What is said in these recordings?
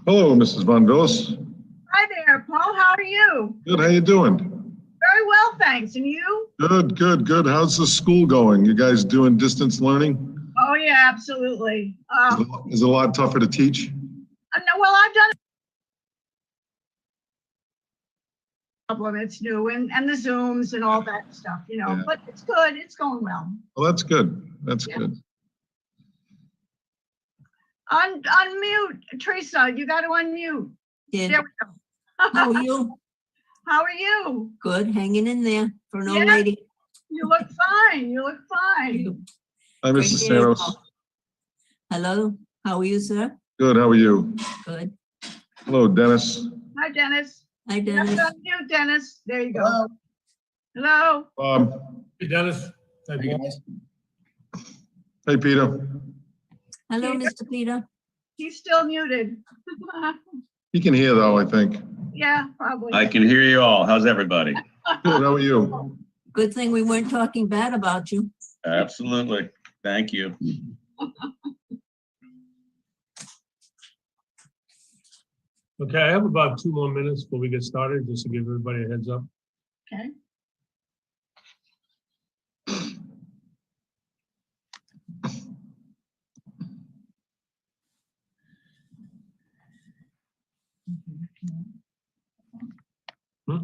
Hello, Mrs. Von Villis. Hi there, Paul. How are you? Good. How you doing? Very well, thanks. And you? Good, good, good. How's the school going? You guys doing distance learning? Oh, yeah, absolutely. Is it a lot tougher to teach? No, well, I've done a couple of it's new and the Zooms and all that stuff, you know, Yeah. but it's good. It's going well. Well, that's good. That's Yeah. good. Unmute, Teresa. You got to unmute. Did. There we go. How are you? How are you? Good, hanging in there for an old Yeah. lady. You look fine. You look fine. Hi, Great Mrs. to hear you. Sanos. Hello, how are you, sir? Good. How are you? Good. Hello, Dennis. Hi, Dennis. Hi, You have Dennis. to unmute, Dennis. There you go. Hello. Hey, Dennis. Hi, guys. Hey, Peter. Hello, Peter? Mr. Peter. He's still muted. You can hear though, I think. Yeah, probably. I can hear you all. How's everybody? Good. How are you? Good thing we weren't talking bad about you. Absolutely. Thank you. Okay, I have about 2 more minutes before we get started, just to give everybody a heads up. Okay. Hmm?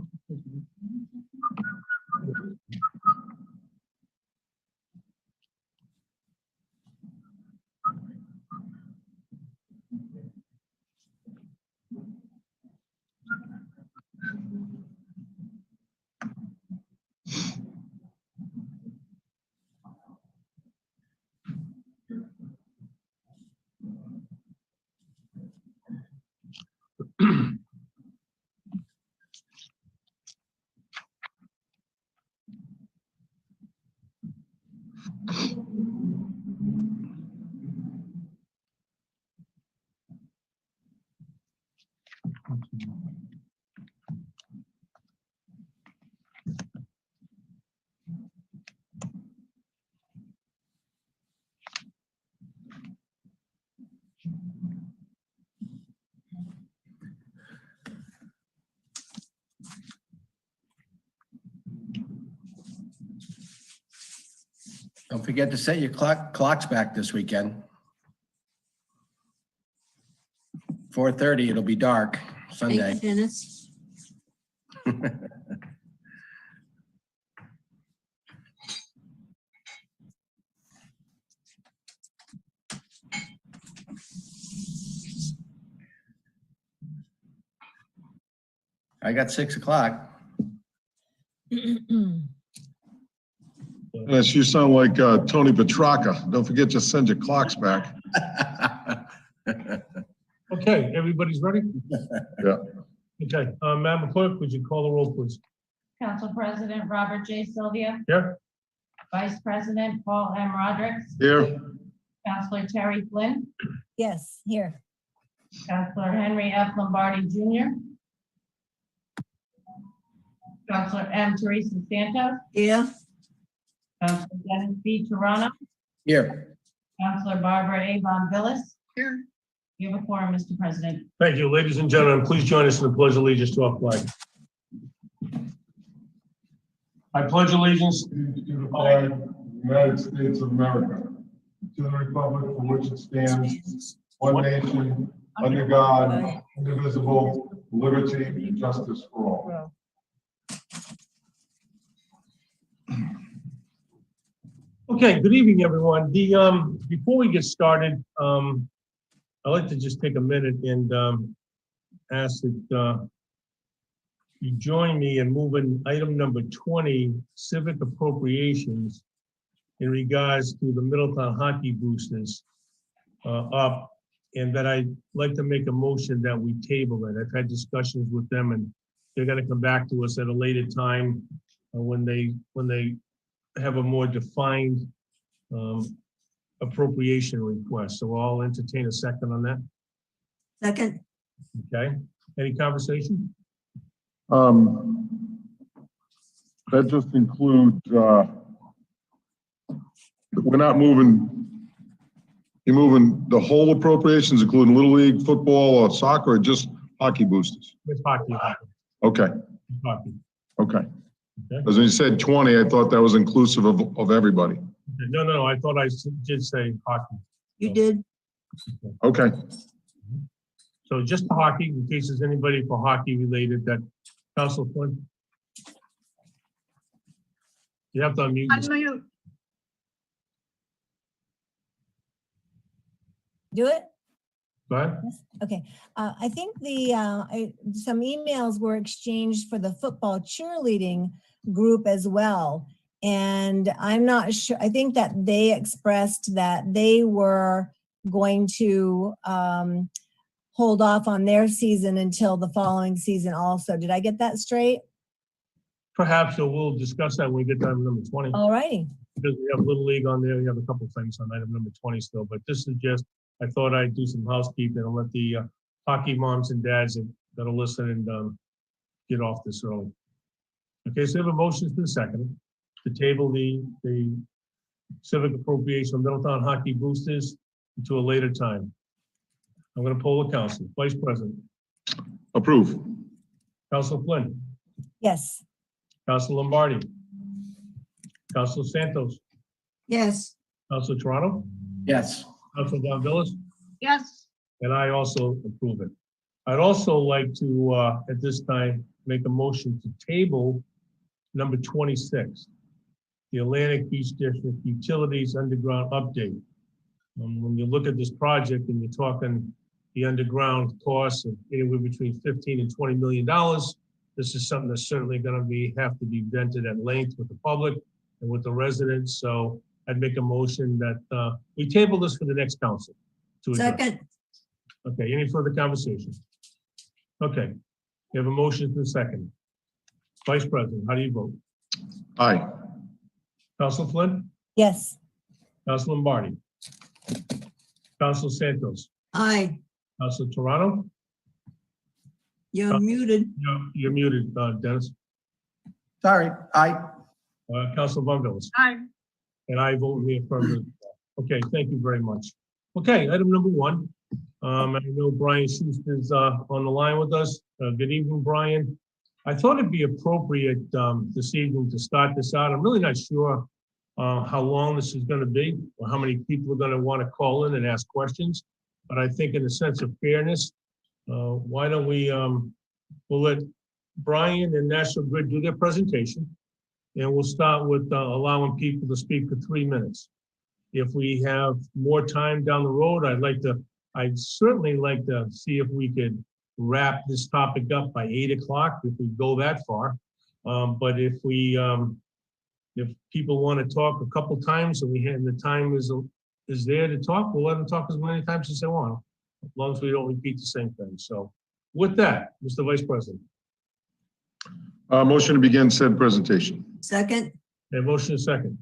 Don't forget to set your clocks back this weekend. 4:30, it'll be dark Thank you, Sunday. Dennis. I got 6 o'clock. Dennis, you sound like Tony Petrarca. Don't forget to send your clocks back. Okay, everybody's ready? Yeah. Okay, Madam Clerk, would you call the roll, please? Council President Robert J. Sylvia, Here? Vice President Paul M. Rodrigues, Here. Councilor Terry Flynn, Yes, here. Councilor Henry F. Lombardi Jr., Councilor M. Teresa Santos, Yeah, Councilor Dennis B. Toronto, Here, Councilor Barbara A. Von Villis. Here. You have a quorum, Mr. President. Thank you. Ladies and gentlemen, please join us in the pledge of allegiance to our flag. I pledge allegiance To the flag of the United States of America, to the republic for which it stands, one nation, under God, indivisible, liberty and justice for all. Okay, good evening, everyone. Before we get started, I'd like to just take a minute and ask that you join me in moving item number 20, civic appropriations, in regards to the Middletown hockey boosters up, and that I'd like to make a motion that we table it. I've had discussions with them, and they're gonna come back to us at a later time when they have a more defined appropriation request. So I'll entertain a second on that. Second, Okay, any conversation? That just includes, we're not moving, you're moving the whole appropriations, including Little League, football, or soccer, or just hockey boosters? It's hockey. Okay, Hockey. okay. Okay. As when you said 20, I thought that was inclusive of everybody. No, I thought I did say hockey. you did. Okay. So just the hockey, in case there's anybody for hockey related that, Council Flynn? You have to unmute. yourself. Unmute. Do it? Go ahead. Okay. I think some emails were exchanged for the football cheerleading group as well. And I'm not sure, I think that they expressed that they were going to hold off on their season until the following season also. Did I get that straight? Perhaps we'll discuss that when we get to item number 20. All righty. Because we have Little League on there, we have a couple of things on item number 20 still, but this is just, I thought I'd do some housekeeping and let the hockey moms and dads that are listening get off this early. Okay, so we have a motion to the second to table the civic appropriation of Middletown hockey boosters to a later time. I'm going to poll the council. Vice President, Approve. Council Flynn, Yes. Council Lombardi, Council Santos, Yes, Council Toronto, Yes. Council Von Villas, Yes, and I also approve it. I'd also like to, at this time, make a motion to table number 26, the Atlantic Beach District Utilities Underground Update. When you look at this project and you're talking the underground costs of anywhere between $15 and $20 million, this is something that's certainly going to have to be vented at length with the public and with the residents. So I'd make a motion that we table this for the next council to address. second, Okay, any further conversation? Okay, we have a motion to the second. Vice President, how do you vote? Aye. Council Flynn, Yes. Council Lombardi, Council Santos, aye, Council Toronto, you're muted. you're muted, Dennis, Sorry, aye. Council Von Villas, aye. and I vote in the affirmative. Okay, thank you very much. Okay, item number 1. I know Brian Schuster's on the line with us. Good evening, Brian. I thought it'd be appropriate this evening to start this out. I'm really not sure how long this is going to be or how many people are going to want to call in and ask questions. But I think in a sense of fairness, why don't we'll let Brian and National Grid do their presentation. And we'll start with allowing people to speak for 3 minutes. If we have more time down the road, I'd certainly like to see if we could wrap this topic up by 8 o'clock, if we go that far. But if people want to talk a couple times and the time is there to talk, we'll let them talk as many times as they want, as long as we don't repeat the same thing. So with that, Mr. Vice President. Motion to begin said presentation. Second, A motion is second.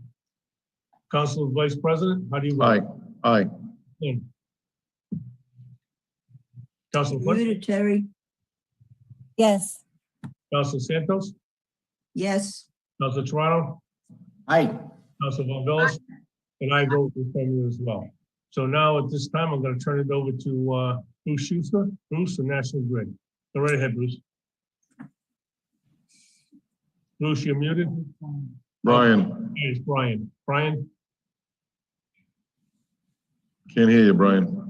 Council Vice President, how do you Aye. vote? Aye. Council Flynn, muted, Terry. Yes. Council Santos, Yes, Council Toronto, Aye. Council Von Villas, and I vote in favor as well. So now at this time, I'm going to turn it over to Bruce Schuster, Bruce, and National Grid. Go right ahead, Bruce. Bruce, you're muted. Brian, Hey, it's Brian. Brian, can't hear you, Brian.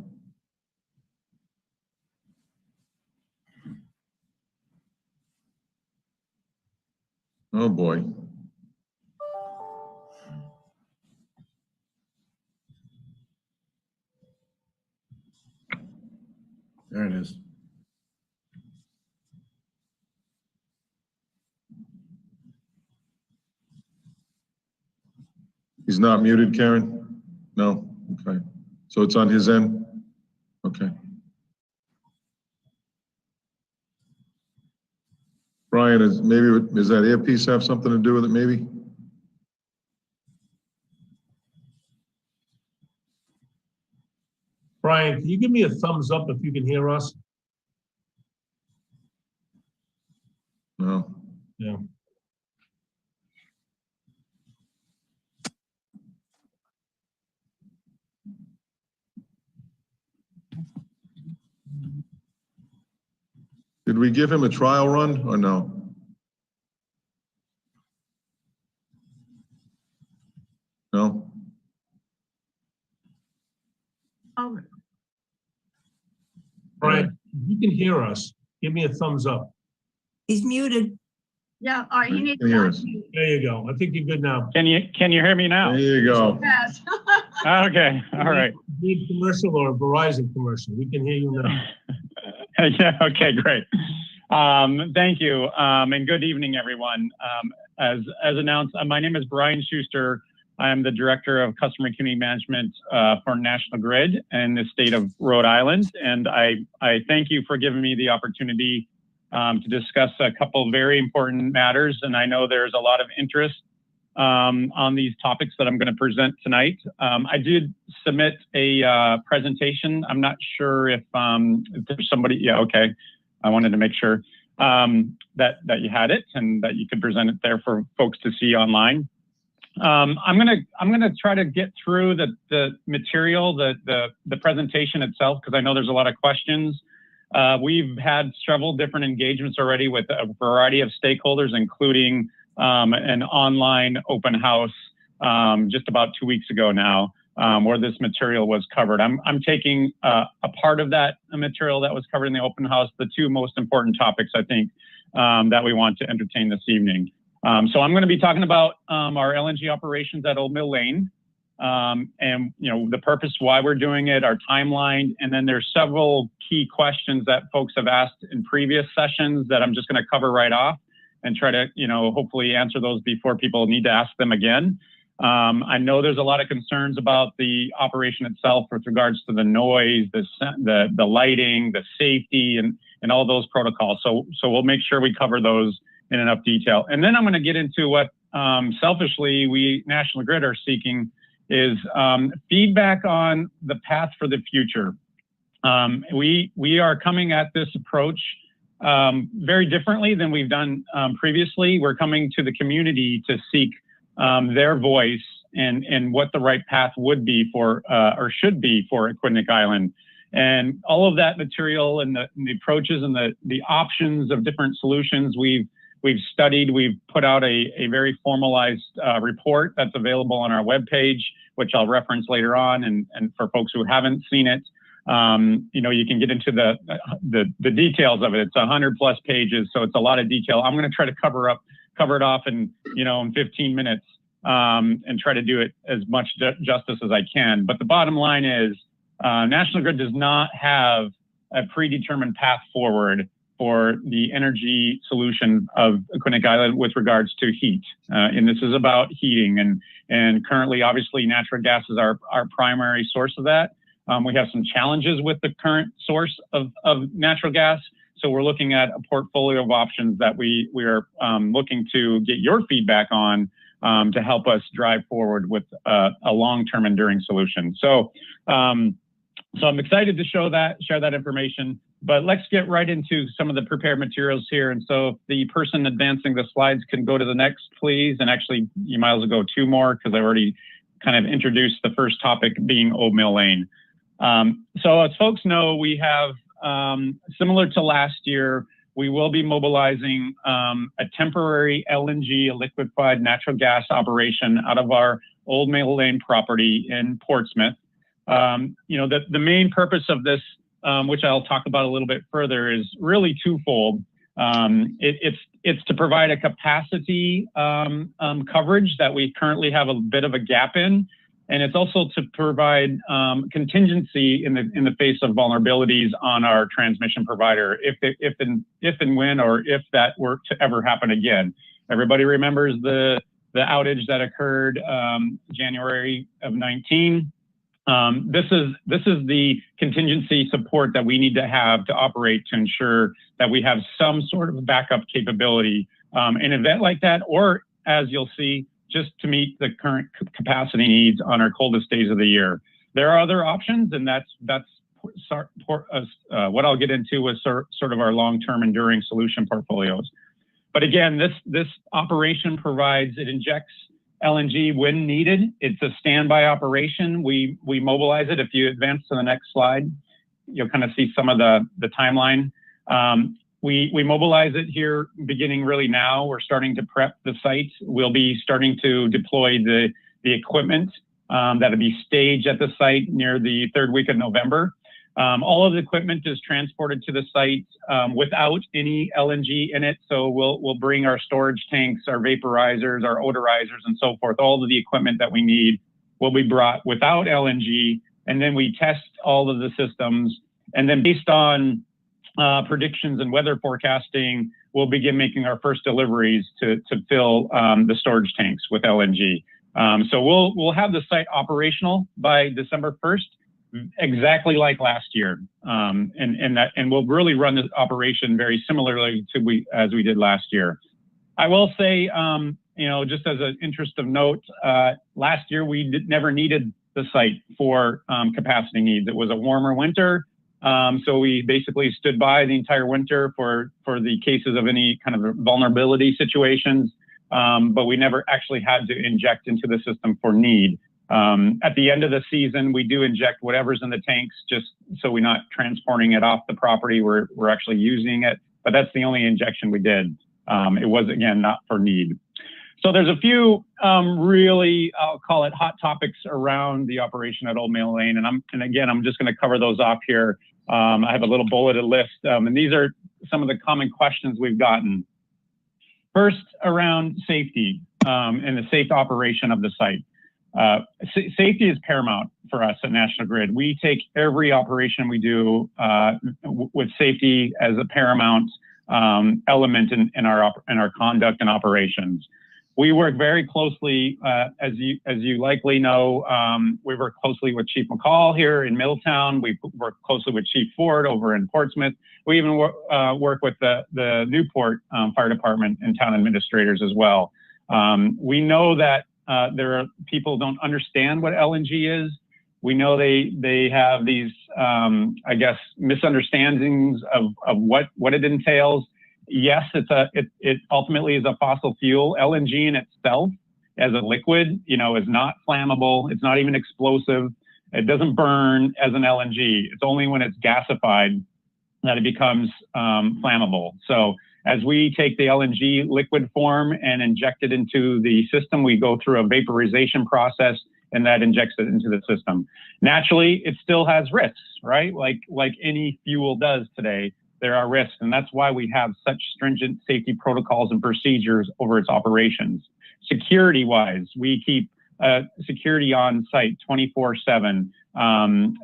Oh, boy. There it is. He's not muted, Karen? No? Okay. So it's on his end? Okay. Brian, does that earpiece have something to do with it, maybe? Brian, can you give me a thumbs up if you can hear us? No. Yeah. Did we give him a trial run or no? No? Oh, Brian, if you can hear us, give me a thumbs up. He's muted. yeah, all right, you need Can you hear us? to. There you go. I think you're good now. Can you hear me now? There you go. Yes. Okay, all right. Need commercial or a Verizon commercial? We can hear you now. Yeah, okay, great. Thank you, and good evening, everyone. As announced, my name is Brian Schuster. I am the Director of Customer and Community Management for National Grid in the state of Rhode Island. And I thank you for giving me the opportunity to discuss a couple of very important matters. And I know there's a lot of interest on these topics that I'm going to present tonight. I did submit a presentation. I'm not sure if there's somebody, yeah, okay. I wanted to make sure that you had it and that you could present it there for folks to see online. I'm gonna try to get through the material, the presentation itself, because I know there's a lot of questions. We've had several different engagements already with a variety of stakeholders, including an online open house just about 2 weeks ago now, where this material was covered. I'm taking a part of that material that was covered in the open house, the two most important topics, I think, that we want to entertain this evening. So I'm going to be talking about our LNG operations at Old Mill Lane, and the purpose, why we're doing it, our timeline, and then there's several key questions that folks have asked in previous sessions that I'm just going to cover right off and try to hopefully answer those before people need to ask them again. I know there's a lot of concerns about the operation itself with regards to the noise, the lighting, the safety, and all those protocols. So we'll make sure we cover those in enough detail. And then I'm going to get into what selfishly we, National Grid, are seeking is feedback on the path for the future. We are coming at this approach very differently than we've done previously. We're coming to the community to seek their voice and what the right path would be for or should be for Aquidneck Island. And all of that material and the approaches and the options of different solutions we've studied. We've put out a very formalized report that's available on our webpage, which I'll reference later on. And for folks who haven't seen it, you can get into the details of it. It's 100+ pages, so it's a lot of detail. I'm going to try to cover it off in 15 minutes and try to do it as much justice as I can. But the bottom line is National Grid does not have a predetermined path forward for the energy solution of Aquidneck Island with regards to heat. And this is about heating. And currently, obviously, natural gas is our primary source of that. We have some challenges with the current source of natural gas. So we're looking at a portfolio of options that we are looking to get your feedback on to help us drive forward with a long-term enduring solution. So I'm excited to share that information. But let's get right into some of the prepared materials here. And so if the person advancing the slides can go to the next, please. And actually, you might as well go 2 more because I already kind of introduced the first topic being Old Mill Lane. So as folks know, we have, similar to last year, we will be mobilizing a temporary LNG, a liquefied natural gas operation out of our Old Mill Lane property in Portsmouth. The main purpose of this, which I'll talk about a little bit further, is really twofold. It's to provide a capacity coverage that we currently have a bit of a gap in, and it's also to provide contingency in the face of vulnerabilities on our transmission provider, if and when or if that were to ever happen again. Everybody remembers the outage that occurred January of 19. This is the contingency support that we need to have to operate to ensure that we have some sort of backup capability in an event like that, or as you'll see, just to meet the current capacity needs on our coldest days of the year. There are other options, and that's what I'll get into was sort of our long-term enduring solution portfolios. But again, this operation it injects LNG when needed. It's a standby operation. We mobilize it. If you advance to the next slide, you'll kind of see some of the timeline. We mobilize it here beginning really now. We're starting to prep the site. We'll be starting to deploy the equipment that'll be staged at the site near the third week of November. All of the equipment is transported to the site without any LNG in it. So we'll bring our storage tanks, our vaporizers, our odorizers, and so forth. All of the equipment that we need will be brought without LNG. And then we test all of the systems. And then based on predictions and weather forecasting, we'll begin making our first deliveries to fill the storage tanks with LNG. So we'll have the site operational by December 1st. Exactly like last year, and we'll really run this operation very similarly as we did last year. I will say, just as an interest of note, last year we never needed the site for capacity needs. It was a warmer winter, so we basically stood by the entire winter for the cases of any kind of vulnerability situations, but we never actually had to inject into the system for need. At the end of the season, we do inject whatever's in the tanks just so we're not transporting it off the property. We're actually using it, but that's the only injection we did. It was, again, not for need. So there's a few really, I'll call it hot topics around the operation at Old Mill Lane. And again, I'm just going to cover those off here. I have a little bulleted list, and these are some of the common questions we've gotten. First, around safety and the safe operation of the site. Safety is paramount for us at National Grid. We take every operation we do with safety as a paramount element in our conduct and operations. We work very closely, as you likely know, we work closely with Chief McCall here in Middletown. We work closely with Chief Ford over in Portsmouth. We even work with the Newport Fire Department and town administrators as well. We know that there are people don't understand what LNG is. We know they have these, I guess, misunderstandings of what it entails. Yes, it ultimately is a fossil fuel. LNG in itself as a liquid, is not flammable. It's not even explosive. It doesn't burn as an LNG. It's only when it's gasified that it becomes flammable. So as we take the LNG liquid form and inject it into the system, we go through a vaporization process, and that injects it into the system. Naturally, it still has risks, right? Like any fuel does today, there are risks, and that's why we have such stringent safety protocols and procedures over its operations. Security-wise, we keep security on site 24/7,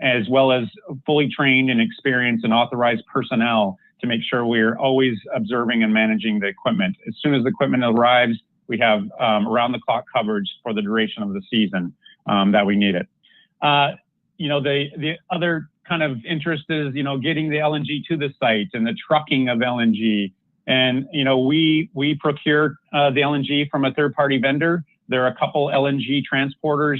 as well as fully trained and experienced and authorized personnel to make sure we're always observing and managing the equipment. As soon as the equipment arrives, we have around-the-clock coverage for the duration of the season that we need it. The other kind of interest is, getting the LNG to the site and the trucking of LNG. And, we procure the LNG from a third-party vendor. There are a couple LNG transporters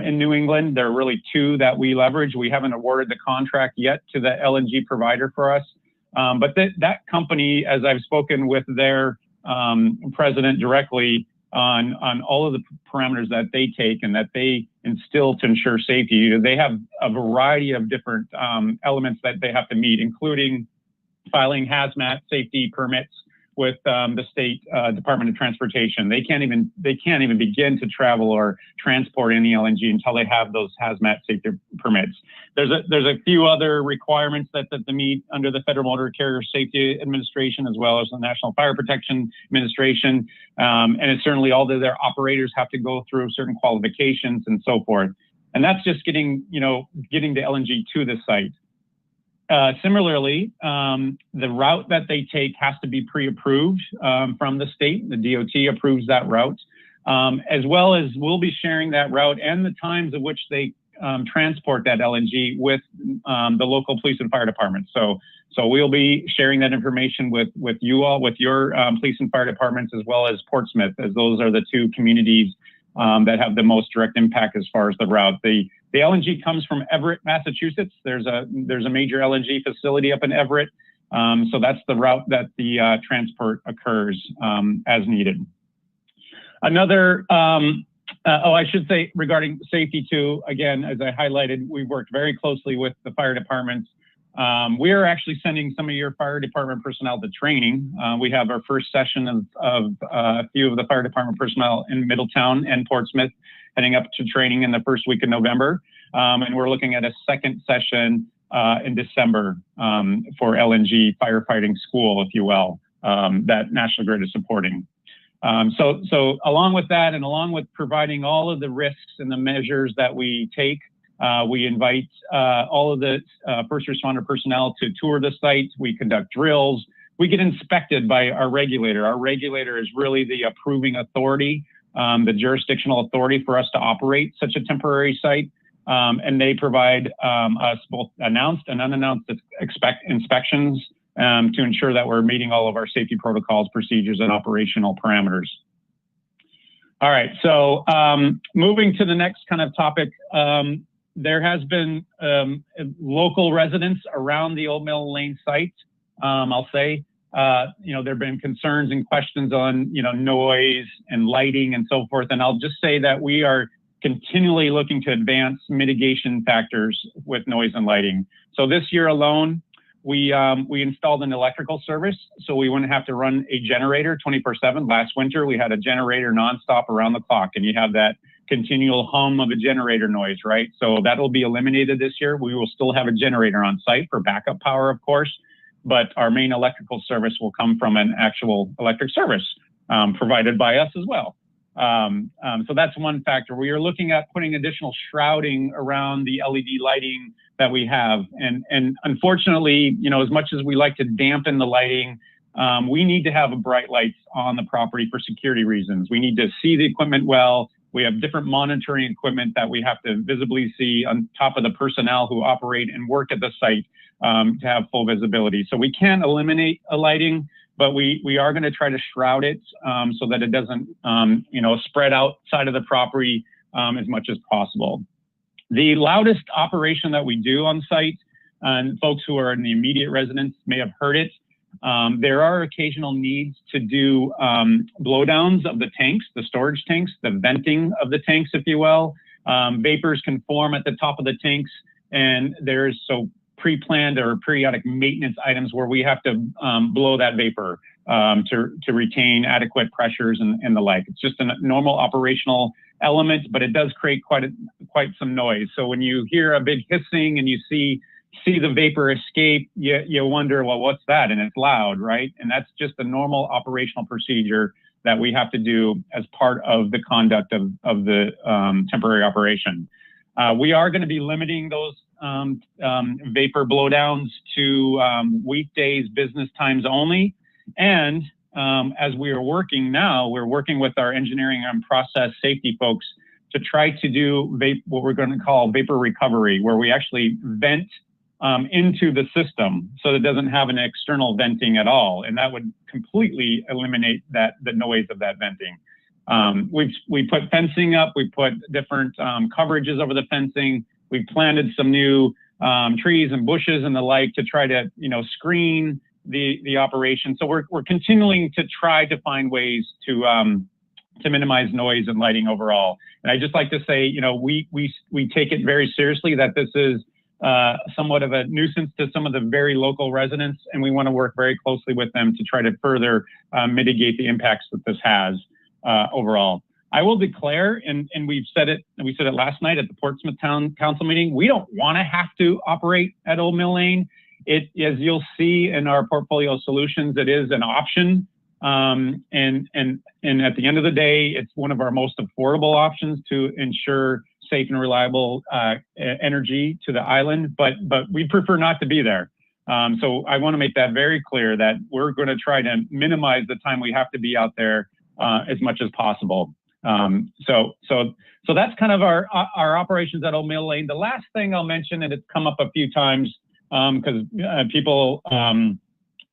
in New England. There are really two that we leverage. We haven't awarded the contract yet to the LNG provider for us. But that company, as I've spoken with their president directly on all of the parameters that they take and that they instill to ensure safety, they have a variety of different elements that they have to meet, including filing hazmat safety permits with the state Department of Transportation. They can't even begin to travel or transport any LNG until they have those hazmat safety permits. There's a few other requirements that they meet under the Federal Motor Carrier Safety Administration, as well as the National Fire Protection Administration, and it's certainly all of their operators have to go through certain qualifications and so forth. And that's just getting the LNG to the site. Similarly, the route that they take has to be pre-approved from the state. The DOT approves that route, as well as we'll be sharing that route and the times at which they transport that LNG with the local police and fire departments. So we'll be sharing that information with you all, with your police and fire departments, as well as Portsmouth, as those are the two communities that have the most direct impact as far as the route. The The LNG comes from Everett, Massachusetts. There's a major LNG facility up in Everett. So that's the route that the transport occurs as needed. Another, I should say regarding safety too, again, as I highlighted, we worked very closely with the fire departments. We are actually sending some of your fire department personnel to training. We have our first session of a few of the fire department personnel in Middletown and Portsmouth heading up to training in the first week of November. And we're looking at a second session in December for LNG firefighting school, if you will, that National Grid is supporting. So along with that, and along with providing all of the risks and the measures that we take, we invite all of the first responder personnel to tour the site. We conduct drills. We get inspected by our regulator. Our regulator is really the approving authority, the jurisdictional authority for us to operate such a temporary site. And they provide us both announced and unannounced inspections to ensure that we're meeting all of our safety protocols, procedures, and operational parameters. All right, so moving to the next kind of topic, there has been local residents around the Old Mill Lane site. I'll say, there have been concerns and questions on, noise and lighting and so forth. And I'll just say that we are continually looking to advance mitigation factors with noise and lighting. So this year alone, we installed an electrical service, so we wouldn't have to run a generator 24/7. Last winter, we had a generator nonstop around the clock, and you have that continual hum of a generator noise, right? So that'll be eliminated this year. We will still have a generator on site for backup power, of course, but our main electrical service will come from an actual electric service provided by us as well. So that's one factor. We are looking at putting additional shrouding around the LED lighting that we have. And unfortunately, as much as we like to dampen the lighting, we need to have bright lights on the property for security reasons. We need to see the equipment well. We have different monitoring equipment that we have to visibly see on top of the personnel who operate and work at the site to have full visibility. So we can't eliminate a lighting, but we are going to try to shroud it so that it doesn't, spread outside of the property as much as possible. The loudest operation that we do on site, and folks who are in the immediate residence may have heard it, there are occasional needs to do blowdowns of the tanks, the storage tanks, the venting of the tanks, if you will. Vapors can form at the top of the tanks, and there's pre-planned or periodic maintenance items where we have to blow that vapor to retain adequate pressures and the like. It's just a normal operational element, but it does create quite some noise. So when you hear a big hissing and you see the vapor escape, you wonder, well, what's that? And it's loud, right? And that's just a normal operational procedure that we have to do as part of the conduct of the temporary operation. We are going to be limiting those vapor blowdowns to weekdays, business times only. And as we are working now, we're working with our engineering and process safety folks to try to do what we're going to call vapor recovery, where we actually vent into the system so it doesn't have an external venting at all. And that would completely eliminate the noise of that venting. We put fencing up, we put different coverages over the fencing. We planted some new trees and bushes and the like to try to, screen the operation. So we're continuing to try to find ways to minimize noise and lighting overall. And I just like to say, we take it very seriously that this is somewhat of a nuisance to some of the very local residents, and we want to work very closely with them to try to further mitigate the impacts that this has overall. I will declare, and we said it last night at the Portsmouth Town Council meeting, we don't want to have to operate at Old Mill Lane. As you'll see in our portfolio solutions, it is an option. And at the end of the day, it's one of our most affordable options to ensure safe and reliable energy to the island, but we prefer not to be there. So I want to make that very clear that we're going to try to minimize the time we have to be out there as much as possible. So that's kind of our operations at Old Mill Lane. The last thing I'll mention, and it's come up a few times because people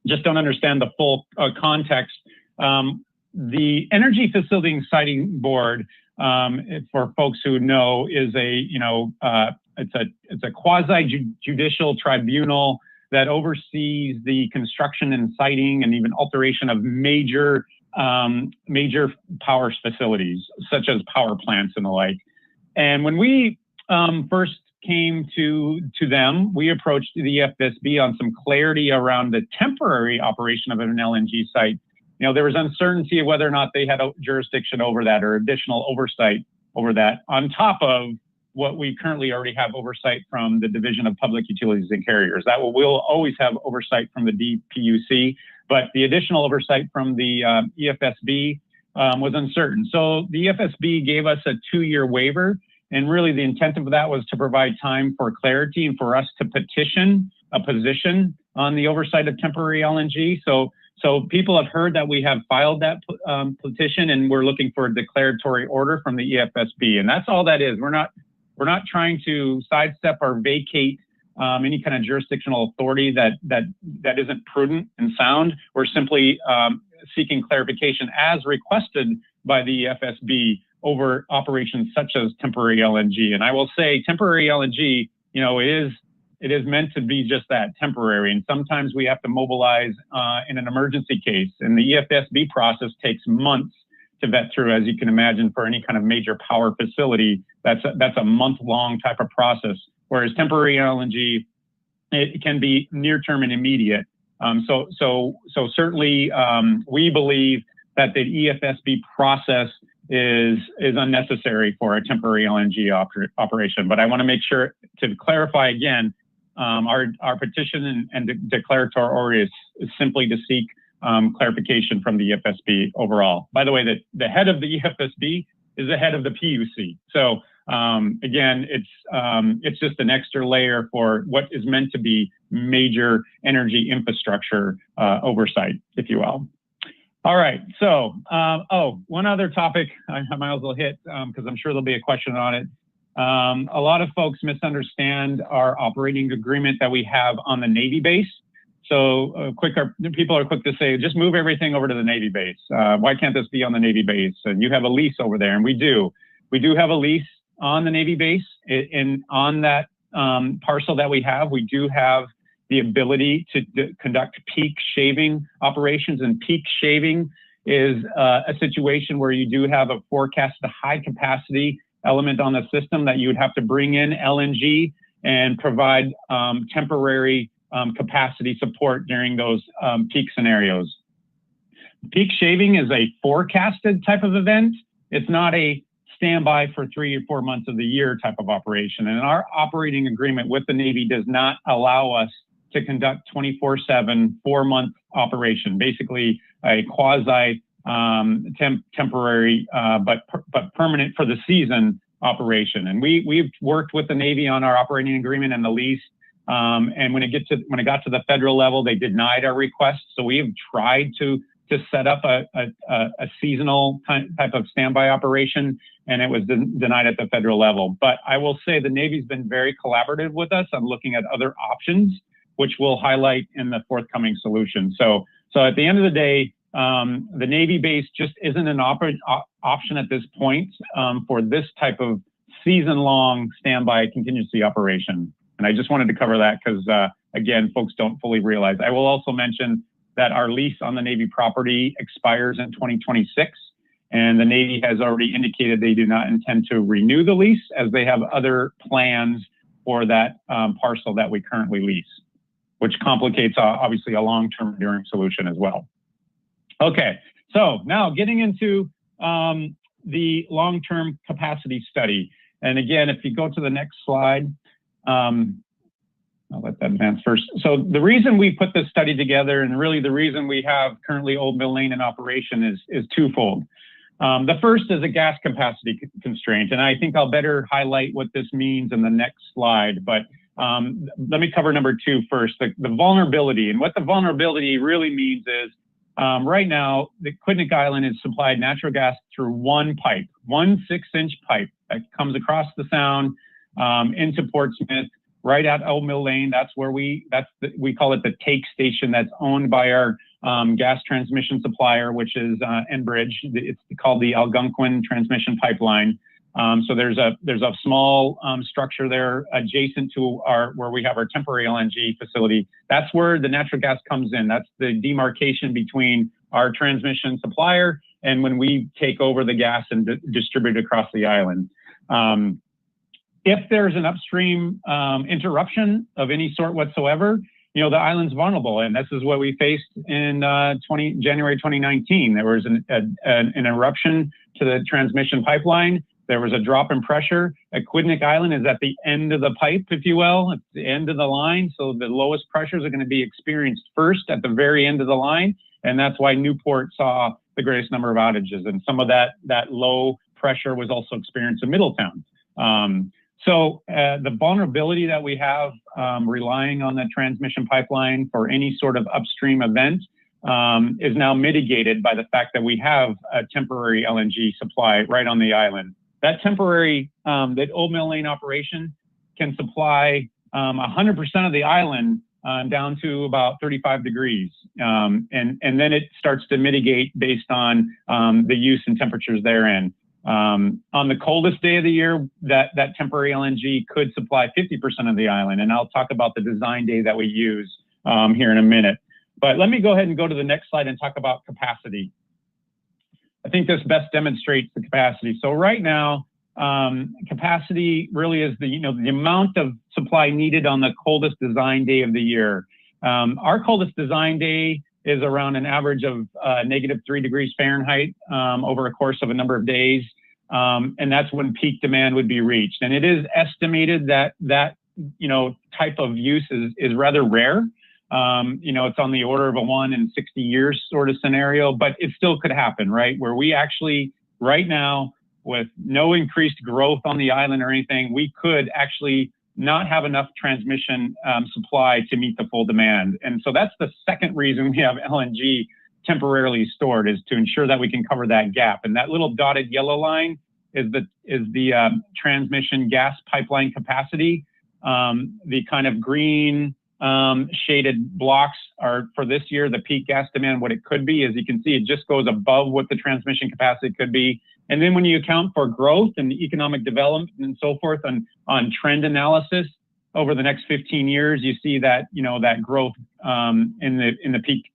just don't understand the full context. The Energy Facility and Siting Board for folks who know, is it's a quasi judicial tribunal that oversees the construction and siting and even alteration of major power facilities, such as power plants and the like. And when we first came to them, we approached the FSB on some clarity around the temporary operation of an LNG site. There was uncertainty of whether or not they had a jurisdiction over that or additional oversight over that, on top of what we currently already have oversight from the Division of Public Utilities and Carriers. That we'll always have oversight from the DPUC, but the additional oversight from the EFSB was uncertain. So the EFSB gave us a 2-year waiver, and really the intent of that was to provide time for clarity and for us to petition a position on the oversight of temporary LNG. So people have heard that we have filed that petition, and we're looking for a declaratory order from the EFSB, and that's all that is. We're not trying to sidestep or vacate any kind of jurisdictional authority that isn't prudent and sound. We're simply seeking clarification as requested by the FSB over operations such as temporary LNG. And I will say temporary LNG, it is meant to be just that, temporary. And sometimes we have to mobilize in an emergency case. And the EFSB process takes months to vet through, as you can imagine, for any kind of major power facility. That's a month-long type of process. Whereas temporary LNG, it can be near-term and immediate. So certainly we believe that the EFSB process is unnecessary for a temporary LNG operation. But I want to make sure to clarify again, our petition and declaratory order is simply to seek clarification from the EFSB overall. By the way, the head of the EFSB is the head of the PUC. So again, it's just an extra layer for what is meant to be major energy infrastructure oversight, if you will. All right, so, one other topic I might as well hit, because I'm sure there'll be a question on it. A lot of folks misunderstand our operating agreement that we have on the Navy base. So people are quick to say, just move everything over to the Navy base. Why can't this be on the Navy base? And you have a lease over there, and we do. We do have a lease on the Navy base. And on that parcel that we have, we do have the ability to conduct peak shaving operations. And peak shaving is a situation where you do have a forecasted high capacity element on the system that you would have to bring in LNG and provide temporary capacity support during those peak scenarios. Peak shaving is a forecasted type of event. It's not a standby for 3 or 4 months of the year type of operation. And our operating agreement with the Navy does not allow us to conduct 24/7, 4-month operation, basically a quasi temporary, but permanent for the season operation. And we've worked with the Navy on our operating agreement and the lease. And when it got to the federal level, they denied our request. So we have tried to set up a seasonal type of standby operation, and it was denied at the federal level. But I will say the Navy's been very collaborative with us on looking at other options, which we'll highlight in the forthcoming solution. So at the end of the day, the Navy base just isn't an option at this point for this type of season-long standby contingency operation. And I just wanted to cover that because, again, folks don't fully realize. I will also mention that our lease on the Navy property expires in 2026, and the Navy has already indicated they do not intend to renew the lease as they have other plans for that parcel that we currently lease, which complicates, obviously, a long-term enduring solution as well. Okay, so now getting into the long-term capacity study. And again, if you go to the next slide, I'll let that advance first. So the reason we put this study together, and really the reason we have currently Old Mill Lane in operation is twofold. The first is a gas capacity constraint, and I think I'll better highlight what this means in the next slide. But let me cover number 2 first, the vulnerability. And what the vulnerability really means is right now, the Quinnipiac Island is supplied natural gas through one pipe, one 6-inch pipe that comes across the sound into Portsmouth, right at Old Mill Lane. That's where we call it the take station that's owned by our gas transmission supplier, which is Enbridge. It's called the Algonquin Transmission Pipeline. So there's a small structure there adjacent to where we have our temporary LNG facility. That's where the natural gas comes in. That's the demarcation between our transmission supplier and when we take over the gas and distribute it across the island. If there's an upstream interruption of any sort whatsoever, the island's vulnerable, and this is what we faced in January 2019. There was an eruption to the transmission pipeline. There was a drop in pressure. Aquidneck Island is at the end of the pipe, if you will, at the end of the line. So the lowest pressures are going to be experienced first at the very end of the line. And that's why Newport saw the greatest number of outages. And some of that low pressure was also experienced in Middletown. So the vulnerability that we have relying on the transmission pipeline for any sort of upstream event is now mitigated by the fact that we have a temporary LNG supply right on the island. That temporary, that Old Mill Lane operation can supply 100% of the island down to about 35 degrees. And then it starts to mitigate based on the use and temperatures therein. On the coldest day of the year, that temporary LNG could supply 50% of the island. And I'll talk about the design day that we use here in a minute. But let me go ahead and go to the next slide and talk about capacity. I think this best demonstrates the capacity. So right now, capacity really is the amount of supply needed on the coldest design day of the year. Our coldest design day is around an average of -3 degrees Fahrenheit over a course of a number of days. And that's when peak demand would be reached. And it is estimated that type of use is rather rare. It's on the order of a 1 in 60 years sort of scenario, but it still could happen, right? Where we actually, right now, with no increased growth on the island or anything, we could actually not have enough transmission supply to meet the full demand. And so that's the second reason we have LNG temporarily stored, is to ensure that we can cover that gap. And that little dotted yellow line is the transmission gas pipeline capacity. The kind of green shaded blocks are for this year, the peak gas demand. What it could be, as you can see, it just goes above what the transmission capacity could be. And then when you account for growth and economic development and so forth on trend analysis over the next 15 years, you see that, that growth in the peak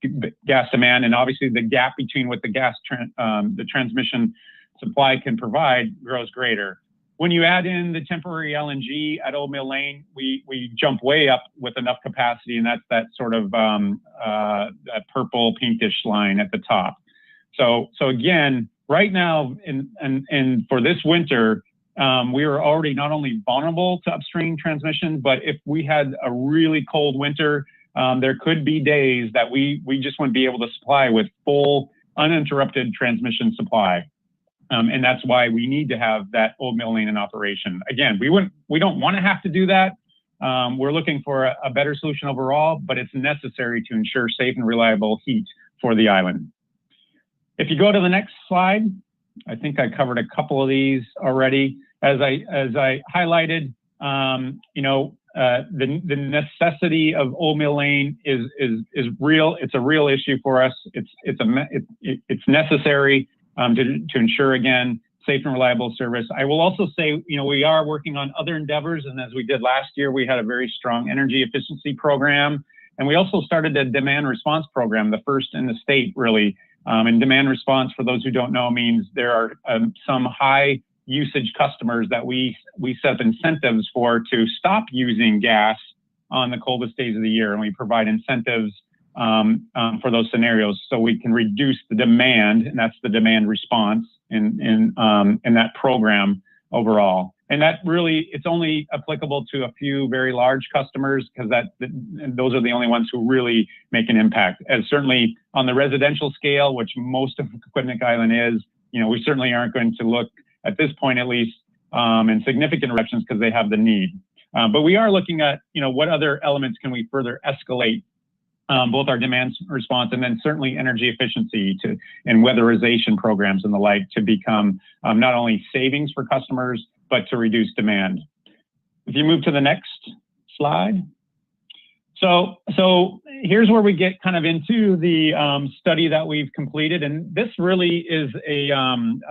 gas demand, and obviously the gap between what the transmission supply can provide grows greater. When you add in the temporary LNG at Old Mill Lane, we jump way up with enough capacity, and that's that sort of that purple pinkish line at the top. So again, right now, and for this winter, we are already not only vulnerable to upstream transmission, but if we had a really cold winter, there could be days that we just wouldn't be able to supply with full uninterrupted transmission supply. And that's why we need to have that Old Mill Lane in operation. Again, we don't want to have to do that. We're looking for a better solution overall, but it's necessary to ensure safe and reliable heat for the island. If you go to the next slide, I think I covered a couple of these already. As I highlighted, the necessity of Old Mill Lane is real. It's a real issue for us. It's necessary to ensure, again, safe and reliable service. I will also say, we are working on other endeavors, and as we did last year, we had a very strong energy efficiency program, and we also started a demand response program, the first in the state, really. And demand response, for those who don't know, means there are some high usage customers that we set up incentives to stop using gas on the coldest days of the year, and we provide incentives for those scenarios so we can reduce the demand, and that's the demand response in that program overall. And that really, it's only applicable to a few very large customers, because those are the only ones who really make an impact. As certainly on the residential scale, which most of Aquidneck Island is, we certainly aren't going to look, at this point at least, in significant directions because they have the need. But we are looking at, what other elements can we further escalate both our demand response and then certainly energy efficiency and weatherization programs and the like to become not only savings for customers, but to reduce demand. If you move to the next slide. So here's where we get kind of into the study that we've completed, and this really is a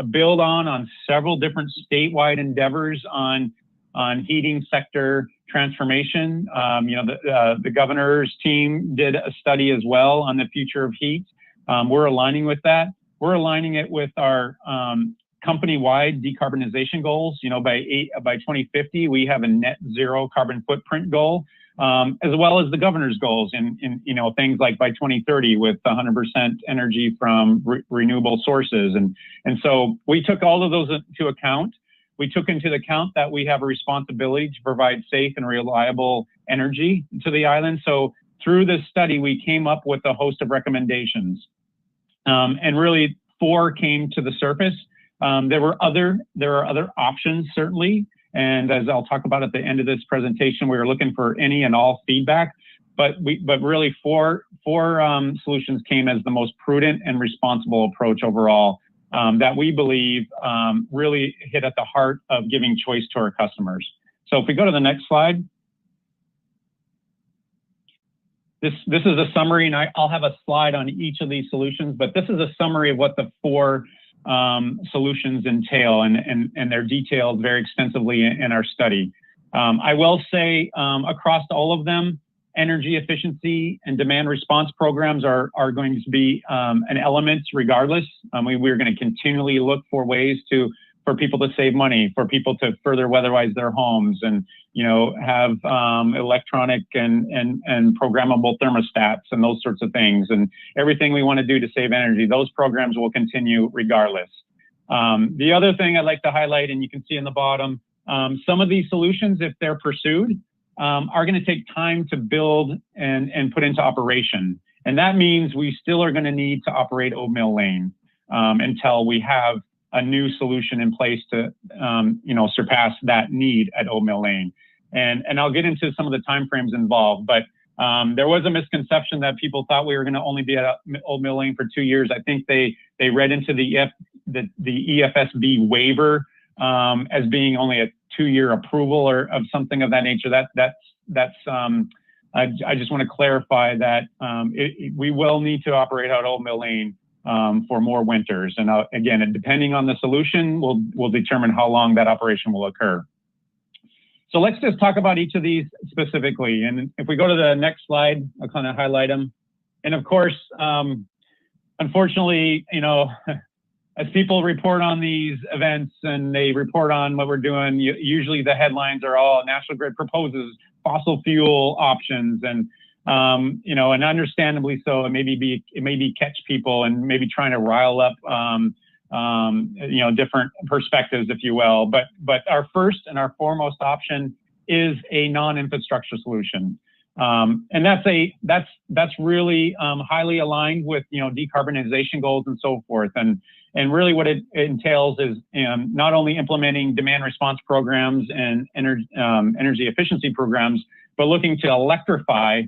build on several different statewide endeavors on heating sector transformation. The governor's team did a study as well on the future of heat. We're aligning with that. We're aligning it with our company-wide decarbonization goals. By 2050, we have a net zero carbon footprint goal. As well as the governor's goals in things like by 2030 with 100% energy from renewable sources. And so we took all of those into account. We took into account that we have a responsibility to provide safe and reliable energy to the island. So through this study, we came up with a host of recommendations. And really 4 came to the surface. There are other options, certainly. And as I'll talk about at the end of this presentation, we were looking for any and all feedback, but really four solutions came as the most prudent and responsible approach overall that we believe really hit at the heart of giving choice to our customers. So if we go to the next slide. This is a summary, and I'll have a slide on each of these solutions, but this is a summary of what the 4 solutions entail, and they're detailed very extensively in our study. I will say across all of them, energy efficiency and demand response programs are going to be an element regardless. We're going to continually look for ways for people to save money, for people to further weatherize their homes, and have electronic and programmable thermostats and those sorts of things, and everything we want to do to save energy. Those programs will continue regardless. The other thing I'd like to highlight, and you can see in the bottom, some of these solutions, if they're pursued, are going to take time to build and put into operation. And that means we still are going to need to operate Old Mill Lane until we have a new solution in place to, surpass that need at Old Mill Lane. And I'll get into some of the timeframes involved, but there was a misconception that people thought we were going to only be at Old Mill Lane for 2 years. I think they read into the EFSB waiver as being only a 2-year approval or of something of that nature. I just want to clarify that we will need to operate out Old Mill Lane for more winters. And again, depending on the solution, we'll determine how long that operation will occur. So let's just talk about each of these specifically. And if we go to the next slide, I'll kind of highlight them. And of course, unfortunately, as people report on these events and they report on what we're doing, usually the headlines are all National Grid proposes fossil fuel options, and and understandably so. It may be catch people and maybe trying to rile up different perspectives, if you will. But our first and our foremost option is a non-infrastructure solution, and that's really highly aligned with decarbonization goals and so forth. And really what it entails is not only implementing demand response programs and energy efficiency programs, but looking to electrify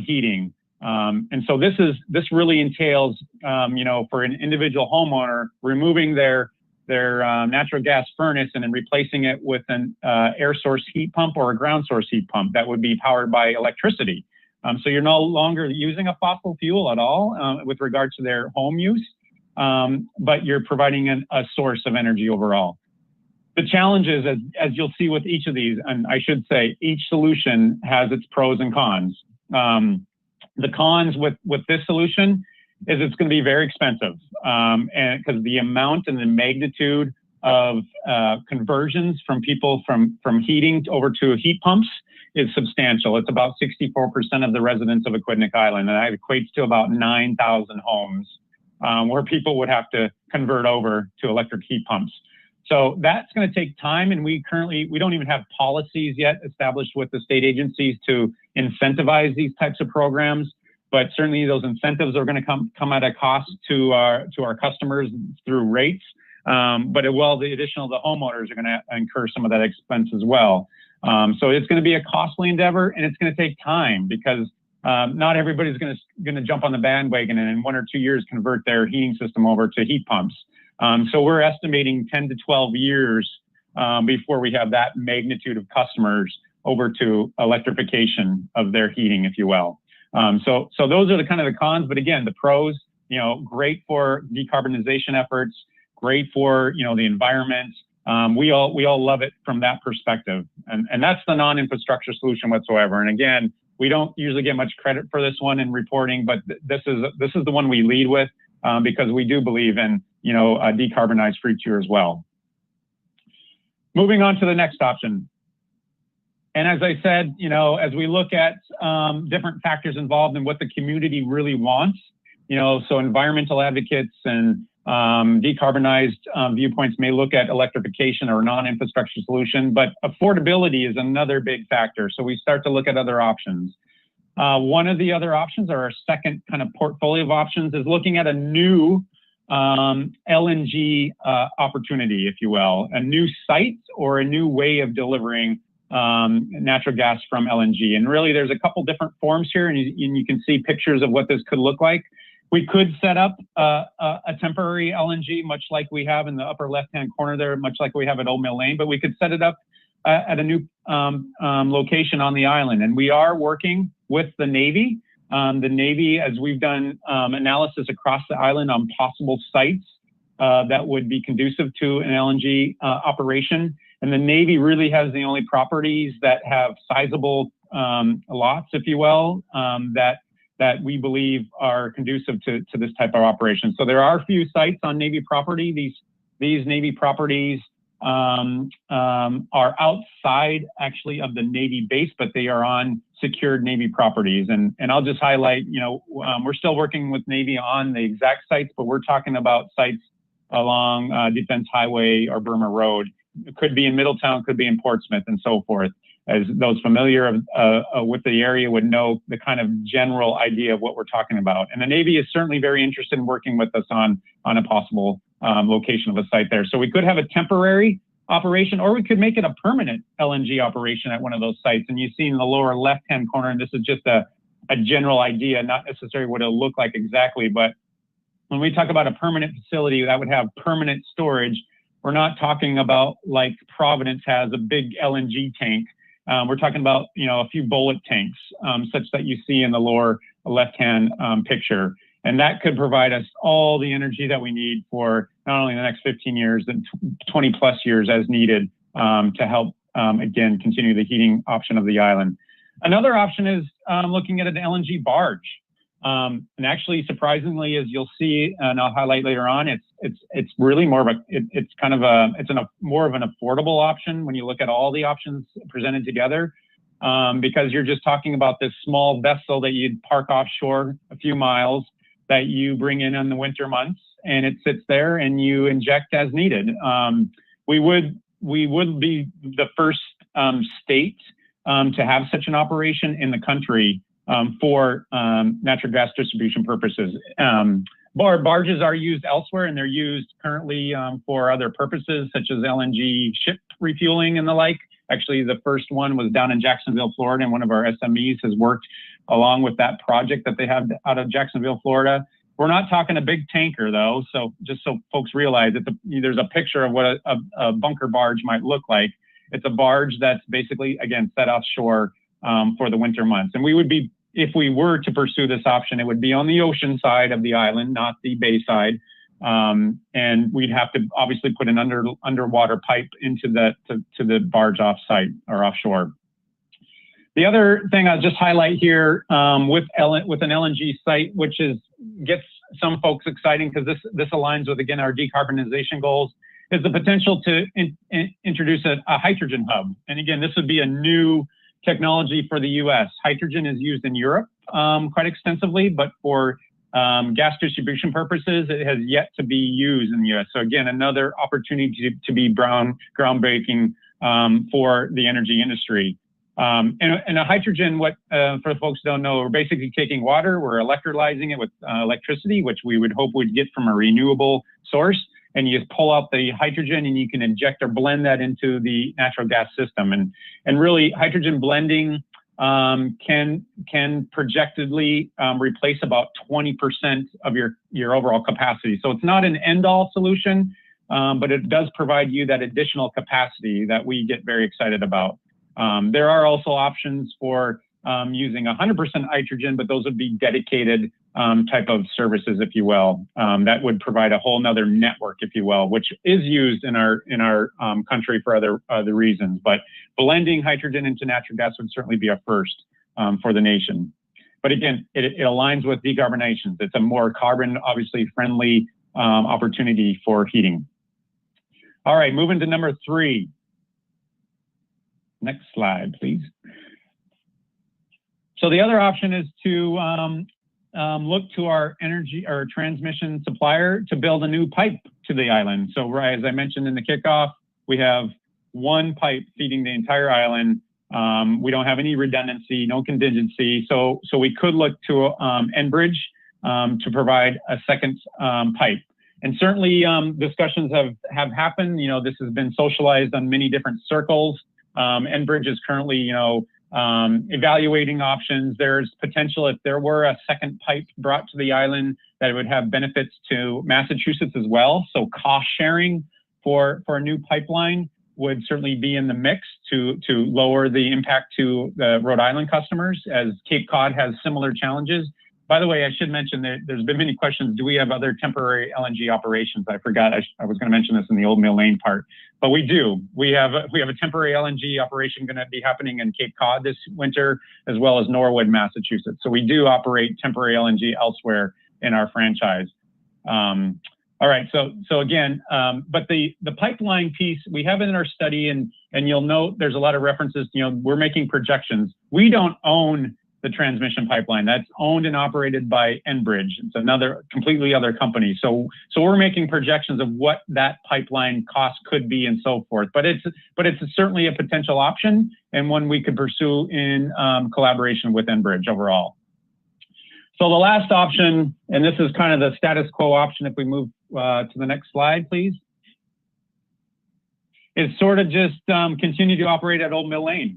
heating. And so this really entails, for an individual homeowner, removing their natural gas furnace and then replacing it with an air source heat pump or a ground source heat pump that would be powered by electricity. So you're no longer using a fossil fuel at all with regard to their home use, but you're providing a source of energy overall. The challenges, as you'll see with each of these, and I should say each solution has its pros and cons. The cons with this solution is it's going to be very expensive, and because the amount and the magnitude of conversions from people from heating over to heat pumps is substantial. It's about 64% of the residents of Aquidneck Island, and that equates to about 9,000 homes where people would have to convert over to electric heat pumps. So that's going to take time, and we don't even have policies yet established with the state agencies to incentivize these types of programs. But certainly those incentives are going to come at a cost to our customers through rates. But the additional the homeowners are going to incur some of that expense as well. So it's going to be a costly endeavor, and it's going to take time because not everybody's going to jump on the bandwagon and in 1 or 2 years convert their heating system over to heat pumps. So we're estimating 10 to 12 years before we have that magnitude of customers over to electrification of their heating, if you will. So those are the kind of the cons, but again, the pros, great for decarbonization efforts, great for, the environment. We all love it from that perspective. And that's the non-infrastructure solution whatsoever. And again, we don't usually get much credit for this one in reporting, but this is the one we lead with because we do believe in, a decarbonized future as well. Moving on to the next option. And as I said, as we look at different factors involved in what the community really wants, so environmental advocates and decarbonized viewpoints may look at electrification or non-infrastructure solution, but affordability is another big factor. So we start to look at other options. One of the other options, or our second kind of portfolio of options, is looking at a new LNG opportunity, if you will, a new site or a new way of delivering natural gas from LNG. And really, there's a couple different forms here, and you can see pictures of what this could look like. We could set up a temporary LNG, much like we have in the upper left-hand corner there, much like we have at Old Mill Lane, but we could set it up at a new location on the island. And we are working with the Navy. The Navy, as we've done analysis across the island on possible sites that would be conducive to an LNG operation. And the Navy really has the only properties that have sizable lots, if you will, that we believe are conducive to this type of operation. So there are a few sites on Navy property. These Navy properties are outside actually of the Navy base, but they are on secured Navy properties. And I'll just highlight, we're still working with Navy on the exact sites, but we're talking about sites along Defense Highway or Burma Road. It could be in Middletown, could be in Portsmouth, and so forth. As those familiar with the area would know the kind of general idea of what we're talking about. And the Navy is certainly very interested in working with us on a possible location of a site there. So we could have a temporary operation, or we could make it a permanent LNG operation at one of those sites. And you see in the lower left-hand corner, and this is just a general idea, not necessarily what it'll look like exactly, but when we talk about a permanent facility that would have permanent storage, we're not talking about like Providence has a big LNG tank. We're talking about, a few bullet tanks, such that you see in the lower left-hand picture. And that could provide us all the energy that we need for not only the next 15 years, but 20 plus years as needed to help, again, continue the heating option of the island. Another option is looking at an LNG barge. And actually, surprisingly, as you'll see, and I'll highlight later on, it's really more of more of an affordable option when you look at all the options presented together, because you're just talking about this small vessel that you'd park offshore a few miles that you bring in the winter months, and it sits there and you inject as needed. We would be the first state to have such an operation in the country for natural gas distribution purposes. Barges are used elsewhere, and they're used currently for other purposes, such as LNG ship refueling and the like. Actually, the first one was down in Jacksonville, Florida, and one of our SMEs has worked along with that project that they have out of Jacksonville, Florida. We're not talking a big tanker, though, so just so folks realize that there's a picture of what a bunker barge might look like. It's a barge that's basically, again, set offshore for the winter months. And we would be, if we were to pursue this option, it would be on the ocean side of the island, not the bay side. And we'd have to obviously put an underwater pipe into to the barge offsite or offshore. The other thing I'll just highlight here with an LNG site, which gets some folks exciting because this aligns with, again, our decarbonization goals, is the potential to introduce a hydrogen hub. And again, this would be a new technology for the U.S. Hydrogen is used in Europe quite extensively, but for gas distribution purposes, it has yet to be used in the U.S. So again, another opportunity to be groundbreaking for the energy industry. And a hydrogen, for folks who don't know, we're basically taking water, we're electrolyzing it with electricity, which we would hope we'd get from a renewable source. And you just pull out the hydrogen and you can inject or blend that into the natural gas system. And really, hydrogen blending can projectedly replace about 20% of your overall capacity. So it's not an end-all solution, but it does provide you that additional capacity that we get very excited about. There are also options for using 100% hydrogen, but those would be dedicated type of services, if you will, that would provide a whole nother network, if you will, which is used in our country for other reasons. But blending hydrogen into natural gas would certainly be a first for the nation. But again, it aligns with decarbonization. It's a more carbon, obviously, friendly opportunity for heating. All right, moving to number 3. Next slide, please. So the other option is to look to our energy or transmission supplier to build a new pipe to the island. So as I mentioned in the kickoff, we have one pipe feeding the entire island. We don't have any redundancy, no contingency. So we could look to Enbridge to provide a second pipe. And certainly discussions have happened. You know, this has been socialized on many different circles. Enbridge is currently, evaluating options. There's potential if there were a second pipe brought to the island that it would have benefits to Massachusetts as well. So cost sharing for a new pipeline would certainly be in the mix to lower the impact to the Rhode Island customers, as Cape Cod has similar challenges. By the way, I should mention that there's been many questions. Do we have other temporary LNG operations? I forgot. I was going to mention this in the Old Mill Lane part, but we do. We have a temporary LNG operation going to be happening in Cape Cod this winter, as well as Norwood, Massachusetts. So we do operate temporary LNG elsewhere in our franchise. All right. So again, but the pipeline piece, we have it in our study, and you'll note there's a lot of references. You know, we're making projections. We don't own the transmission pipeline. That's owned and operated by Enbridge. It's another completely other company. So we're making projections of what that pipeline cost could be and so forth. But it's certainly a potential option, and one we could pursue in collaboration with Enbridge overall. So the last option, and this is kind of the status quo option, if we move to the next slide, please, is sort of just continue to operate at Old Mill Lane.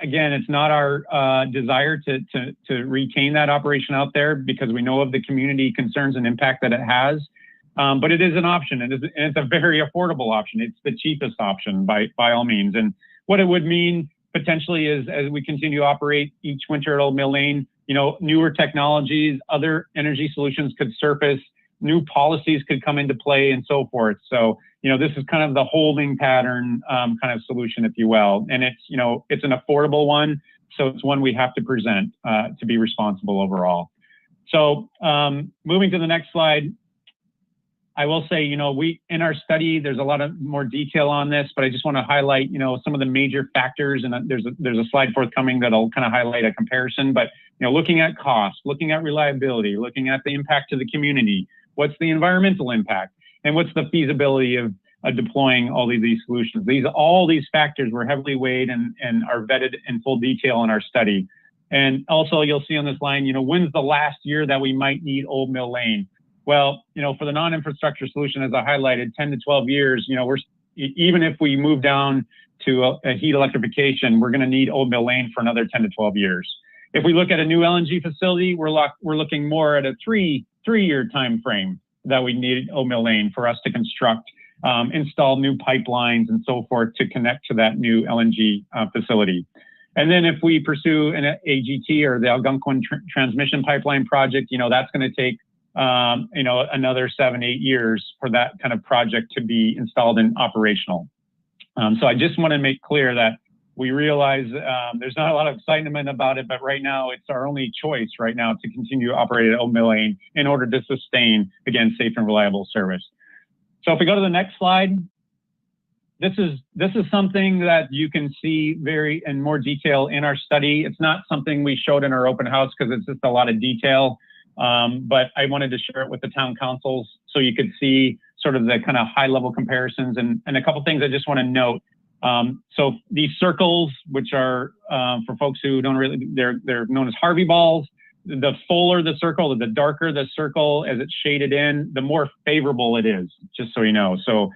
Again, it's not our desire to retain that operation out there because we know of the community concerns and impact that it has. But it is an option, and it's a very affordable option. It's the cheapest option by all means. And what it would mean potentially is, as we continue to operate each winter at Old Mill Lane, you know, newer technologies, other energy solutions could surface, new policies could come into play, and so forth. So, you know, this is kind of the holding pattern kind of solution, if you will. And it's, you know, it's an affordable one. So it's one we have to present to be responsible overall. So moving to the next slide, I will say, you know, in our study, there's a lot of more detail on this, but I just want to highlight, you know, some of the major factors. And there's a slide forthcoming that'll kind of highlight a comparison. But, you know, looking at cost, looking at reliability, looking at the impact to the community, what's the environmental impact, and what's the feasibility of deploying all of these solutions. All these factors were heavily weighed and are vetted in full detail in our study. And also, you'll see on this line, you know, when's the last year that we might need Old Mill Lane? Well, you know, for the non-infrastructure solution, as I highlighted, 10 to 12 years, you know, even if we move down to a heat electrification, we're going to need Old Mill Lane for another 10 to 12 years. If we look at a new LNG facility, we're looking more at a three-year time frame that we need Old Mill Lane for us to construct, install new pipelines and so forth to connect to that new LNG facility. And then if we pursue an AGT or the Algonquin transmission pipeline project, you know, that's going to take you know, another 7-8 years for that kind of project to be installed and operational. So I just want to make clear that we realize there's not a lot of excitement about it, but right now it's our only choice right now to continue to operate at Old Mill Lane in order to sustain, again, safe and reliable service. So if we go to the next slide, this is something that you can see in more detail in our study. It's not something we showed in our open house because it's just a lot of detail. But I wanted to share it with the town councils so you could see sort of the kind of high level comparisons and a couple things I just want to note. So these circles, which are for folks who don't really, they're known as Harvey balls. The fuller the circle, the darker the circle as it's shaded in, the more favorable it is, just so you know. So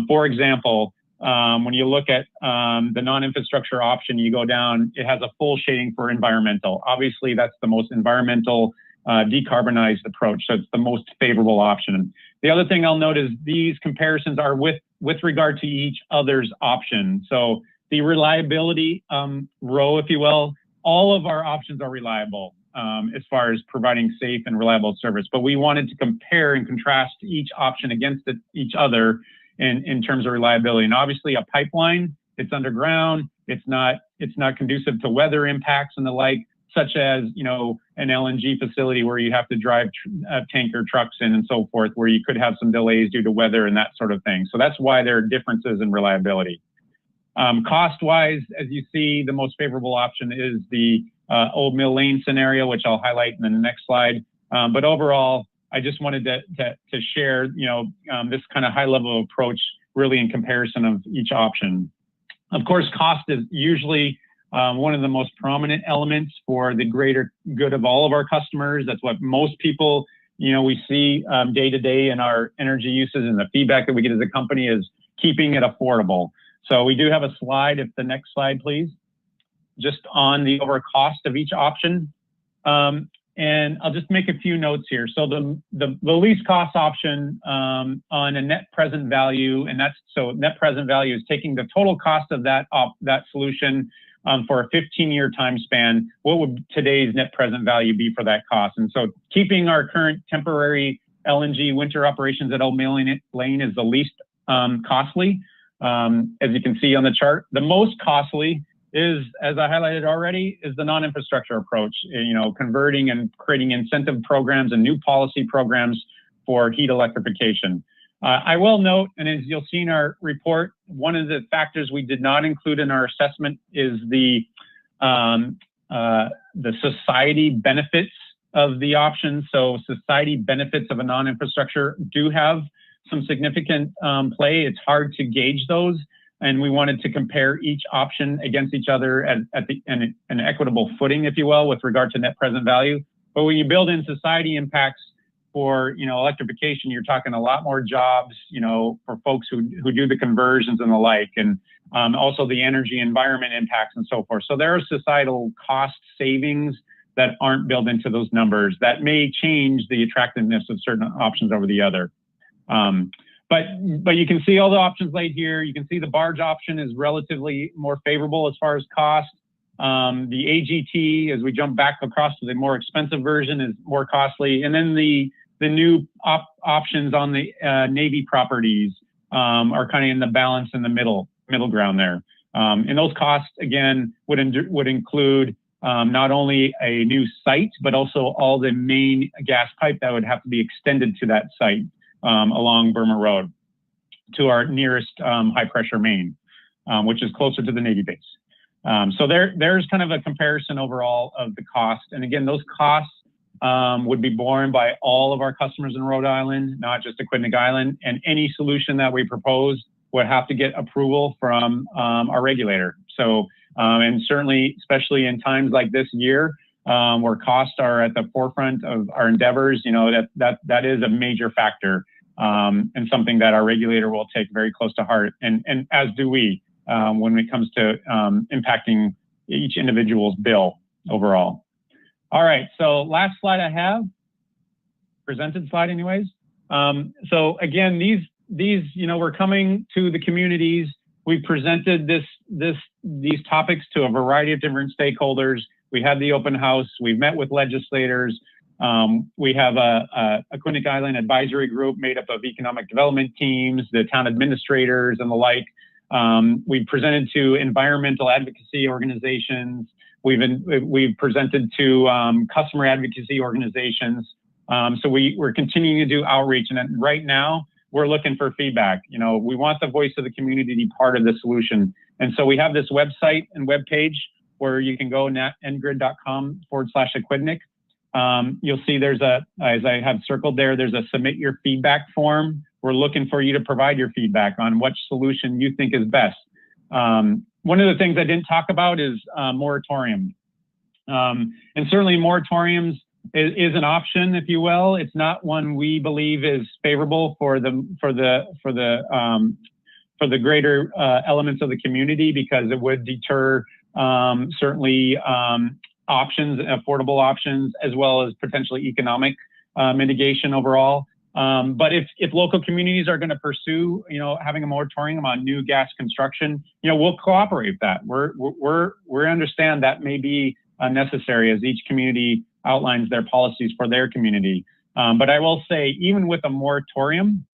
for example, when you look at the non-infrastructure option, you go down, it has a full shading for environmental. Obviously, that's the most environmental decarbonized approach. So it's the most favorable option. The other thing I'll note is these comparisons are with regard to each other's option. So The reliability row, if you will, all of our options are reliable as far as providing safe and reliable service. But we wanted to compare and contrast each option against each other in terms of reliability. And obviously, a pipeline, it's underground, it's not conducive to weather impacts and the like, such as, you know, an LNG facility where you have to drive tanker trucks in and so forth, where you could have some delays due to weather and that sort of thing. So that's why there are differences in reliability. Cost-wise, as you see, the most favorable option is the Old Mill Lane scenario, which I'll highlight in the next slide. But overall, I just wanted to share, you know, this kind of high-level approach really in comparison of each option. Of course, cost is usually one of the most prominent elements for the greater good of all of our customers. That's what most people, you know, we see day to day in our energy uses, and the feedback that we get as a company is keeping it affordable. So we do have a slide, if the next slide, please, just on the overall cost of each option. And I'll just make a few notes here. So the least cost option on a net present value, and so net present value is taking the total cost of that solution for a 15-year time span. What would today's net present value be for that cost? And so keeping our current temporary LNG winter operations at Old Mill Lane is the least costly. As you can see on the chart, the most costly is, as I highlighted already, is the non-infrastructure approach, you know, converting and creating incentive programs and new policy programs for heat electrification. I will note, and as you'll see in our report, one of the factors we did not include in our assessment is the society benefits of the option. So society benefits of a non-infrastructure do have some significant play. It's hard to gauge those, and we wanted to compare each option against each other at an equitable footing, if you will, with regard to net present value. But when you build in society impacts for, you know, electrification, you're talking a lot more jobs, you know, for folks who do the conversions and the like, and also the energy environment impacts and so forth. So there are societal cost savings that aren't built into those numbers that may change the attractiveness of certain options over the other. But you can see all the options laid here. You can see the barge option is relatively more favorable as far as cost. The AGT, as we jump back across to the more expensive version, is more costly. And then the new options on the Navy properties are kind of in the balance in the middle ground there. And those costs, again, would include not only a new site, but also all the main gas pipe that would have to be extended to that site along Burma Road to our nearest high pressure main, which is closer to the Navy base. So there's kind of a comparison overall of the cost. And again, those costs would be borne by all of our customers in Rhode Island, not just Aquidneck Island. And any solution that we propose would have to get approval from our regulator. So, and certainly, especially in times like this year, where costs are at the forefront of our endeavors, you know, that is a major factor and something that our regulator will take very close to heart, and as do we when it comes to impacting each individual's bill overall. All right, so last slide I have, presented slide anyways. So again, these, you know, we're coming to the communities. We presented these topics to a variety of different stakeholders. We had the open house. We've met with legislators. We have a Aquidneck Island advisory group made up of economic development teams, the town administrators and the like. We've presented to environmental advocacy organizations. We've presented to customer advocacy organizations. So we're continuing to do outreach, and right now we're looking for feedback. You know, we want the voice of the community to be part of the solution. And so we have this website and webpage where you can go ngrid.com/Aquidneck. You'll see there's as I have circled there, there's a submit your feedback form. We're looking for you to provide your feedback on what solution you think is best. One of the things I didn't talk about is moratorium. And certainly moratoriums is an option, if you will. It's not one we believe is favorable for the greater elements of the community, because it would deter certainly options, affordable options, as well as potentially economic mitigation overall. But if local communities are going to pursue, having a moratorium on new gas construction, we'll cooperate with that. We understand that may be necessary as each community outlines their policies for their community. But I will say, even with a moratorium,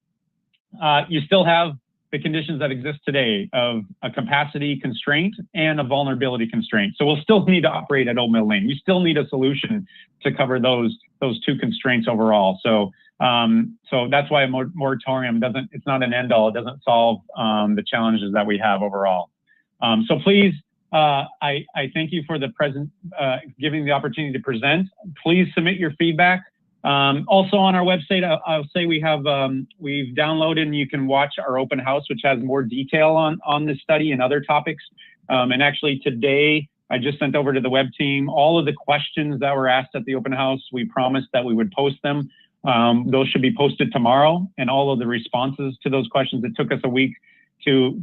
you still have the conditions that exist today of a capacity constraint and a vulnerability constraint. So we'll still need to operate at Old Mill Lane. You still need a solution to cover those two constraints overall. So that's why a moratorium it's not an end all. It doesn't solve the challenges that we have overall. So please, I thank you for giving the opportunity to present. Please submit your feedback. Also on our website, I'll say we've downloaded and you can watch our open house, which has more detail on this study and other topics. And actually today, I just sent over to the web team all of the questions that were asked at the open house. We promised that we would post them. Those should be posted tomorrow, and all of the responses to those questions. It took us a week to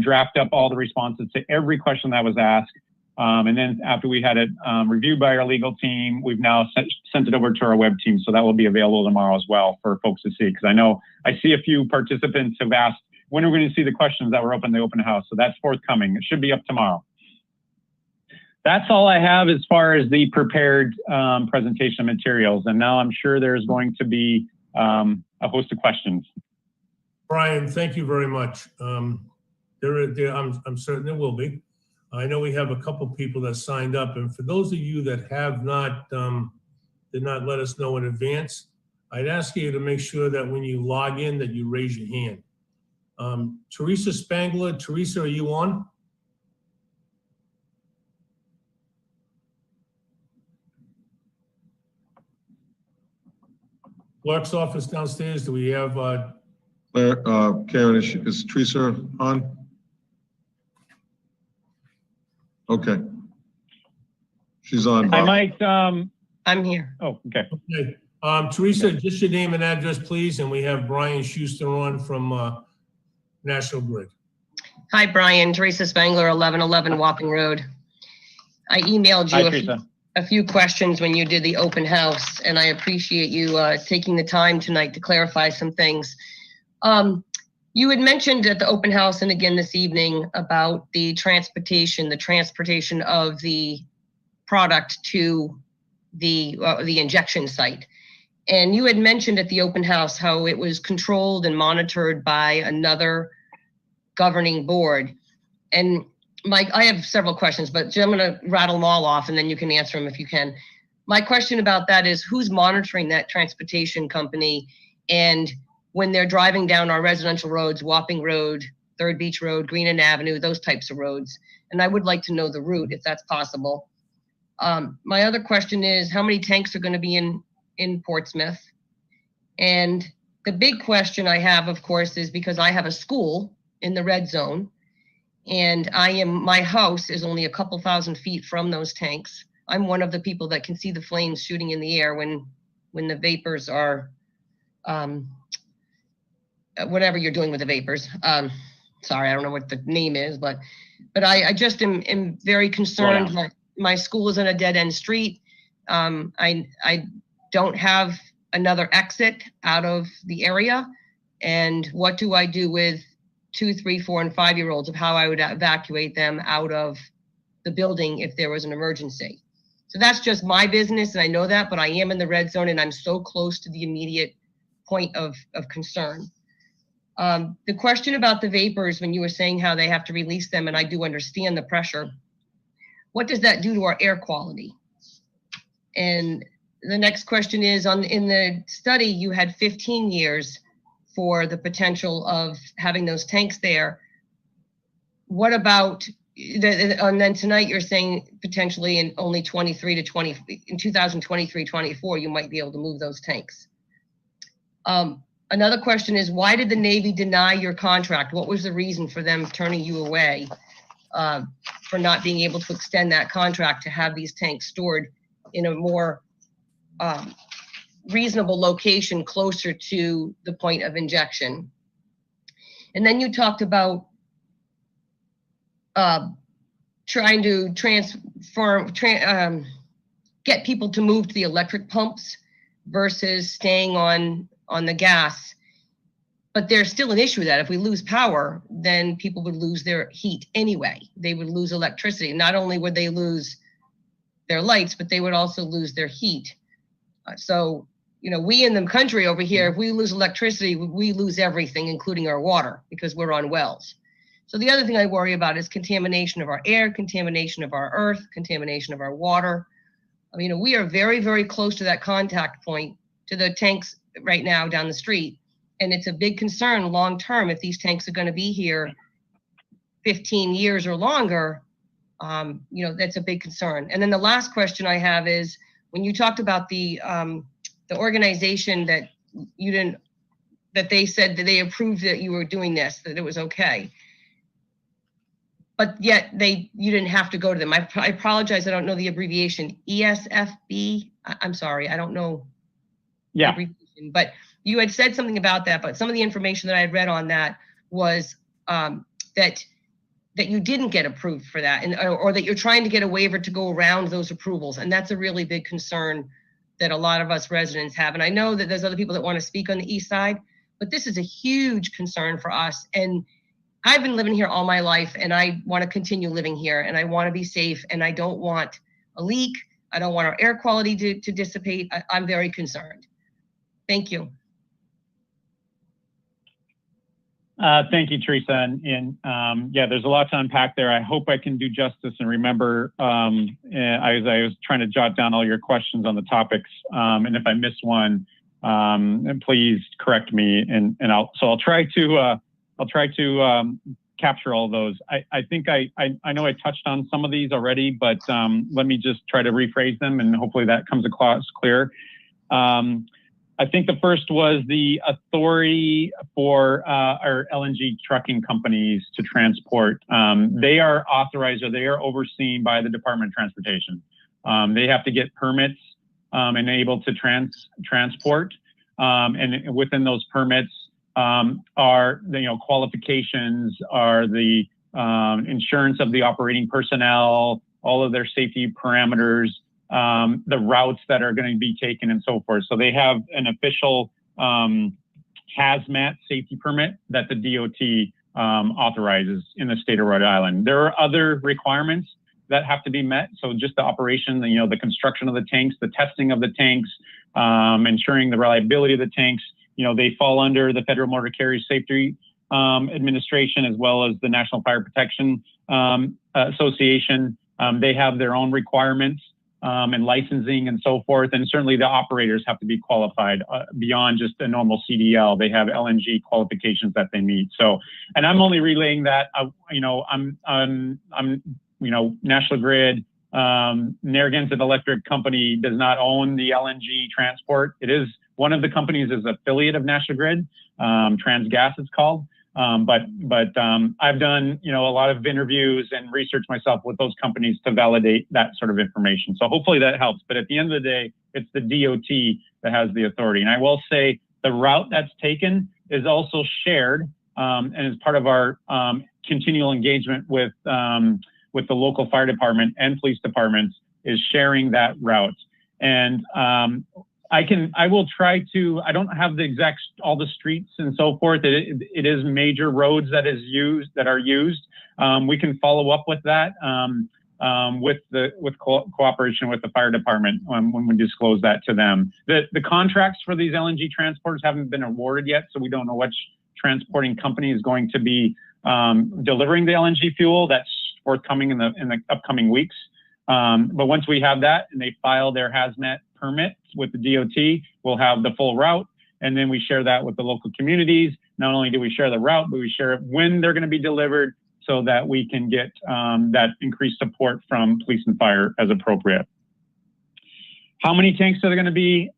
draft up all the responses to every question that was asked. And then after we had it reviewed by our legal team, we've now sent it over to our web team. So that will be available tomorrow as well for folks to see. Because I see a few participants have asked, when are we going to see the questions that were open in the open house? So that's forthcoming. It should be up tomorrow. That's all I have as far as the prepared presentation materials. And now I'm sure there's going to be a host of questions. Brian, thank you very much. I'm certain there will be. I know we have a couple people that signed up, and for those of you that have not, did not let us know in advance, I'd ask you to make sure that when you log in that you raise your hand. Teresa Spangler, Teresa, are you on? Clerk's office downstairs, do we have, Karen, is Teresa on? Okay. She's on. I might, I'm here. oh, okay. okay. Teresa, just your name and address, please. And we have Brian Schuster on from National Grid. Hi, Brian. Teresa Spangler, 1111 Wapping Road. I emailed you a few questions when you did the open house, and I appreciate you taking the time tonight to clarify some things. You had mentioned at the open house and again this evening about the transportation of the product to the injection site. And you had mentioned at the open house how it was controlled and monitored by another governing board. And Mike, I have several questions, but I'm going to rattle them all off and then you can answer them if you can. My question about that is, who's monitoring that transportation company? And when they're driving down our residential roads, Wapping Road, Third Beach Road, Greenan Avenue, those types of roads. And I would like to know the route if that's possible. My other question is, how many tanks are going to be in Portsmouth? And the big question I have, of course, is because I have a school in the red zone, and my house is only a couple thousand feet from those tanks. I'm one of the people that can see the flames shooting in the air when the vapors are, whatever you're doing with the vapors. Sorry, I don't know what the name is, but I just am very concerned. My school is on a dead end street. I don't have another exit out of the area. And what do I do with 2, 3, 4, and 5-year-olds of how I would evacuate them out of the building if there was an emergency? So that's just my business, and I know that, but I am in the red zone and I'm so close to the immediate point of concern. The question about the vapors, when you were saying how they have to release them, and I do understand the pressure, what does that do to our air quality? And the next question is, in the study, you had 15 years for the potential of having those tanks there. What about, and then tonight you're saying potentially in only 2023, 24, you might be able to move those tanks. Another question is, why did the Navy deny your contract? What was the reason for them turning you away for not being able to extend that contract to have these tanks stored in a more reasonable location closer to the point of injection? And then you talked about trying to get people to move to the electric pumps versus staying on on the gas. But there's still an issue that if we lose power, then people would lose their heat anyway. They would lose electricity. Not only would they lose their lights, but they would also lose their heat. So, you know, we in the country over here, if we lose electricity, we lose everything, including our water, because we're on wells. So the other thing I worry about is contamination of our air, contamination of our earth, contamination of our water. I mean, we are very, very close to that contact point, to the tanks right now down the street. And it's a big concern long-term if these tanks are going to be here 15 years or longer. You know, that's a big concern. And then the last question I have is, when you talked about the organization that you didn't, that they said that they approved that you were doing this, that it was okay, but yet you didn't have to go to them. I apologize, I don't know the abbreviation. ESFB. I'm sorry, I don't know. Yeah. But you had said something about that, but some of the information that I had read on that was that you didn't get approved for that, or that you're trying to get a waiver to go around those approvals. And that's a really big concern that a lot of us residents have. And I know that there's other people that want to speak on the east side, but this is a huge concern for us. And I've been living here all my life, and I want to continue living here, and I want to be safe, and I don't want a leak. I don't want our air quality to dissipate. I'm very concerned. Thank you. Thank you, Teresa. And yeah, there's a lot to unpack there. I hope I can do justice and remember, as I was trying to jot down all your questions on the topics. And if I miss one, please correct me. And I'll try to capture all those. I think I know I touched on some of these already, but let me just try to rephrase them, and hopefully that comes across clear. I think the first was the authority for our LNG trucking companies to transport. They are authorized, or they are overseen by the Department of Transportation. They have to get permits and able to transport. And within those permits are the qualifications, are the insurance of the operating personnel, all of their safety parameters, the routes that are going to be taken, and so forth. So they have an official hazmat safety permit that the DOT authorizes in the state of Rhode Island. There are other requirements that have to be met. So just the operation, the construction of the tanks, the testing of the tanks, ensuring the reliability of the tanks, they fall under the Federal Motor Carrier Safety Administration, as well as the National Fire Protection Association. They have their own requirements and licensing and so forth. And certainly the operators have to be qualified beyond just a normal CDL. They have LNG qualifications that they meet. So, and I'm only relaying that, I'm National Grid, Narragansett Electric Company does not own the LNG transport. It is one of the companies is affiliate of National Grid, Transgas it's called. But I've done, a lot of interviews and research myself with those companies to validate that sort of information. So hopefully that helps. But at the end of the day, it's the DOT that has the authority. And I will say the route that's taken is also shared and is part of our continual engagement with the local fire department and police departments, is sharing that route. And I will try to, I don't have the exact, all the streets and so forth. It is major roads that are used. We can follow up with that with cooperation with the fire department when we disclose that to them. The contracts for these LNG transporters haven't been awarded yet, so we don't know which transporting company is going to be delivering the LNG fuel. That's forthcoming in the upcoming weeks. But once we have that and they file their hazmat permit with the DOT, we'll have the full route, and then we share that with the local communities. Not only do we share the route, but we share it when they're going to be delivered, so that we can get that increased support from police and fire as appropriate. How many tanks are there going to be?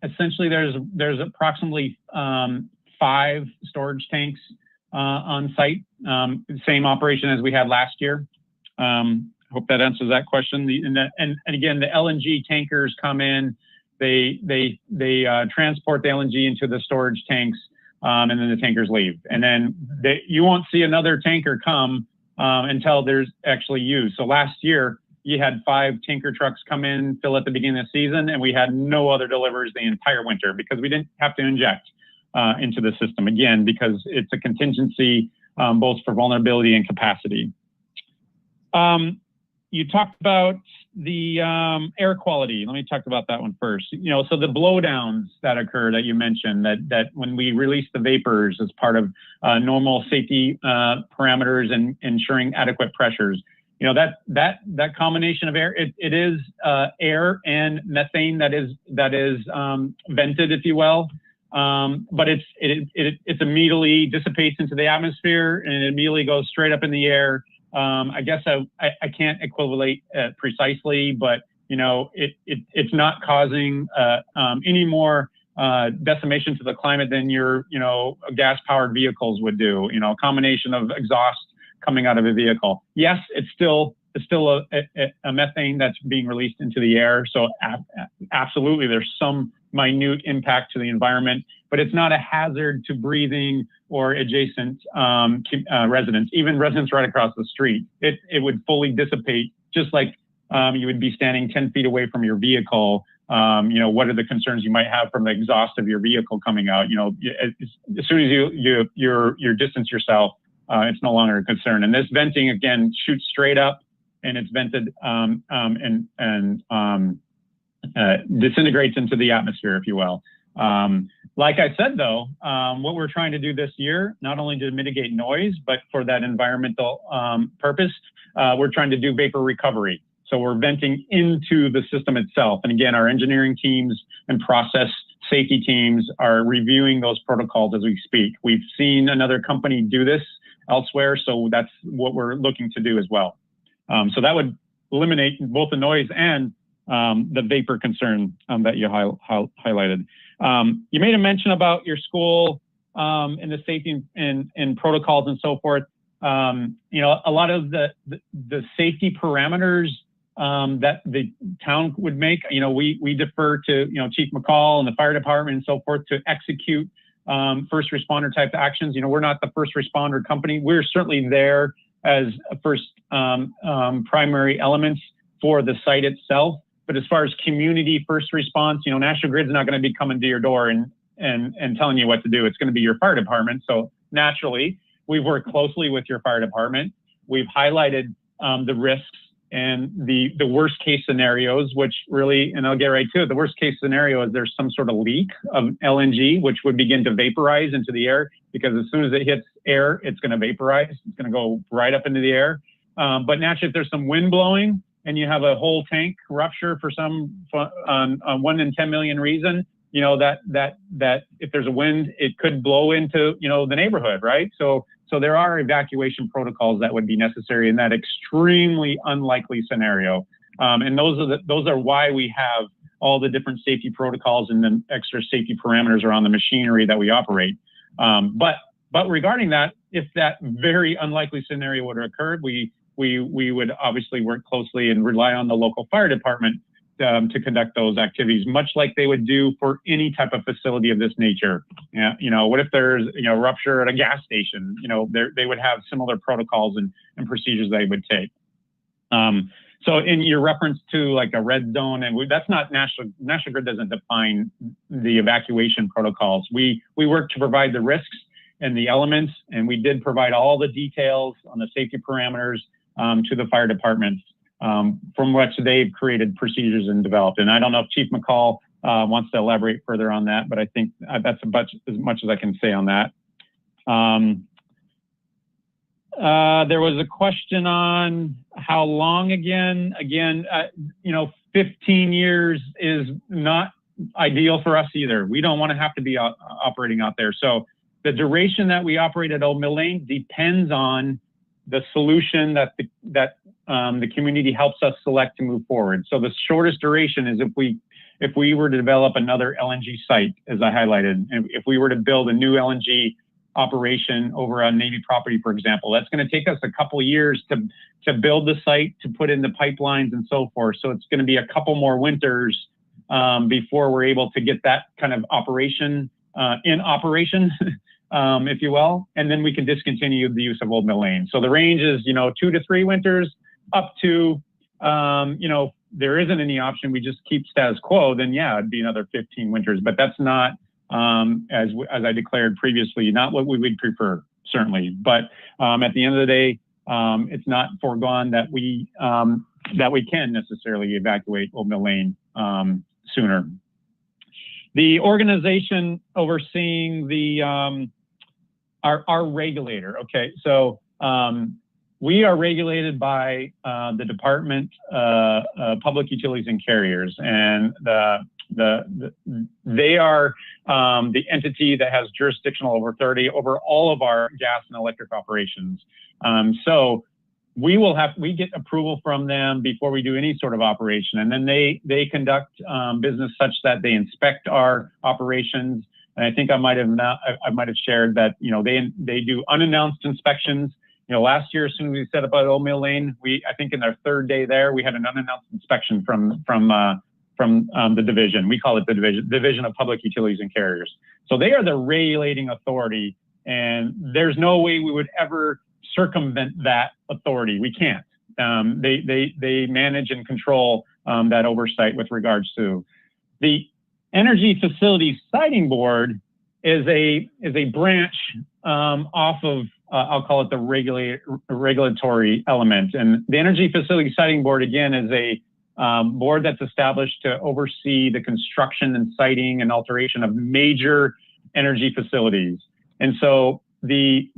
Essentially, there's approximately 5 storage tanks on site. Same operation as we had last year. Hope that answers that question. And again, the LNG tankers come in, they transport the LNG into the storage tanks, and then the tankers leave. And then you won't see another tanker come until there's actually use. So last year, you had 5 tanker trucks come in, fill at the beginning of the season, and we had no other deliveries the entire winter because we didn't have to inject into the system, again, because it's a contingency both for vulnerability and capacity. You talked about the air quality. Let me talk about that one first. So the blowdowns that occur that you mentioned, that when we release the vapors as part of normal safety parameters and ensuring adequate pressures, that combination of air, it is air and methane that is vented, if you will. But it immediately dissipates into the atmosphere and it immediately goes straight up in the air. I guess I can't equivalate precisely, but it's not causing any more decimation to the climate than your gas-powered vehicles would do. A combination of exhaust coming out of a vehicle. Yes, it's still a methane that's being released into the air. So absolutely, there's some minute impact to the environment, but it's not a hazard to breathing or adjacent residents, even residents right across the street. It would fully dissipate, just like you would be standing 10 feet away from your vehicle. What are the concerns you might have from the exhaust of your vehicle coming out? As soon as you distance yourself, it's no longer a concern. And this venting, again, shoots straight up and it's vented and disintegrates into the atmosphere, if you will. Like I said, though, what we're trying to do this year, not only to mitigate noise, but for that environmental purpose, we're trying to do vapor recovery. So we're venting into the system itself. And again, our engineering teams and process safety teams are reviewing those protocols as we speak. We've seen another company do this elsewhere, so that's what we're looking to do as well. So that would eliminate both the noise and the vapor concern that you highlighted. You made a mention about your school and the safety and protocols and so forth. A lot of the safety parameters that the town would make, we defer to, Chief McCall and the fire department and so forth to execute first responder type actions. We're not the first responder company. We're certainly there as a first primary elements for the site itself. But as far as community first response, National Grid's not going to be coming to your door and telling you what to do. It's going to be your fire department. So naturally, we've worked closely with your fire department. We've highlighted the risks and the worst case scenarios, which really, and I'll get right to it, the worst case scenario is there's some sort of leak of LNG, which would begin to vaporize into the air, because as soon as it hits air, it's going to vaporize. It's going to go right up into the air. But naturally, if there's some wind blowing and you have a whole tank rupture for some 1 in 10 million reason, that if there's a wind, it could blow into, the neighborhood, right? So there are evacuation protocols that would be necessary in that extremely unlikely scenario. And those are why we have all the different safety protocols and then extra safety parameters around the machinery that we operate. But regarding that, if that very unlikely scenario would have occurred, we would obviously work closely and rely on the local fire department to conduct those activities, much like they would do for any type of facility of this nature. What if there's a rupture at a gas station? They would have similar protocols and procedures they would take. So in your reference to like a red zone, and that's not National Grid doesn't define the evacuation protocols. We work to provide the risks and the elements, and we did provide all the details on the safety parameters to the fire departments, from which they've created procedures and developed. And I don't know if Chief McCall wants to elaborate further on that, but I think that's as much as I can say on that. There was a question on how long again. 15 years is not ideal for us either. We don't want to have to be operating out there. So the duration that we operate at Old Mill Lane depends on the solution that the community helps us select to move forward. So the shortest duration is if we were to develop another LNG site, as I highlighted, and if we were to build a new LNG operation over on Navy property, for example, that's going to take us a couple of years to build the site, to put in the pipelines and so forth. So it's going to be a couple more winters before we're able to get that kind of operation in operation. If you will, and then we can discontinue the use of Old Mill Lane. So the range is, 2 to 3 winters, up to you know, if there isn't any option, we just keep status quo, then yeah, it'd be another 15 winters. But that's not, as I declared previously, not what we would prefer, certainly. But at the end of the day, it's not foregone that we can necessarily evacuate Old Mill Lane sooner. The organization overseeing the our regulator. Okay, so we are regulated by the Department of Public Utilities and Carriers, and they are the entity that has jurisdictional authority over all of our gas and electric operations. So we get approval from them before we do any sort of operation, and then they conduct business such that they inspect our operations. And I think I might have shared that, you know, they do unannounced inspections. You know, last year, as soon as we set up at Old Mill Lane, I think in our third day there, we had an unannounced inspection from the division. We call it the Division of Public Utilities and Carriers. So they are the regulating authority, and there's no way we would ever circumvent that authority. We can't. They manage and control that oversight with regards to the Energy Facilities Siting Board is a branch off of I'll call it the regulatory element. And the Energy Facilities Siting Board, again, is a board that's established to oversee the construction and siting and alteration of major energy facilities. And so the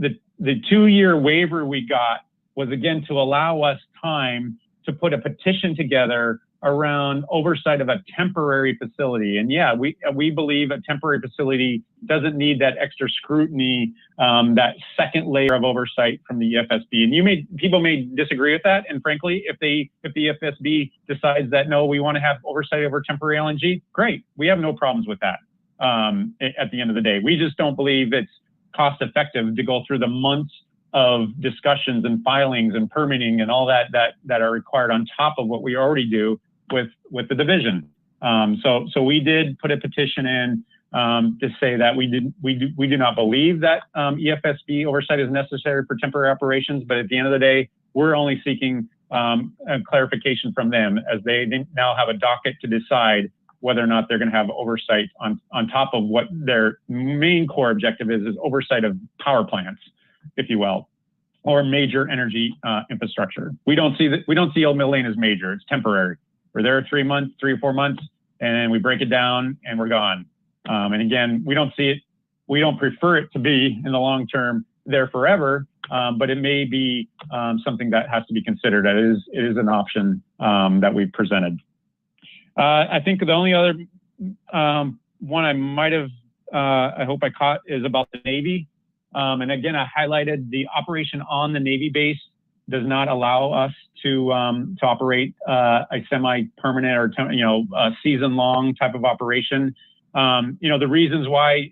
2-year waiver we got was, again, to allow us time to put a petition together around oversight of a temporary facility. And yeah, we believe a temporary facility doesn't need that extra scrutiny, that second layer of oversight from the EFSB. And people may disagree with that. And frankly, if the EFSB decides that, no, we want to have oversight over temporary LNG, great. We have no problems with that at the end of the day. We just don't believe it's cost effective to go through the months of discussions and filings and permitting and all that are required on top of what we already do with the division. So we did put a petition in to say that we do not believe that EFSB oversight is necessary for temporary operations, but at the end of the day, we're only seeking a clarification from them, as they now have a docket to decide whether or not they're going to have oversight on top of what their main core objective is oversight of power plants, if you will, or major energy infrastructure. We don't see Old Mill Lane as major. It's temporary. We're there 3 or 4 months, and we break it down and we're gone. And again, we don't see it. We don't prefer it to be in the long term there forever, but it may be something that has to be considered. It is an option that we've presented. I think the only other one I might have, I hope I caught, is about the Navy. And again, I highlighted the operation on the Navy base does not allow us to operate a semi-permanent or a season-long type of operation. The reasons why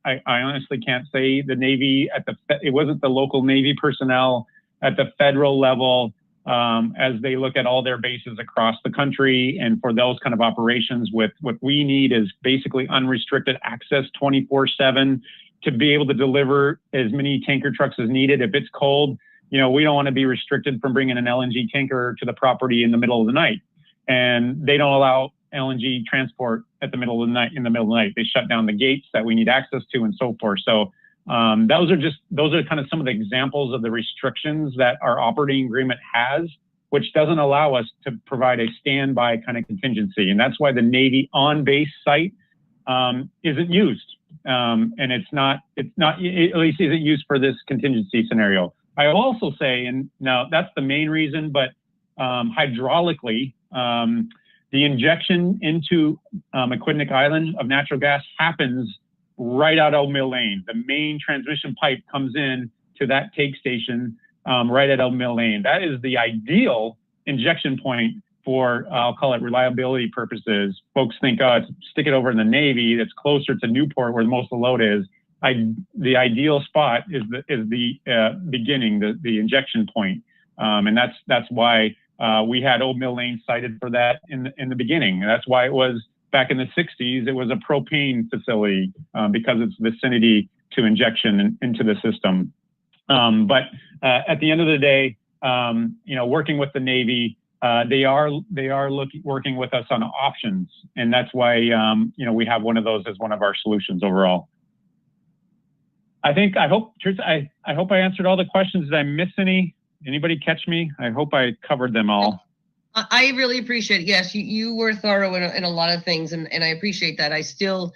I honestly can't say. The Navy it wasn't the local Navy personnel at the federal level, as they look at all their bases across the country, and for those kind of operations, what we need is basically unrestricted access 24/7 to be able to deliver as many tanker trucks as needed. If it's cold, we don't want to be restricted from bringing an LNG tanker to the property in the middle of the night. And they don't allow LNG transport in the middle of the night. They shut down the gates that we need access to and so forth. So those are kind of some of the examples of the restrictions that our operating agreement has, which doesn't allow us to provide a standby kind of contingency. And that's why the Navy on-base site isn't used. And it's not, at least isn't used for this contingency scenario. I will also say, and now that's the main reason, but hydraulically, the injection into Aquidneck Island of natural gas happens right out of Old Mill Lane. The main transmission pipe comes in to that take station right at Old Mill Lane. That is the ideal injection point for, I'll call it reliability purposes. Folks think, stick it over in the Navy that's closer to Newport where most of the load is. The ideal spot is the beginning, the injection point. And that's why we had Old Mill Lane cited for that in the beginning. And that's why it was back in the 60s, it was a propane facility because its vicinity to injection into the system. But at the end of the day, working with the Navy, they are working with us on options, and that's why we have one of those as one of our solutions overall. I hope, Teresa, I hope I answered all the questions. Did I miss any? Anybody catch me? I hope I covered them all. I really appreciate it. Yes, you were thorough in a lot of things, and I appreciate that. I still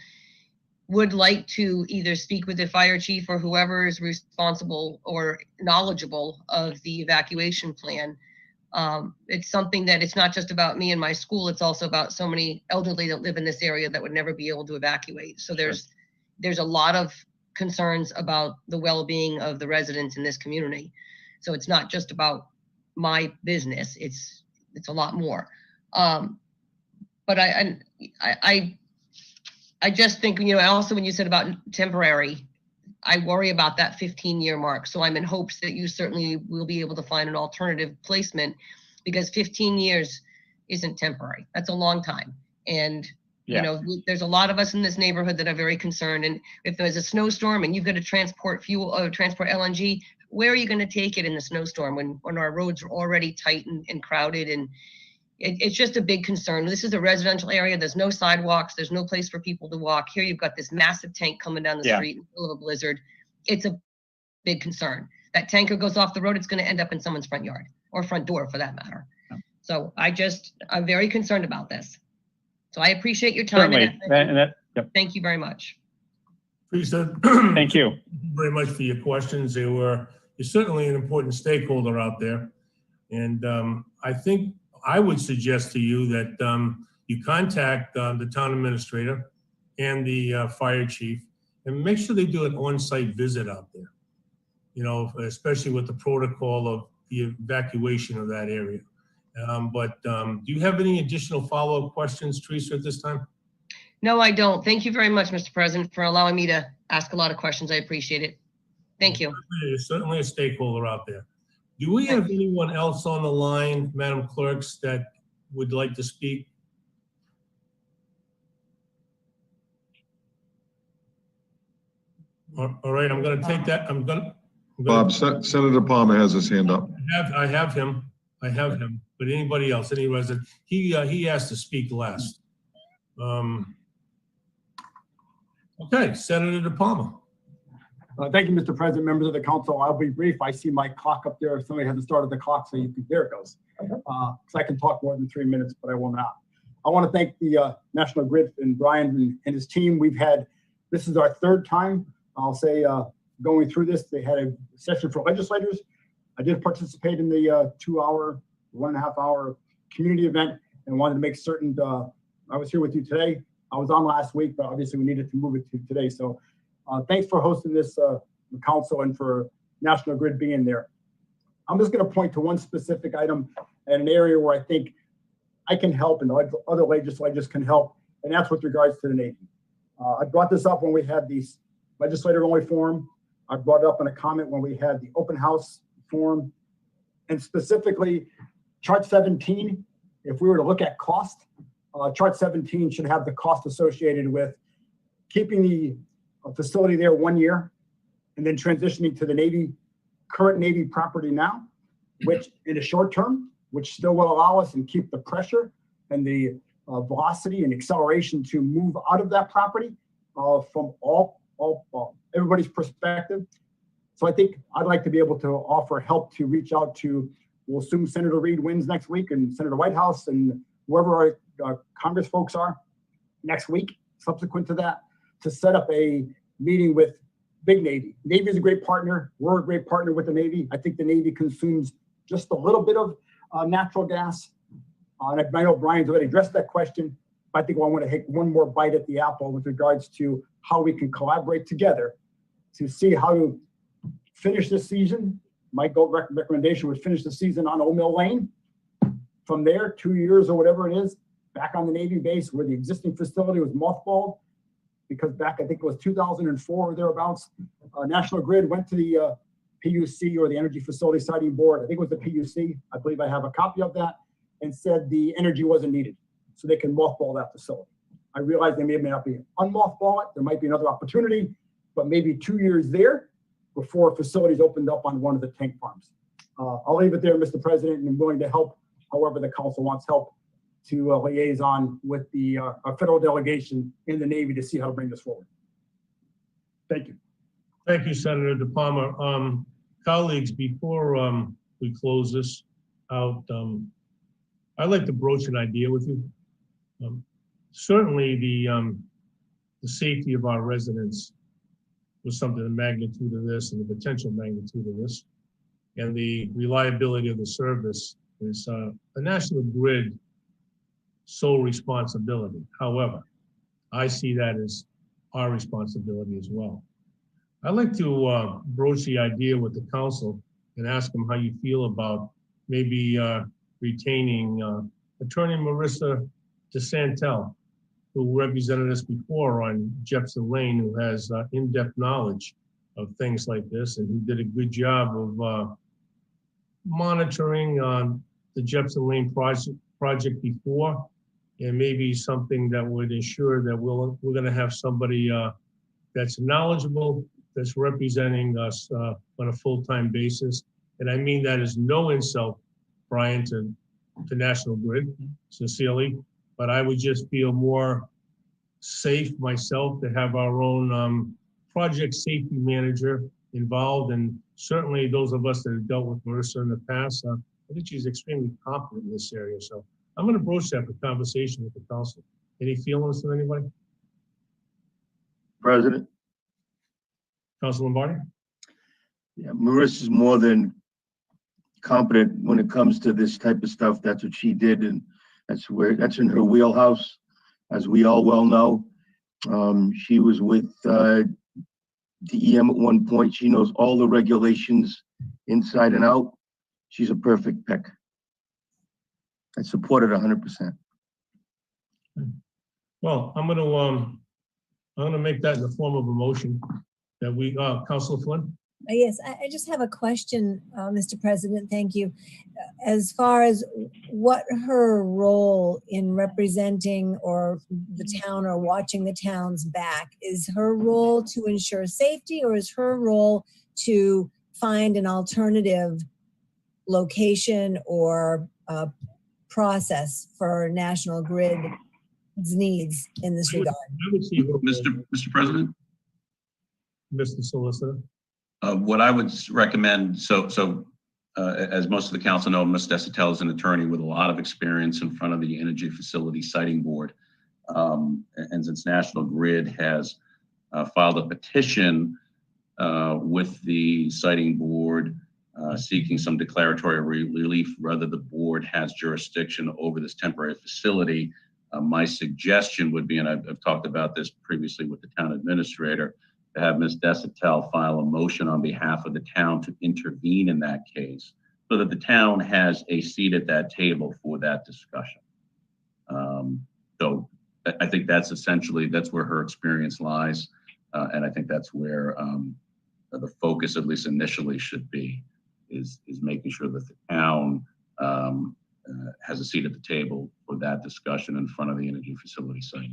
would like to either speak with the fire chief or whoever is responsible or knowledgeable of the evacuation plan. It's something that it's not just about me and my school, it's also about so many elderly that live in this area that would never be able to evacuate. So there's a lot of concerns about the well-being of the residents in this community. So it's not just about my business, it's a lot more. But I just think, also when you said about temporary, I worry about that 15-year mark. So I'm in hopes that you certainly will be able to find an alternative placement, because 15 years isn't temporary. That's a long time. And, there's a lot of us in this neighborhood that are very concerned. And if there's a snowstorm and you've got to transport fuel or transport LNG, where are you going to take it in the snowstorm when our roads are already tight and crowded? And it's just a big concern. This is a residential area. There's no sidewalks. There's no place for people to walk. Here you've got this massive tank coming down the street in the middle of a blizzard. It's a big concern. That tanker goes off the road, it's going to end up in someone's front yard or front door for that matter. So I'm very concerned about this. So I appreciate your time. Thank you very much. Teresa, thank you very much for your questions. You're certainly an important stakeholder out there. And I think I would suggest to you that you contact the town administrator and the fire chief and make sure they do an on-site visit out there, especially with the protocol of the evacuation of that area. Do you have any additional follow-up questions, Teresa, at this time? No, I don't. Thank you very much, Mr. President, for allowing me to ask a lot of questions. I appreciate it. Thank you. You're certainly a stakeholder out there. Do we have anyone else on the line, Madam Clerks, that would like to speak? All right, I'm going to take that. Bob, Senator Palmer has his hand up. I have him. But anybody else, any resident? He has to speak last. Okay, Senator DePalma. Thank you, Mr. President, members of the council. I'll be brief. I see my clock up there. Somebody hasn't started the clock, so there it goes. Because I can talk more than 3 minutes, but I will not. I want to thank the National Grid and Brian and his team. This is our third time, I'll say, going through this. They had a session for legislators. I did participate in the 2-hour, 1.5 hour community event and wanted to make certain I was here with you today. I was on last week, but obviously we needed to move it to today. So thanks for hosting this council and for National Grid being there. I'm just going to point to one specific item and an area where I think I can help and other legislators can help, and that's with regards to the Navy. I brought this up when we had the legislator-only forum. I brought it up in a comment when we had the open house forum, and specifically chart 17. If we were to look at cost, chart 17 should have the cost associated with keeping the facility there 1 year and then transitioning to the current Navy property now, which in the short term, which still will allow us and keep the pressure and the velocity and acceleration to move out of that property from everybody's perspective. So I think I'd like to be able to offer help to reach out to, we'll assume Senator Reid wins next week and Senator Whitehouse and whoever our Congress folks are next week, subsequent to that, to set up a meeting with Big Navy. Navy is a great partner. We're a great partner with the Navy. I think the Navy consumes just a little bit of natural gas. And I know Brian's already addressed that question, but I think I want to take one more bite at the apple with regards to how we can collaborate together to see how to finish this season. My recommendation was finish the season on Old Mill Lane. From there, 2 years or whatever it is, back on the Navy base where the existing facility was mothballed, because back, I think it was 2004 or thereabouts, National Grid went to the PUC, or the Energy Facility Siting Board, I think it was the PUC, I believe I have a copy of that, and said the energy wasn't needed, so they can mothball that facility. I realize they may not be unmothball it, there might be another opportunity, but maybe 2 years there before facilities opened up on one of the tank farms. I'll leave it there, Mr. President, and I'm willing to help However, the council wants help to liaison with the federal delegation in the Navy to see how to bring this forward. Thank you. Thank you, Senator De Palma. Colleagues, before we close this out, I'd like to broach an idea with you. Certainly the safety of our residents was something, the magnitude of this and the potential magnitude of this, and the reliability of the service is the National Grid sole responsibility. However, I see that as our responsibility as well. I'd like to broach the idea with the council and ask them how you feel about maybe retaining Attorney Marissa DeSantel, who represented us before on Jefferson Lane, who has in-depth knowledge of things like this and who did a good job of monitoring the Jefferson Lane project before, and maybe something that would ensure that we're going to have somebody that's knowledgeable, that's representing us on a full-time basis. And I mean that as no insult, Brian, to National Grid, sincerely, but I would just feel more safe myself to have our own project safety manager involved. And certainly those of us that have dealt with Marissa in the past, I think she's extremely competent in this area. So I'm going to broach that for conversation with the council. Any feelings from anybody? President. Council Lombardi? Yeah, Marissa's more than competent when it comes to this type of stuff. That's what she did, and that's in her wheelhouse, as we all well know. She was with DEM at one point. She knows all the regulations inside and out. She's a perfect pick. I support it 100%. Well, I'm going to make that in the form of a motion that we, Councilor Flynn? Yes, I just have a question, Mr. President. Thank you. As far as what her role in representing or the town or watching the town's back, is her role to ensure safety, or is her role to find an alternative location or process for National Grid's needs in this regard? I would see her role. Mr. President, Mr. Solicitor. what I would recommend, as most of the council know, Ms. DeSantel is an attorney with a lot of experience in front of the Energy Facility Siting Board. And since National Grid has filed a petition with the Siting Board seeking some declaratory relief, whether the board has jurisdiction over this temporary facility, my suggestion would be, and I've talked about this previously with the town administrator, to have Ms. DeSantel file a motion on behalf of the town to intervene in that case, so that the town has a seat at that table for that discussion. So I think that's where her experience lies. And I think that's where the focus, at least initially, should be, is making sure that the town has a seat at the table for that discussion in front of the Energy Facility Site.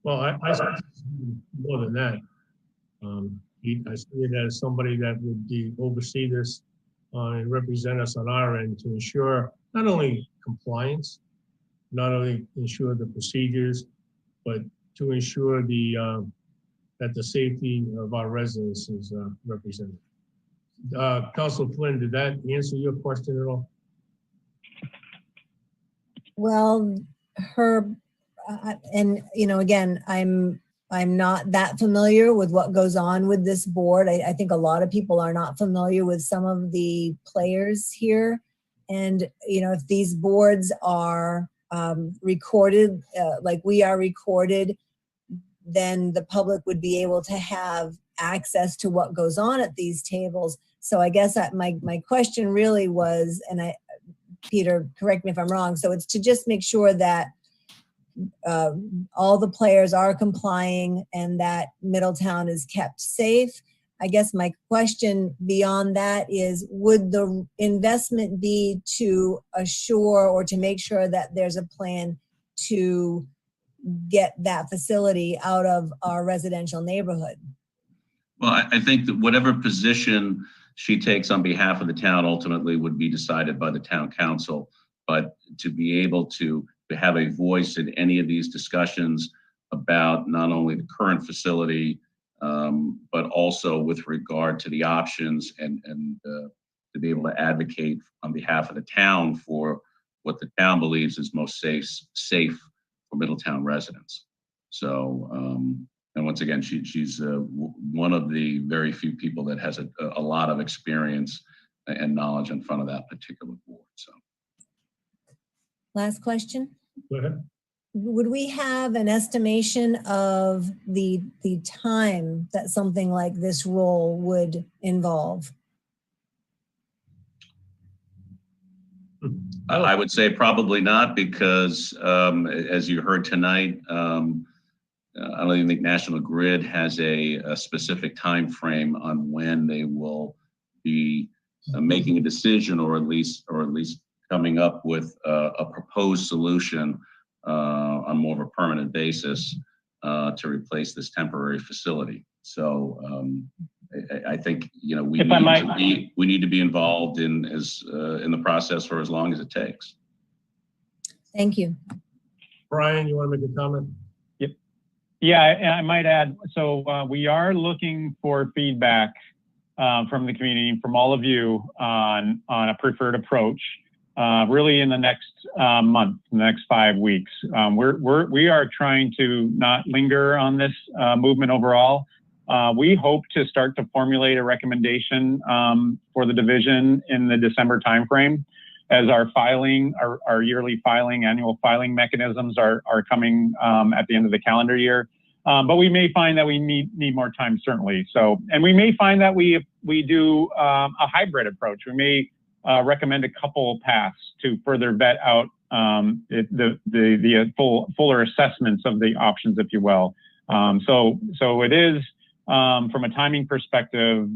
Well, I more than that. I see it as somebody that would oversee this and represent us on our end to ensure not only compliance, not only ensure the procedures, but to ensure that the safety of our residents is represented. Councilor Flynn, did that answer your question at all? Well, and again, I'm not that familiar with what goes on with this board. I think a lot of people are not familiar with some of the players here. And, if these boards are recorded, like we are recorded, then the public would be able to have access to what goes on at these tables. So I guess my question really was, and Peter, correct me if I'm wrong, so it's to just make sure that all the players are complying and that Middletown is kept safe. I guess my question beyond that is, would the investment be to assure or to make sure that there's a plan to get that facility out of our residential neighborhood? Well, I think that whatever position she takes on behalf of the town ultimately would be decided by the town council. but to be able to have a voice in any of these discussions about not only the current facility, but also with regard to the options and to be able to advocate on behalf of the town for what the town believes is most safe for Middletown residents. So, and once again, she's one of the very few people that has a lot of experience and knowledge in front of that particular board. So, Last question. Go ahead. Would we have an estimation of the time that something like this role would involve? I would say probably not, because as you heard tonight, I don't even think National Grid has a specific time frame on when they will be making a decision, or at least coming up with a proposed solution on more of a permanent basis to replace this temporary facility. So I think, you know, we need to be involved in the process for as long as it takes. Thank you. Brian, you want to make a comment? Yep. Yeah, I might add, so we are looking for feedback from the community, from all of you on a preferred approach, really in the next month, the next 5 weeks. We are trying to not linger on this movement overall. We hope to start to formulate a recommendation for the division in the December timeframe, as our filing, our yearly filing, annual filing mechanisms are coming at the end of the calendar year. But we may find that we need more time, certainly. So, and we may find that we do a hybrid approach. We may recommend a couple paths to further vet out the fuller assessments of the options, if you will. So it is, from a timing perspective,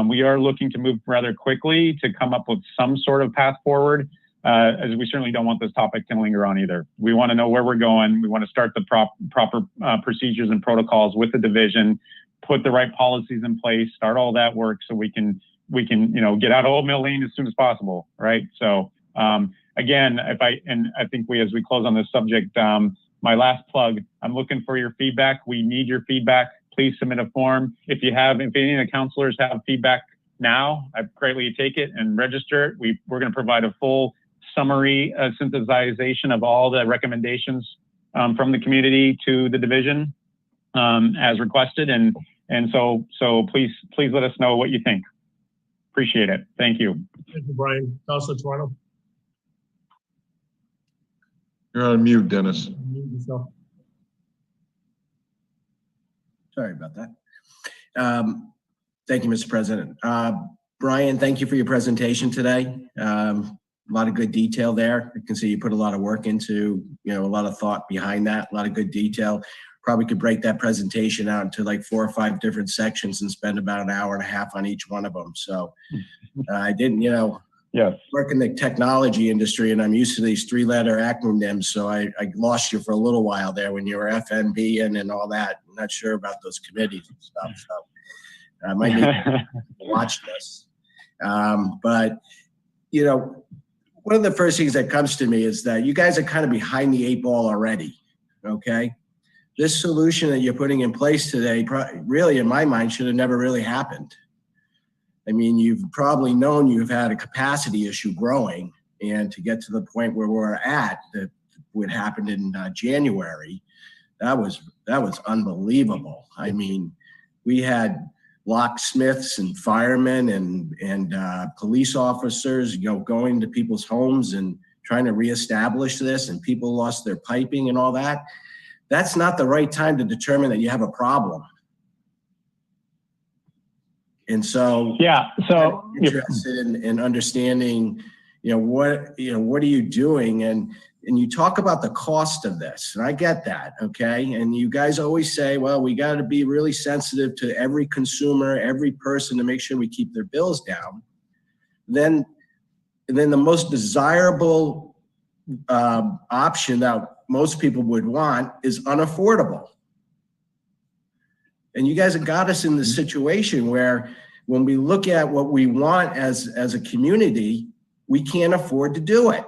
we are looking to move rather quickly to come up with some sort of path forward, as we certainly don't want this topic to linger on either. We want to know where we're going. We want to start the proper procedures and protocols with the division, put the right policies in place, start all that work so we can get out of Old Mill Lane as soon as possible, right? So again, I think as we close on this subject, my last plug, I'm looking for your feedback. We need your feedback. Please submit a form. If any of the counselors have feedback now, I greatly take it and register it. We're going to provide a full summary synthesization of all the recommendations from the community to the division as requested. And so please let us know what you think. Appreciate it. Thank you. Thank you, Brian. Councilor Toronto. You're on mute, Dennis. Mute yourself. Sorry about that. Thank you, Mr. President. Brian, thank you for your presentation today. A lot of good detail there. I can see you put a lot of work into, a lot of thought behind that, a lot of good detail. Probably could break that presentation out into like 4 or 5 different sections and spend about an hour and a half on each one of them. So I didn't, work in the technology industry, and I'm used to these 3-letter acronyms. So I lost you for a little while there when you were FNB and all that. I'm not sure about those committees and stuff. So I might need to watch this. But, one of the first things that comes to me is that you guys are kind of behind the 8 ball already. Okay. This solution that you're putting in place today, really, in my mind, should have never really happened. I mean, you've probably known you've had a capacity issue growing, and to get to the point where we're at, that what happened in January, that was unbelievable. I mean, we had locksmiths and firemen and police officers, going to people's homes and trying to reestablish this, and people lost their piping and all that. That's not the right time to determine that you have a problem. And so, I'm interested in understanding, what are you doing? And you talk about the cost of this, and I get that, okay? And you guys always say, well, we got to be really sensitive to every consumer, every person, to make sure we keep their bills down. Then the most desirable option that most people would want is unaffordable. And you guys have got us in this situation where when we look at what we want as a community, we can't afford to do it.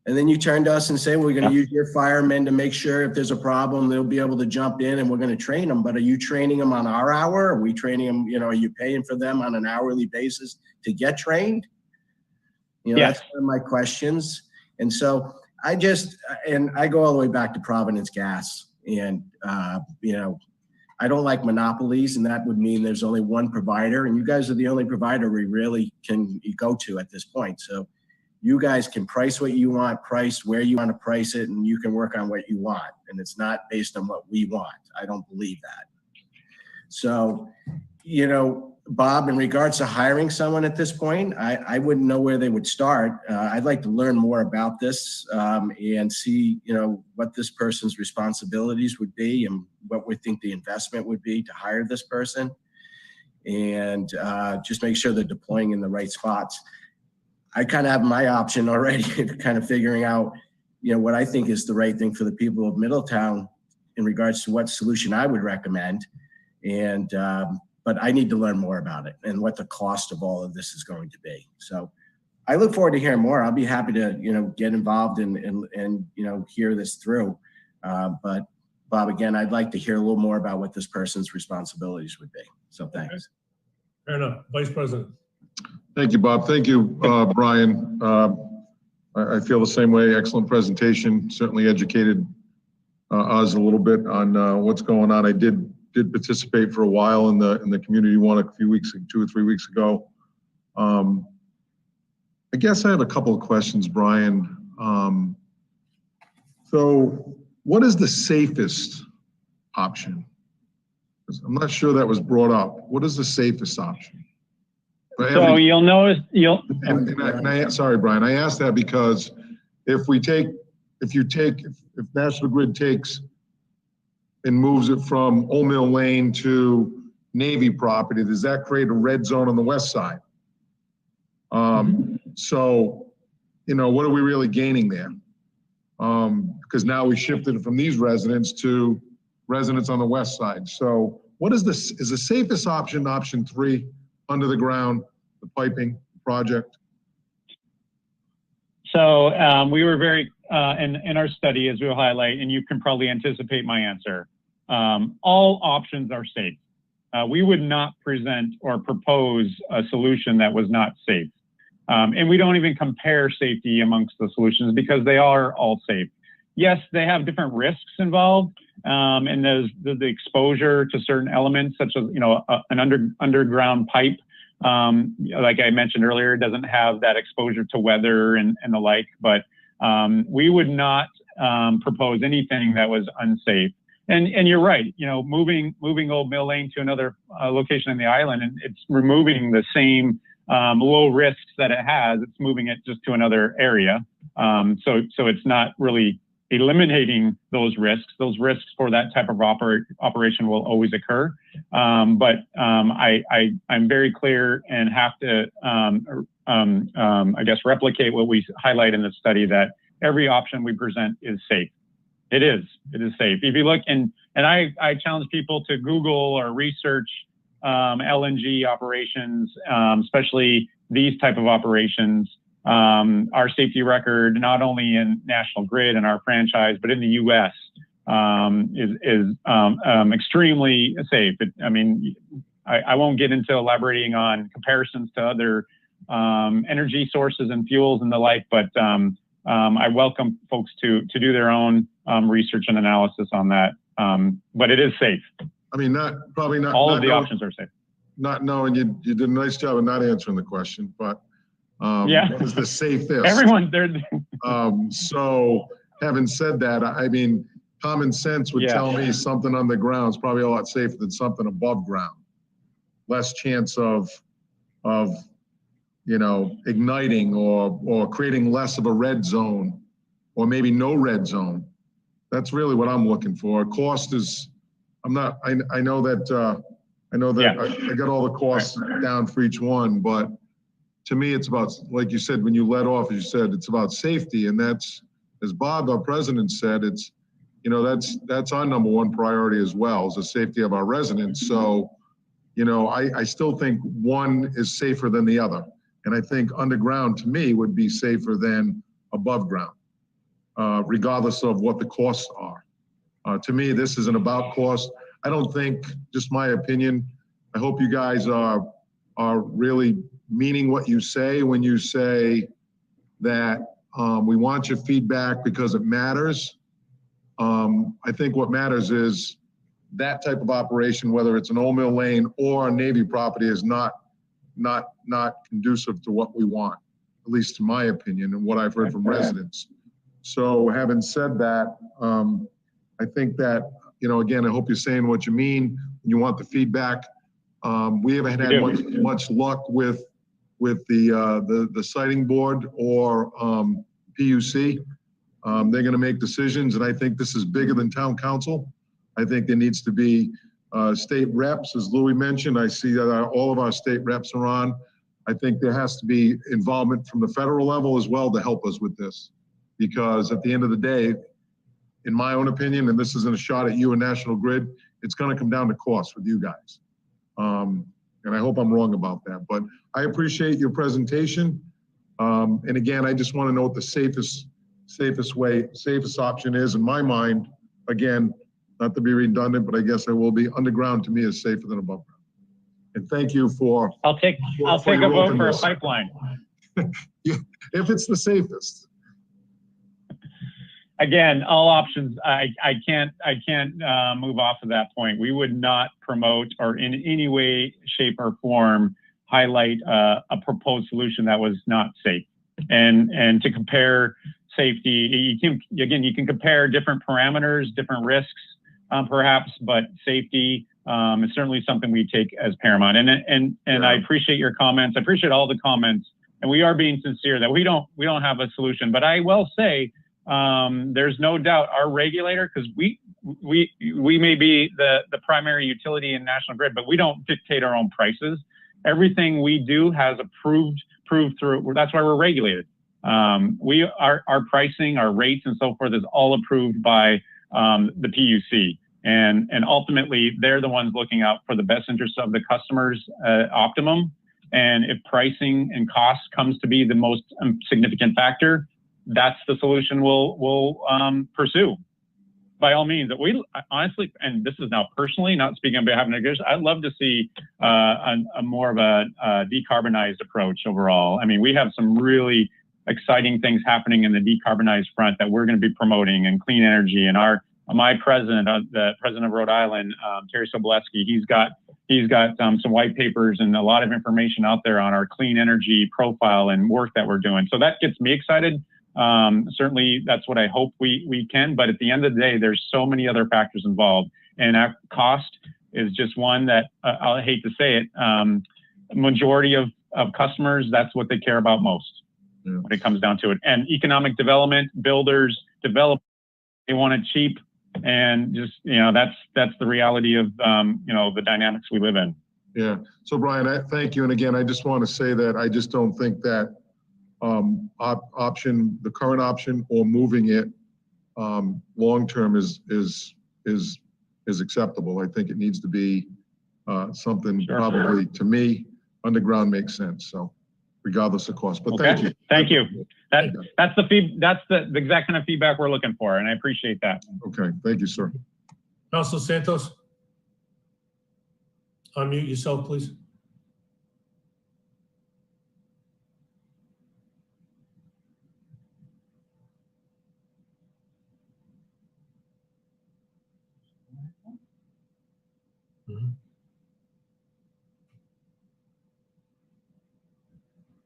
And then you turn to us and say, we're going to use your firemen to make sure if there's a problem, they'll be able to jump in and we're going to train them. But are you training them on our hour? Are we training them, you know, are you paying for them on an hourly basis to get trained? You know, Yes. that's one of my questions. And so I go all the way back to Providence Gas. And, you know, I don't like monopolies, and that would mean there's only one provider. And you guys are the only provider we really can go to at this point. So you guys can price what you want, price where you want to price it, and you can work on what you want. And it's not based on what we want. I don't believe that. So, you know, Bob, in regards to hiring someone at this point, I wouldn't know where they would start. I'd like to learn more about this and see, you know, what this person's responsibilities would be and what we think the investment would be to hire this person, and just make sure they're deploying in the right spots. I kind of have my option already, kind of figuring out, you know, what I think is the right thing for the people of Middletown in regards to what solution I would recommend. And, but I need to learn more about it and what the cost of all of this is going to be. So I look forward to hearing more. I'll be happy to, you know, get involved and you know, hear this through. But Bob, again, I'd like to hear a little more about what this person's responsibilities would be. So thanks. Fair enough. Vice President. Thank you, Bob. Thank you, Brian. I feel the same way. Excellent presentation. Certainly educated us a little bit on what's going on. I did participate for a while in the community one a few weeks, 2 or 3 weeks ago. I guess I have a couple of questions, Brian. So what is the safest option? I'm not sure that was brought up. What is the safest option? So you'll notice, Sorry, Brian, I asked that because if National Grid takes and moves it from Old Mill Lane to Navy property, does that create a red zone on the west side? So, you know, what are we really gaining there? Because now we shifted from these residents to residents on the west side. So what is this? Is the safest option, option 3, under the ground, the piping project? So we were very, in our study, as we'll highlight, and you can probably anticipate my answer, all options are safe. We would not present or propose a solution that was not safe. And we don't even compare safety amongst the solutions because they are all safe. Yes, they have different risks involved, and there's the exposure to certain elements, such as, you know, an underground pipe. Like I mentioned earlier, doesn't have that exposure to weather and the like, but we would not propose anything that was unsafe. And you're right, you know, moving Old Mill Lane to another location in the island, and it's removing the same low risks that it has. It's moving it just to another area. So it's not really eliminating those risks. Those risks for that type of operation will always occur. But I'm very clear and have to, I guess, replicate what we highlight in the study, that every option we present is safe. It is safe. If you look, and I challenge people to Google or research LNG operations, especially these type of operations. Our safety record, not only in National Grid and our franchise, but in the U.S. Is extremely safe. I mean, I won't get into elaborating on comparisons to other energy sources and fuels and the like, but I welcome folks to do their own research and analysis on that. But it is safe. I mean, probably not all of the options are safe. Not knowing, you did a nice job of not answering the question, but yeah, what is the safest? Everyone's there. So having said that, I mean, common sense would tell me something on the ground is probably a lot safer than something above ground. Less chance of you know, igniting or creating less of a red zone, or maybe no red zone. That's really what I'm looking for. Cost is, I know that I got all the costs down for each one, but to me, it's about, like you said, when you let off, you said it's about safety. And that's, as Bob, our president, said, it's, you know, that's our number one priority as well, is the safety of our residents. So, you know, I still think one is safer than the other. And I think underground, to me, would be safer than above ground. regardless of what the costs are. To me, this isn't about cost. I don't think, just my opinion, I hope you guys are really meaning what you say when you say that we want your feedback because it matters. I think what matters is that type of operation, whether it's an Old Mill Lane or a Navy property, is not conducive to what we want, at least in my opinion and what I've heard from residents. So having said that, I think that, you know, again, I hope you're saying what you mean. You want the feedback. We haven't had much luck with the siting board or PUC. They're going to make decisions, and I think this is bigger than town council. I think there needs to be state reps, as Louis mentioned. I see that all of our state reps are on. I think there has to be involvement from the federal level as well to help us with this, because at the end of the day, in my own opinion, and this isn't a shot at you and National Grid, it's going to come down to cost with you guys. And I hope I'm wrong about that, but I appreciate your presentation. And again, I just want to know what the safest option is in my mind. Again, not to be redundant, but I guess I will be. Underground to me is safer than above ground. And thank you for. I'll take a vote for a pipeline. Yeah, if it's the safest. Again, all options. I can't move off of that point. We would not promote or in any way, shape, or form highlight a proposed solution that was not safe. And to compare safety, you can compare different parameters, different risks, perhaps, but safety is certainly something we take as paramount. And I appreciate your comments. I appreciate all the comments, and we are being sincere that we don't have a solution. But I will say, there's no doubt our regulator, because we may be the primary utility in National Grid, but we don't dictate our own prices. Everything we do has proved through. That's why we're regulated. Our pricing, our rates, and so forth is all approved by the PUC, and ultimately they're the ones looking out for the best interests of the customers optimum. And if pricing and cost comes to be the most significant factor, that's the solution we'll pursue. By all means, we honestly, and this is now personally, not speaking on behalf of negotiators, I'd love to see a more of a decarbonized approach overall. I mean, we have some really exciting things happening in the decarbonized front that we're going to be promoting, and clean energy. And my president, the president of Rhode Island, Terry Sobolewski, he's got some white papers and a lot of information out there on our clean energy profile and work that we're doing. So that gets me excited. Certainly that's what I hope we can, but at the end of the day, there's so many other factors involved, and our cost is just one that I hate to say it. Majority of customers, that's what they care about most when it comes down to it. And economic development, builders, develop, they want it cheap. And just, that's the reality of, the dynamics we live in. Yeah. So Brian, I thank you. And again, I just want to say that I just don't think that the current option or moving it long-term is acceptable. I think it needs to be something probably, to me, underground makes sense. So regardless of cost, but thank you. Thank you. That's the exact kind of feedback we're looking for, and I appreciate that. Okay. Thank you, sir. Councilor Santos? Unmute yourself, please.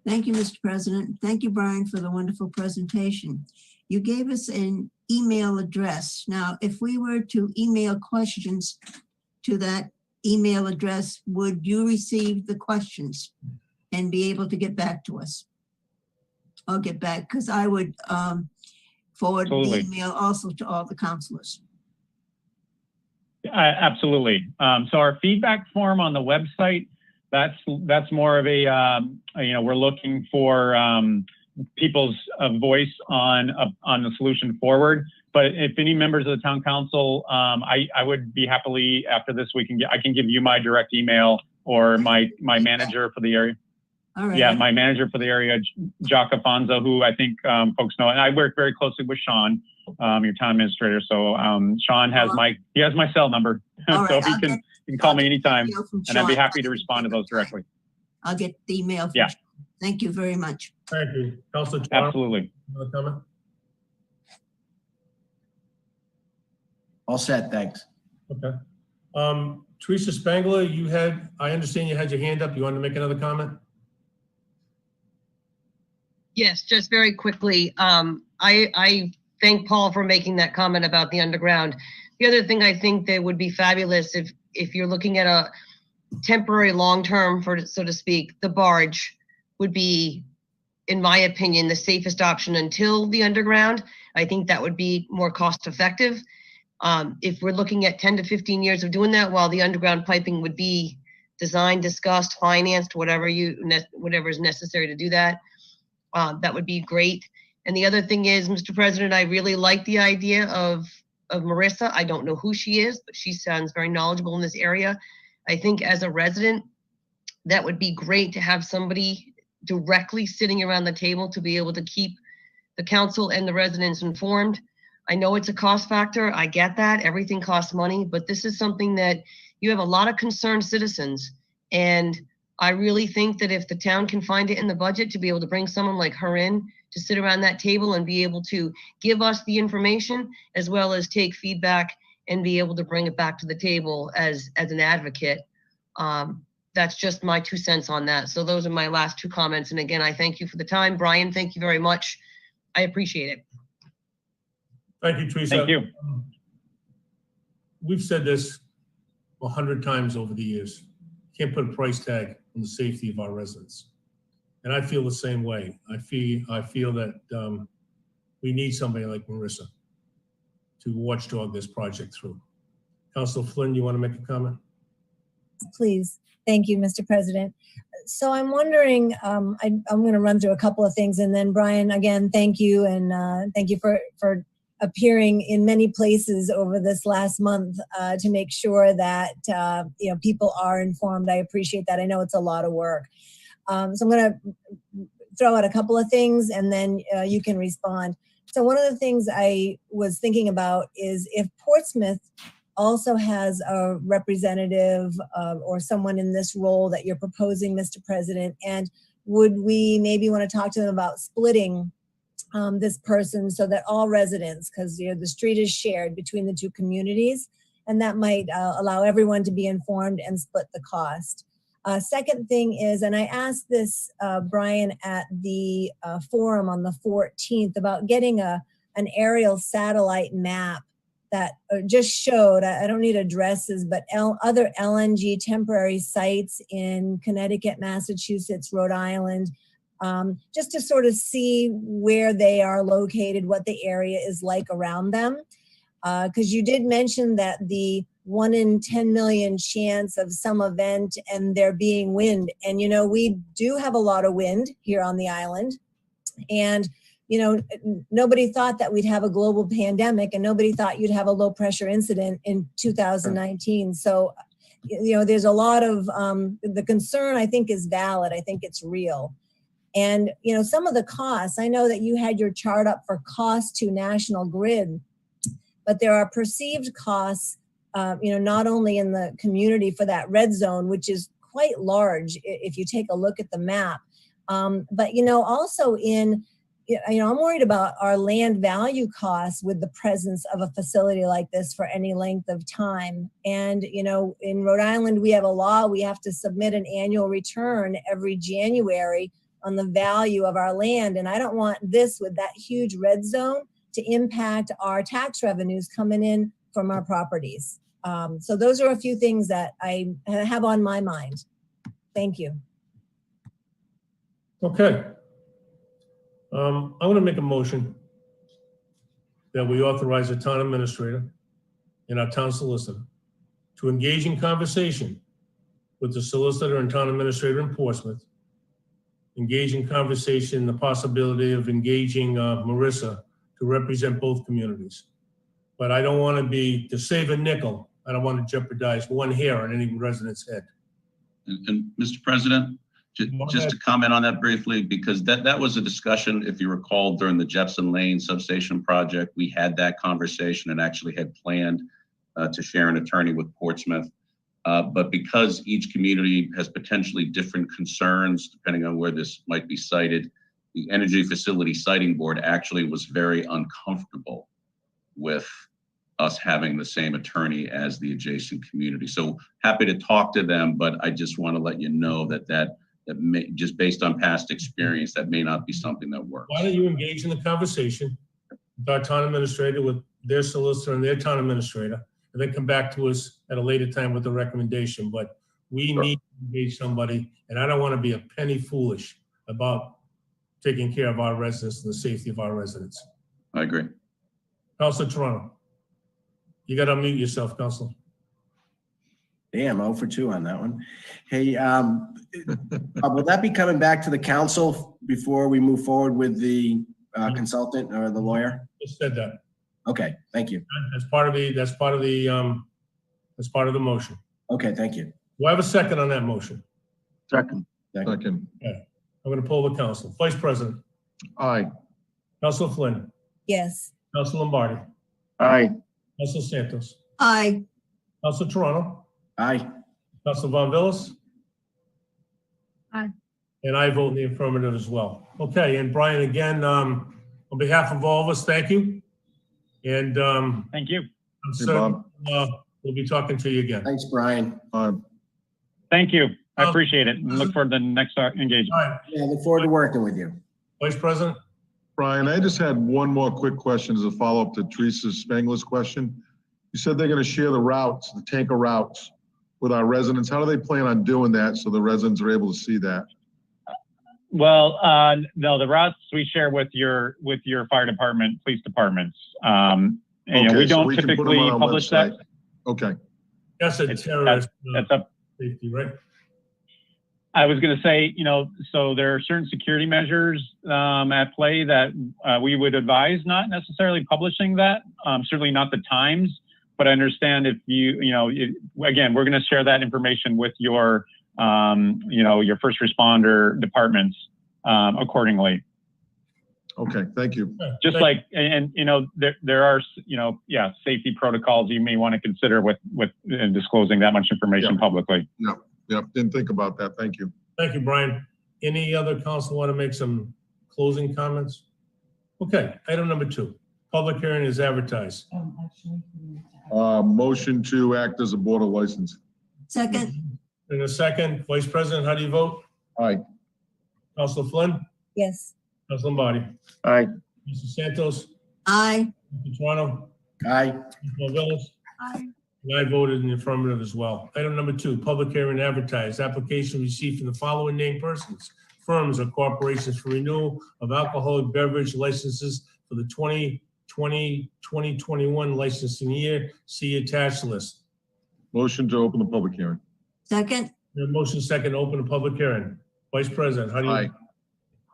Thank you, Mr. President. Thank you, Brian, for the wonderful presentation. You gave us an email address. Now, if we were to email questions to that email address, would you receive the questions and be able to get back to us? I'll get back, because I would forward the email also to all the councilors. Absolutely. So our feedback form on the website, that's more of a, we're looking for people's voice on the solution forward. But if any members of the town council, I would be happily, after this, I can give you my direct email or my manager for the area. All right. Yeah, my manager for the area, Jock Afonso, who I think folks know, and I work very closely with Sean, your town administrator. So Sean has he has my cell number, All so right, he can call me anytime, and I'd be happy to respond to those directly. I'll get the email. From Yeah. Sean. Thank you very much. Thank you. Councilor Toronto, Absolutely. another comment? All set, thanks. Okay. Teresa Spangler, I understand you had your hand up. You wanted to make another comment? Yes, just very quickly. I thank Paul for making that comment about the underground. The other thing I think that would be fabulous if you're looking at a temporary long-term, so to speak, the barge would be, in my opinion, the safest option until the underground. I think that would be more cost effective. If we're looking at 10 to 15 years of doing that, while the underground piping would be designed, discussed, financed, whatever is necessary to do that, that would be great. And the other thing is, Mr. President, I really like the idea of Marissa. I don't know who she is, but she sounds very knowledgeable in this area. I think as a resident, that would be great to have somebody directly sitting around the table to be able to keep the council and the residents informed. I know it's a cost factor. I get that. Everything costs money, but this is something that you have a lot of concerned citizens. And I really think that if the town can find it in the budget to be able to bring someone like her in to sit around that table and be able to give us the information as well as take feedback and be able to bring it back to the table as an advocate. That's just my 2 cents on that. So those are my last 2 comments. And again, I thank you for the time. Brian, thank you very much. I appreciate it. Thank you, Teresa. Thank you. We've said this 100 times over the years. Can't put a price tag on the safety of our residents. And I feel the same way. I feel that we need somebody like Marissa to watchdog this project through. Councilor Flynn, you want to make a comment? Please. Thank you, Mr. President. So I'm wondering, I'm going to run through a couple of things, and then Brian, again, thank you, and thank you for appearing in many places over this last month to make sure that people are informed. I appreciate that. I know it's a lot of work. So I'm going to throw out a couple of things, and then you can respond. So one of the things I was thinking about is if Portsmouth also has a representative or someone in this role that you're proposing, Mr. President, and would we maybe want to talk to them about splitting this person so that all residents, because the street is shared between the 2 communities, and that might allow everyone to be informed and split the cost. Second thing is, and I asked this, Brian, at the forum on the 14th about getting an aerial satellite map that just showed, I don't need addresses, but other LNG temporary sites in Connecticut, Massachusetts, Rhode Island, just to sort of see where they are located, what the area is like around them. Because you did mention that the 1 in 10 million chance of some event and there being wind. And, we do have a lot of wind here on the island. And nobody thought that we'd have a global pandemic, and nobody thought you'd have a low pressure incident in 2019. So, there's a lot of, the concern I think is valid. I think it's real. And, some of the costs, I know that you had your chart up for cost to National Grid, but there are perceived costs, not only in the community for that red zone, which is quite large if you take a look at the map, but, also in, I'm worried about our land value costs with the presence of a facility like this for any length of time. And, in Rhode Island, we have a law, we have to submit an annual return every January on the value of our land. And I don't want this with that huge red zone to impact our tax revenues coming in from our properties. So those are a few things that I have on my mind. Thank you. Okay. I'm going to make a motion that we authorize the town administrator and our town solicitor to engage in conversation with the solicitor and town administrator in Portsmouth, engage in conversation, the possibility of engaging Marissa to represent both communities. But I don't want to save a nickel, I don't want to jeopardize one hair on any resident's head. And Mr. President, Just to comment on that briefly, because that was a discussion, if you recall, during the Jepson Lane substation project, we had that conversation and actually had planned to share an attorney with Portsmouth. But because each community has potentially different concerns, depending on where this might be sited, the Energy Facility Siting Board actually was very uncomfortable with us having the same attorney as the adjacent community. So happy to talk to them, but I just want to let you know that may, just based on past experience, that may not be something that works. Why don't you engage in the conversation with our town administrator, with their solicitor and their town administrator, and then come back to us at a later time with a recommendation. But we need to engage somebody, and I don't want to be a penny foolish about taking care of our residents and the safety of our residents. I agree. Councilor Toronto. You got to unmute yourself, Councilor. Damn, 0 for 2 on that one. Hey, will that be coming back to the council before we move forward with the consultant or the lawyer? Just said that. Okay, thank you. That's part of the motion. Okay, thank you. Do I have a second on that motion? Second. Second. Okay. I'm going to poll the council. Vice President. Aye. Councilor Flynn. Yes. Councilor Lombardi. Aye. Councilor Santos. Aye. Councilor Toronto. Aye. Councilor Von Villas. Aye. And I vote in the affirmative as well. Okay, and Brian, again, on behalf of all of us, thank you. And Thank you. I'm Hey, certain Bob. we'll be talking to you again. Thanks, Brian. Thank you. I appreciate it and look forward to the next engagement. All right, Yeah, look forward to working with you. Vice President. Brian, I just had one more quick question as a follow-up to Teresa Spangler's question. You said they're going to share the routes, the tanker routes with our residents. How do they plan on doing that so the residents are able to see that? Well, no, the routes we share with your fire department, police departments. And, you know, Okay, we so don't we can put them typically on our publish that. website. Okay. That's a It's- terrorist That's up. safety, right? I was going to say, you know, so there are certain security measures at play that we would advise not necessarily publishing that, certainly not the times, but I understand if again, we're going to share that information with your, your first responder departments accordingly. Okay, thank you. Just like, and you know, there are, safety protocols you may want to consider with disclosing that much information publicly. Yep, didn't think about that. Thank you. Thank you, Brian. Any other council want to make some closing comments? Okay, item number 2, public hearing is advertised. Motion to act as a board of license. Second. In a second, Vice President, how do you vote? Aye. Councilor Flynn? Yes. Councilor Lombardi? Aye. Mr. Santos? Aye. Mr. Toronto? Aye. Mr. Villas? Aye. And I voted in the affirmative as well. Item number 2, public hearing advertised. Application received from the following named persons, firms or corporations for renewal of alcoholic beverage licenses for the 2020-2021 licensing year. See attached list. Motion to open the public hearing. Second. The motion second, open the public hearing. Vice President, how do you? Aye.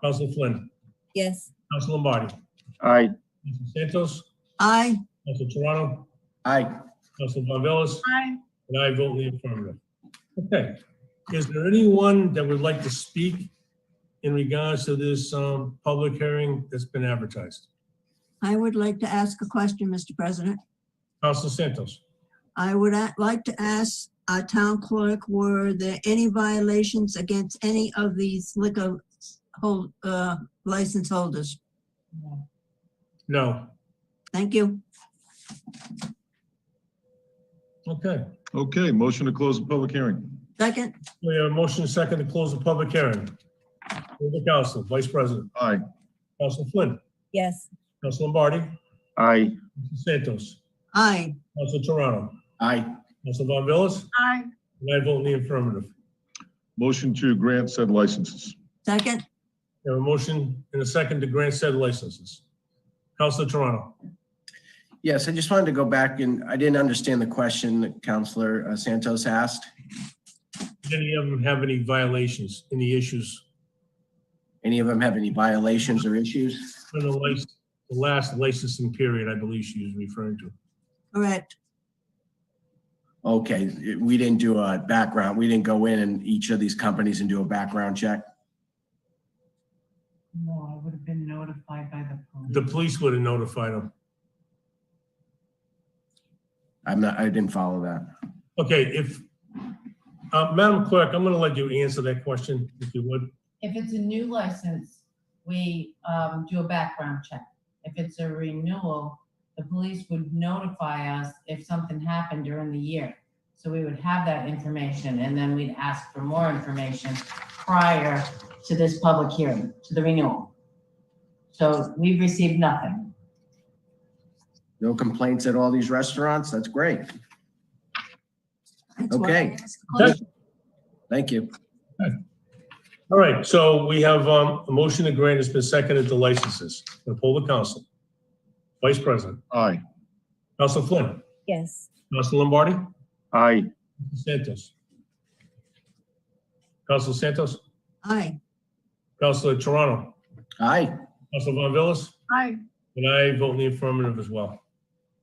Councilor Flynn. Yes. Councilor Lombardi. Aye. Mr. Santos. Aye. Councilor Toronto. Aye. Councilor Von Villas. Aye. And I vote in the affirmative. Okay. Is there anyone that would like to speak in regards to this public hearing that's been advertised? I would like to ask a question, Mr. President. Councilor Santos. I would like to ask our town clerk, were there any violations against any of these liquor license holders? No. Thank you. Okay. Okay, motion to close the public hearing. Second. We have a motion second to close the public hearing. Move the council. Vice President. Aye. Councilor Flynn. Yes. Councilor Lombardi. Aye. Mr. Santos. Aye. Councilor Toronto. Aye. Councilor Von Villas. Aye. And I vote in the affirmative. Motion to grant said licenses. Second. We have a motion and a second to grant said licenses. Councilor Toronto. Yes, I just wanted to go back and I didn't understand the question that Councilor Santos asked. Did any of them have any violations, any issues? Any of them have any violations or issues? In the last licensing period, I believe she was referring to. Correct. Okay, we didn't do a background. We didn't go in each of these companies and do a background check. No, I would have been notified by the police. The police would have notified them. I didn't follow that. Okay, Madam Clerk, I'm gonna let you answer that question, if you would. If it's a new license, we do a background check. If it's a renewal, the police would notify us if something happened during the year. So we would have that information, and then we'd ask for more information prior to this public hearing, to the renewal. So we've received nothing. No complaints at all these restaurants? That's great. That's why I Okay. asked the question. Thank you. All right, so we have a motion to grant has been seconded to licenses. We'll poll the council. Vice President. Aye. Council Flynn. Yes. Council Lombardi. Aye. Santos. Council Santos. Aye. Councilor Toronto. Aye. Council Von Villis. Aye. And I vote in the affirmative as well.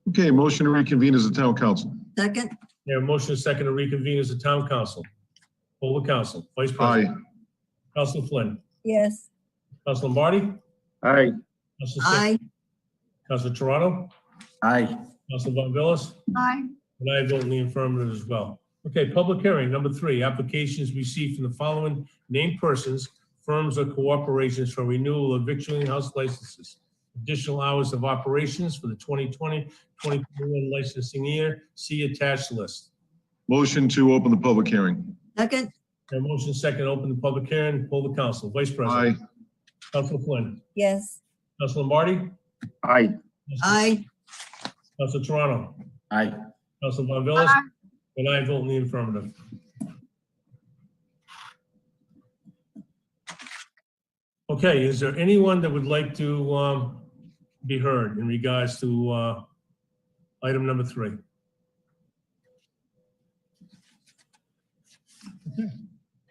Okay, motion to reconvene as a town council. Second? We have a motion second to reconvene as a town council. Poll the council. Vice President. Aye. Council Flynn. Yes. Council Lombardi. Aye. Council Santos. Aye. Council Toronto. Aye. Council Von Villis. Aye. And I vote in the affirmative as well. Okay, public hearing, number 3, applications received from the following named persons, firms or corporations for renewal of victualling house licenses. Additional hours of operations for the 2020-2021 licensing year. See attached list. Motion to open the public hearing. Second? A motion second, to open the public hearing, poll the council. Vice President. Aye. Council Flynn. Yes. Council Lombardi. Aye. Aye. Council Toronto. Aye. Council Von Villis. Aye. And I vote in the affirmative. Okay, is there anyone that would like to be heard in regards to item number 3?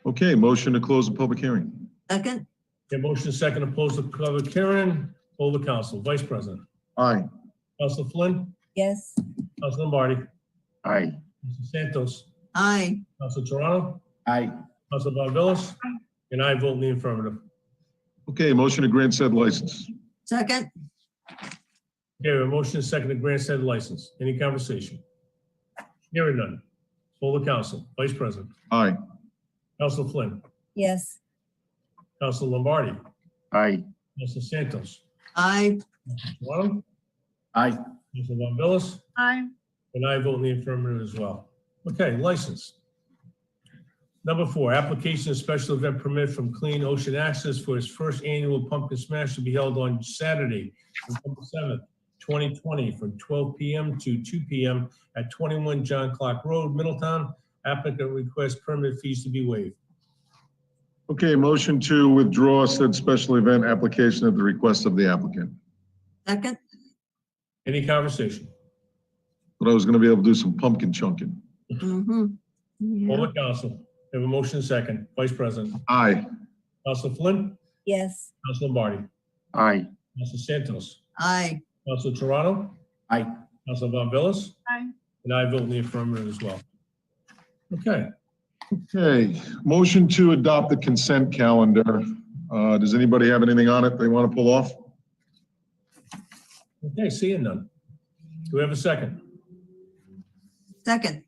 Okay, motion to close the public hearing. Second? A motion second to close the public hearing, poll the council. Vice President. Aye. Council Flynn. Yes. Council Lombardi. Aye. Council Santos. Aye. Council Toronto. Aye. Council Von Villis. And I vote in the affirmative. Okay, motion to grant said license. Second? Okay, a motion second to grant said license. Any conversation? Hearing none. Poll the council. Vice President. Aye. Council Flynn. Yes. Council Lombardi. Aye. Council Santos. Aye. Council Toronto. Aye. Council Von Villis. Aye. And I vote in the affirmative as well. Okay, license. Number 4, application of special event permit from Clean Ocean Access for its first annual pumpkin smash to be held on Saturday, November 7th, 2020, from 12 p.m. to 2 p.m. at 21 John Clark Road, Middletown. Applicant requests permit fees to be waived. Okay, motion to withdraw said special event application at the request of the applicant. Second? Any conversation? But I was gonna be able to do some pumpkin chunking. Mm-hmm. Poll Yeah. the council. We have a motion second. Vice President. Aye. Council Flynn. Yes. Council Lombardi. Aye. Council Santos. Aye. Council Toronto. Aye. Council Von Villis. Aye. And I vote in the affirmative as well. Okay. Okay, motion to adopt the consent calendar. Does anybody have anything on it they want to pull off? Okay, seeing none. Do we have a second? Second?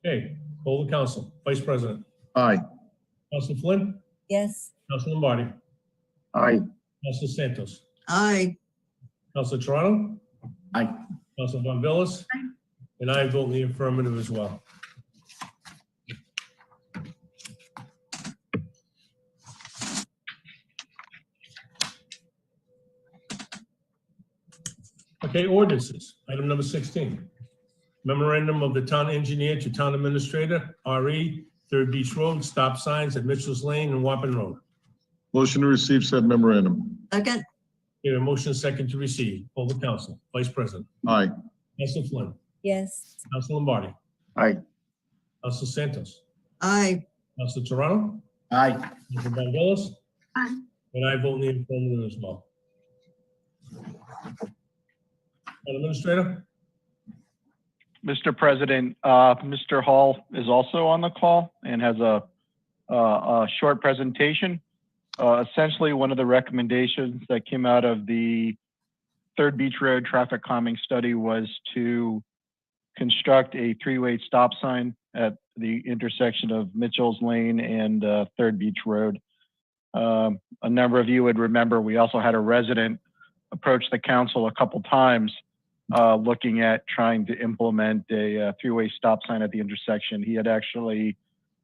Okay, poll the council. Vice President. Aye. Council Flynn. Yes. Council Lombardi. Aye. Council Santos. Aye. Council Toronto. Aye. Council Von Villis. Aye. And I vote in the affirmative as well. Okay, ordinances. Item number 16. Memorandum of the town engineer to town administrator, RE, Third Beach Road, stop signs at Mitchell's Lane and Wapping Road. Motion to receive said memorandum. Second? Here, a motion second to receive. Poll the council. Vice President. Aye. Council Flynn. Yes. Council Lombardi. Aye. Council Santos. Aye. Council Toronto. Aye. Council Von Villis. Aye. And I vote in the affirmative as well. Town Administrator. Mr. President, Mr. Hall is also on the call and has a short presentation. Essentially, one of the recommendations that came out of the Third Beach Road traffic calming study was to construct a three-way stop sign at the intersection of Mitchell's Lane and Third Beach Road. A number of you would remember we also had a resident approach the council a couple times looking at trying to implement a three-way stop sign at the intersection. He had actually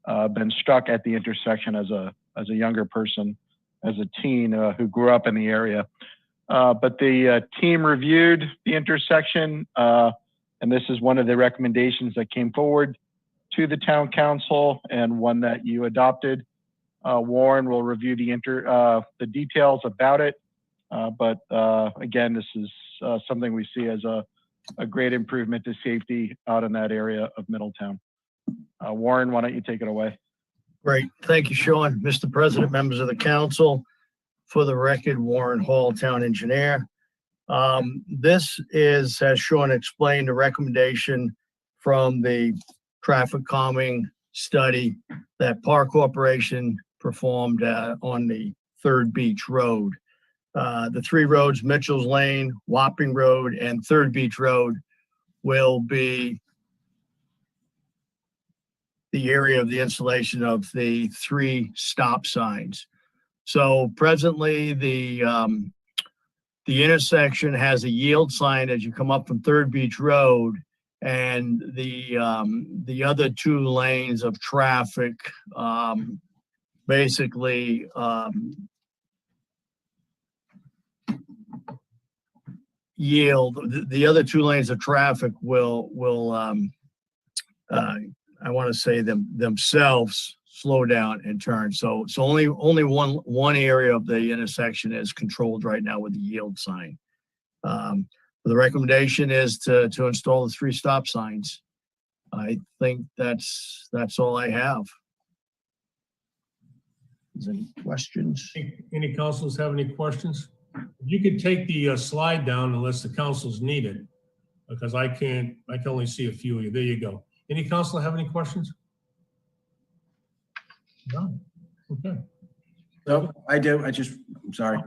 been struck at the intersection as a younger person, as a teen who grew up in the area. But the team reviewed the intersection, and this is one of the recommendations that came forward to the town council and one that you adopted. Warren will review the details about it. But again, this is something we see as a great improvement to safety out in that area of Middletown. Warren, why don't you take it away? Great. Thank you, Sean. Mr. President, members of the council, for the record, Warren Hall, town engineer. This is, as Sean explained, a recommendation from the traffic calming study that Park Corporation performed on the Third Beach Road. The three roads, Mitchell's Lane, Wapping Road, and Third Beach Road, will be the area of the installation of the three stop signs. So presently, the intersection has a yield sign as you come up from Third Beach Road, and the other two lanes of traffic basically yield. The other two lanes of traffic will I want to say themselves slow down and turn. So only one area of the intersection is controlled right now with the yield sign. The recommendation is to install the three stop signs. I think that's all I have. Is there any questions? Any councilors have any questions? You could take the slide down unless the councilors need it, because I can only see a few of you. There you go. Any councilor have any questions? No? Okay. No, I do. I'm sorry.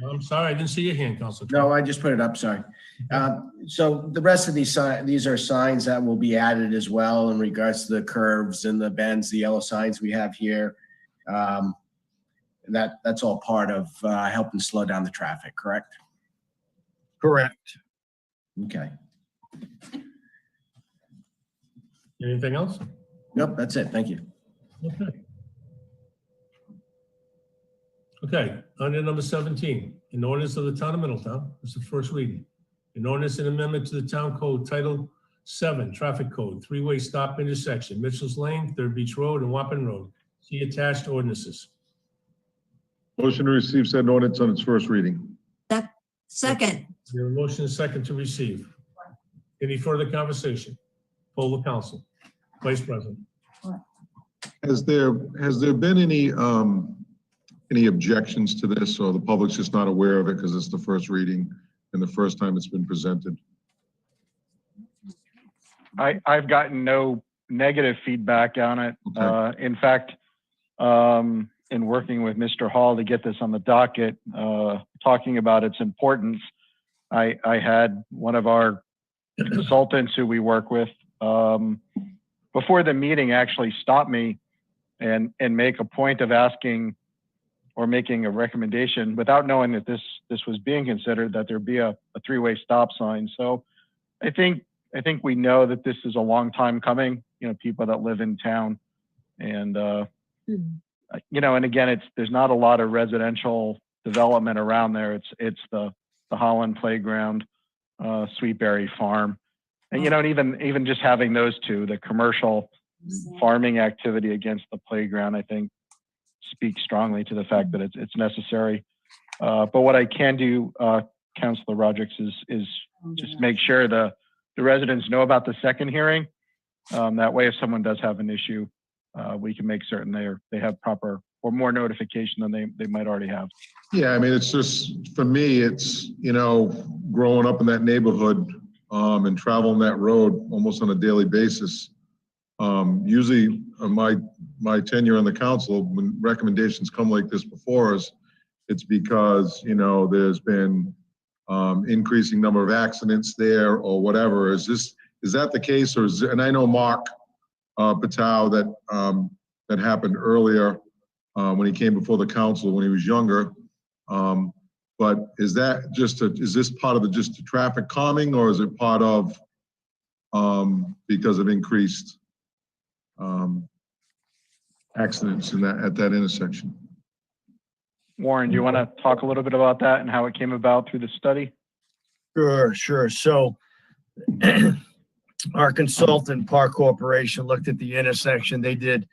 I'm sorry, I didn't see your hand, Councilor. No, I just put it up, sorry. So the rest of these are signs that will be added as well in regards to the curves and the bends, the yellow signs we have here. That's all part of helping slow down the traffic, correct? Correct. Okay. Anything else? Nope, that's it. Thank you. Okay. Okay, under number 17, an ordinance of the town of Middletown, this is the first reading. An ordinance and amendment to the town code title 7, traffic code, three-way stop intersection, Mitchell's Lane, Third Beach Road, and Wapping Road. See attached ordinances. Motion to receive said ordinance on its first reading. Second. We have a motion and a second to receive. Any further conversation? Poll the council. Vice President. Has there been any objections to this, or the public's just not aware of it because it's the first reading and the first time it's been presented? I've gotten no negative feedback on it. Okay. In fact, in working with Mr. Hall to get this on the docket, talking about its importance, I had one of our consultants who we work with before the meeting actually stop me and make a point of asking or making a recommendation without knowing that this was being considered, that there be a three-way stop sign. So I think we know that this is a long time coming, people that live in town, and and again, there's not a lot of residential development around there. It's the Holland Playground, Sweetberry Farm, and and even just having those two, the commercial farming activity against the playground, I think speaks strongly to the fact that it's necessary. But what I can do, Councilor Rodrick, is just make sure the residents know about the second hearing. That way, if someone does have an issue, we can make certain they have proper or more notification than they might already have. Yeah, I mean, it's just, for me, it's, growing up in that neighborhood, and travel on that road almost on a daily basis. Usually my tenure on the council, when recommendations come like this before us, it's because, you know, there's been increasing number of accidents there or whatever. Is that the case, or and I know Mark Patow, that happened earlier when he came before the council when he was younger. But is that is this part of just the traffic calming, or is it part of because of increased accidents at that intersection? Warren, do you want to talk a little bit about that and how it came about through the study? Sure. So our consultant, Park Corporation, looked at the intersection. They did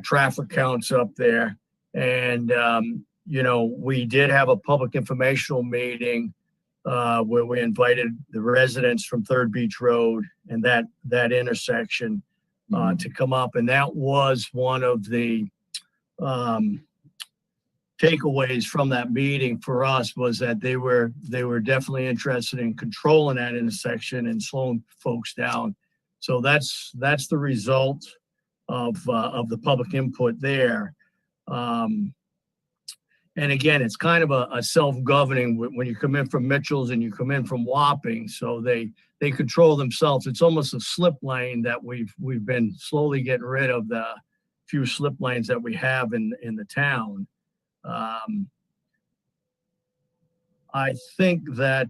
traffic counts up there. And, you know, we did have a public informational meeting where we invited the residents from Third Beach Road and that intersection to come up. And that was one of the takeaways from that meeting for us, was that they were definitely interested in controlling that intersection and slowing folks down. So that's the result of the public input there. And again, it's kind of a self-governing when you come in from Mitchell's and you come in from Wapping, so they control themselves. It's almost a slip lane that we've been slowly getting rid of, the few slip lanes that we have in the town. I think that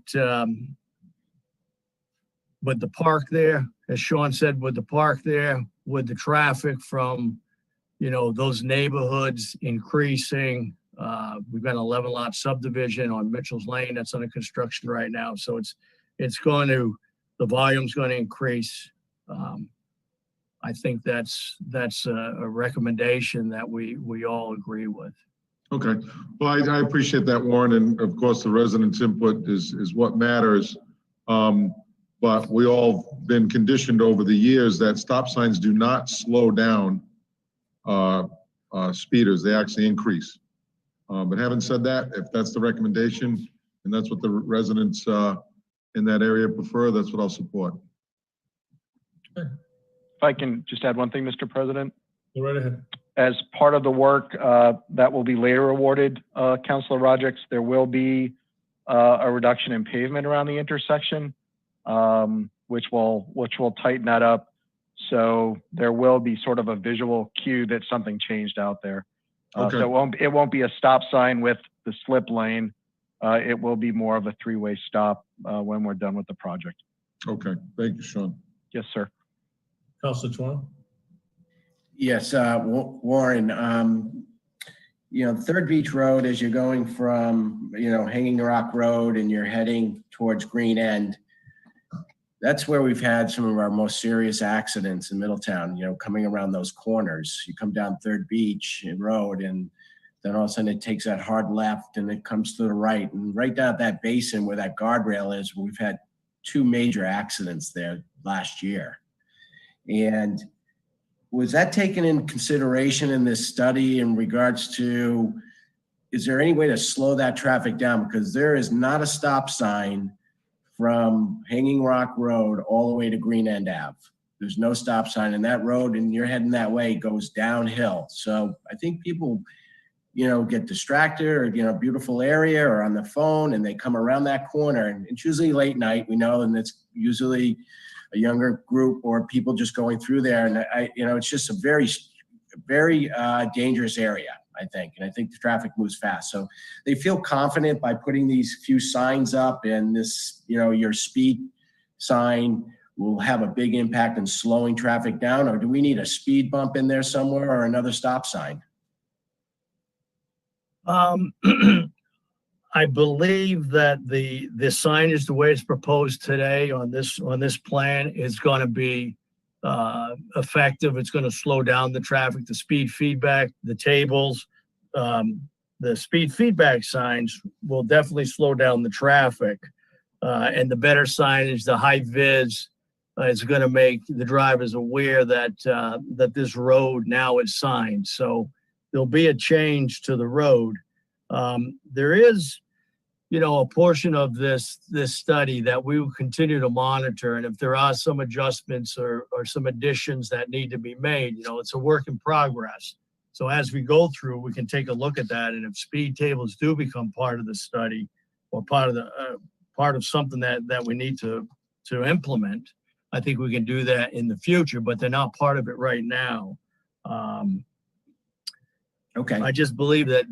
with the park there, as Sean said, with the park there, with the traffic from, you know, those neighborhoods increasing, we've got an 11 lot subdivision on Mitchell's Lane that's under construction right now. So the volume's going to increase. I think that's a recommendation that we all agree with. Okay, well, I appreciate that, Warren, and of course the residents' input is what matters. But we all been conditioned over the years that stop signs do not slow down speeders; they actually increase. But having said that, if that's the recommendation and that's what the residents in that area prefer, that's what I'll support. If I can just add one thing, Mr. President. Go right ahead. As part of the work that will be later awarded, Councilor Rogers, there will be a reduction in pavement around the intersection, which will tighten that up. So there will be sort of a visual cue that something changed out there. Okay. So it won't be a stop sign with the slip lane. It will be more of a three-way stop when we're done with the project. Okay, thank you, Sean. Yes, sir. Councilor Tuan? Yes, Warren, you know, Third Beach Road, as you're going from, you know, Hanging Rock Road and you're heading towards Green End, that's where we've had some of our most serious accidents in Middletown, you know, coming around those corners. You come down Third Beach Road and then all of a sudden it takes that hard left and it comes to the right. And right down at that basin where that guardrail is, we've had 2 major accidents there last year. And was that taken in consideration in this study in regards to, is there any way to slow that traffic down? Because there is not a stop sign from Hanging Rock Road all the way to Green End Ave. There's no stop sign, and that road, and you're heading that way, goes downhill. So I think people, you know, get distracted or, you know, beautiful area or on the phone and they come around that corner, and it's usually late night, we know, and it's usually a younger group or people just going through there. And you know, it's just a very, very dangerous area, I think. And I think the traffic moves fast. So they feel confident by putting these few signs up, and this, you know, your speed sign will have a big impact in slowing traffic down. Or do we need a speed bump in there somewhere or another stop sign? I believe that the signage, the way it's proposed today on this plan, is going to be effective. It's going to slow down the traffic, the speed feedback, the tables, the speed feedback signs will definitely slow down the traffic. And the better signage, the high vis, is going to make the drivers aware that that this road now is signed. So there'll be a change to the road. There is a portion of this study that we will continue to monitor. And if there are some adjustments or some additions that need to be made, it's a work in progress. So as we go through, we can take a look at that. And if speed tables do become part of the study or part of something that we need to implement, I think we can do that in the future, but they're not part of it right now. Okay. I just believe that,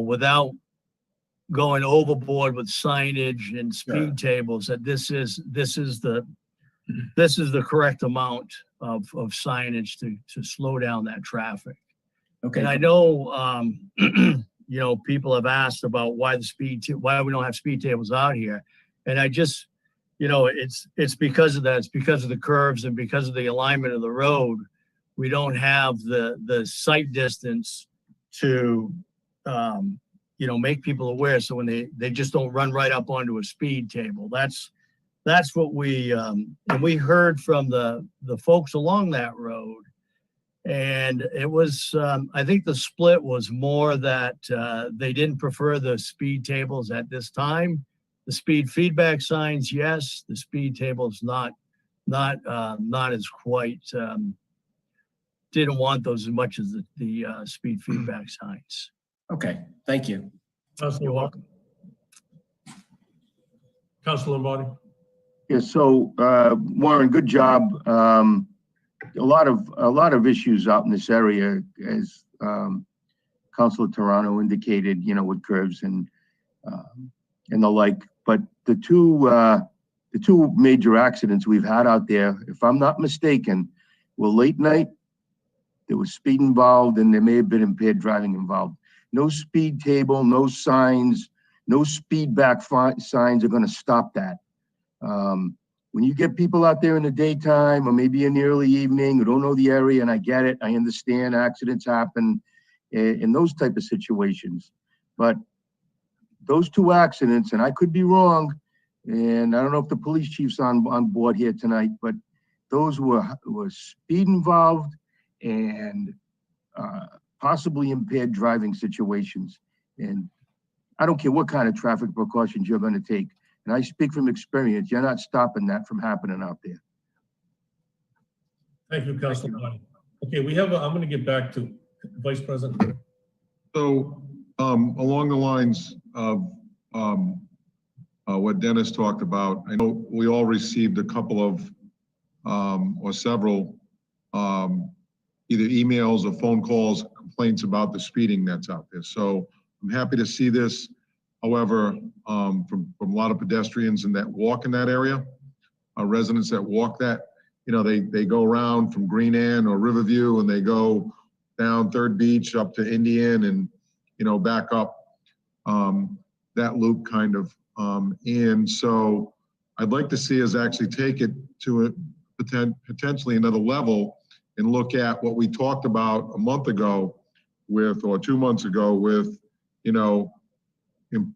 without going overboard with signage and speed tables, that this is the correct amount of signage to slow down that traffic. Okay. And I know, people have asked about why we don't have speed tables out here. And I just, it's because of that. It's because of the curves and because of the alignment of the road. We don't have the sight distance to, make people aware. So when they just don't run right up onto a speed table. That's what we, and we heard from the folks along that road. And it was, I think the split was more that they didn't prefer the speed tables at this time. The speed feedback signs, yes. The speed tables, not as quite, didn't want those as much as the speed feedback signs. Okay, thank you. Councilor Walker. Councilor Lombardi. Yeah, so, Warren, good job. A lot of issues out in this area, as Councilor Toronto indicated, with curves and the like. But the two major accidents we've had out there, if I'm not mistaken, were late night. There was speed involved, and there may have been impaired driving involved. No speed table, no signs, no speed back signs are going to stop that. When you get people out there in the daytime or maybe in the early evening who don't know the area, and I get it, I understand accidents happen in those type of situations. But those two accidents, and I could be wrong, and I don't know if the police chief's on board here tonight, but those were speed involved and possibly impaired driving situations. And I don't care what kind of traffic precautions you're going to take. And I speak from experience, you're not stopping that from happening out there. Thank you, Councilor Lombardi. Okay, I'm going to get back to Vice President. So along the lines of what Dennis talked about, I know we all received a couple of or several either emails or phone calls, complaints about the speeding that's out there. So I'm happy to see this. However, from a lot of pedestrians that walk in that area, residents that walk that, they go around from Green Ann or Riverview and they go down Third Beach up to Indian and, back up that loop kind of. And so I'd like to see us actually take it to potentially another level and look at what we talked about a month ago or 2 months ago with,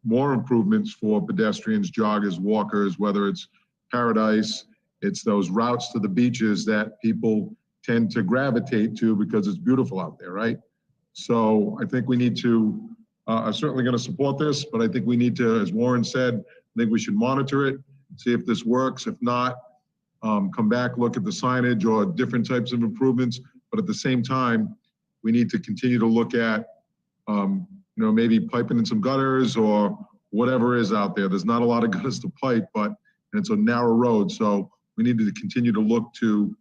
more improvements for pedestrians, joggers, walkers, whether it's Paradise, it's those routes to the beaches that people tend to gravitate to because it's beautiful out there, right? So I think we need to, I'm certainly going to support this, but I think we need to, as Warren said, I think we should monitor it, see if this works. If not, come back, look at the signage or different types of improvements. But at the same time, we need to continue to look at, maybe piping in some gutters or whatever is out there. There's not a lot of gutters to pipe, but it's a narrow road. So we need to continue to look to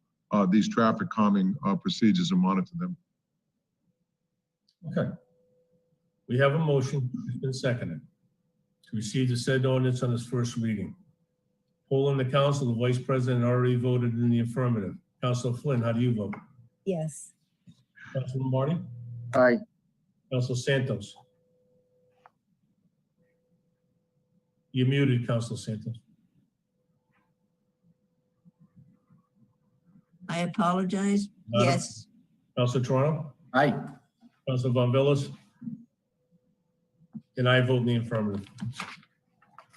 these traffic calming procedures and monitor them. Okay. We have a motion. It's been seconded to receive the said ordinance on its first reading. Poll in the council, the vice president already voted in the affirmative. Councilor Flynn, how do you vote? Yes. Councilor Lombardi? Aye. Councilor Santos? You're muted, Councilor Santos. I apologize. Madam? Yes. Councilor Toronto? Aye. Councilor Von Villas? And I vote in the affirmative.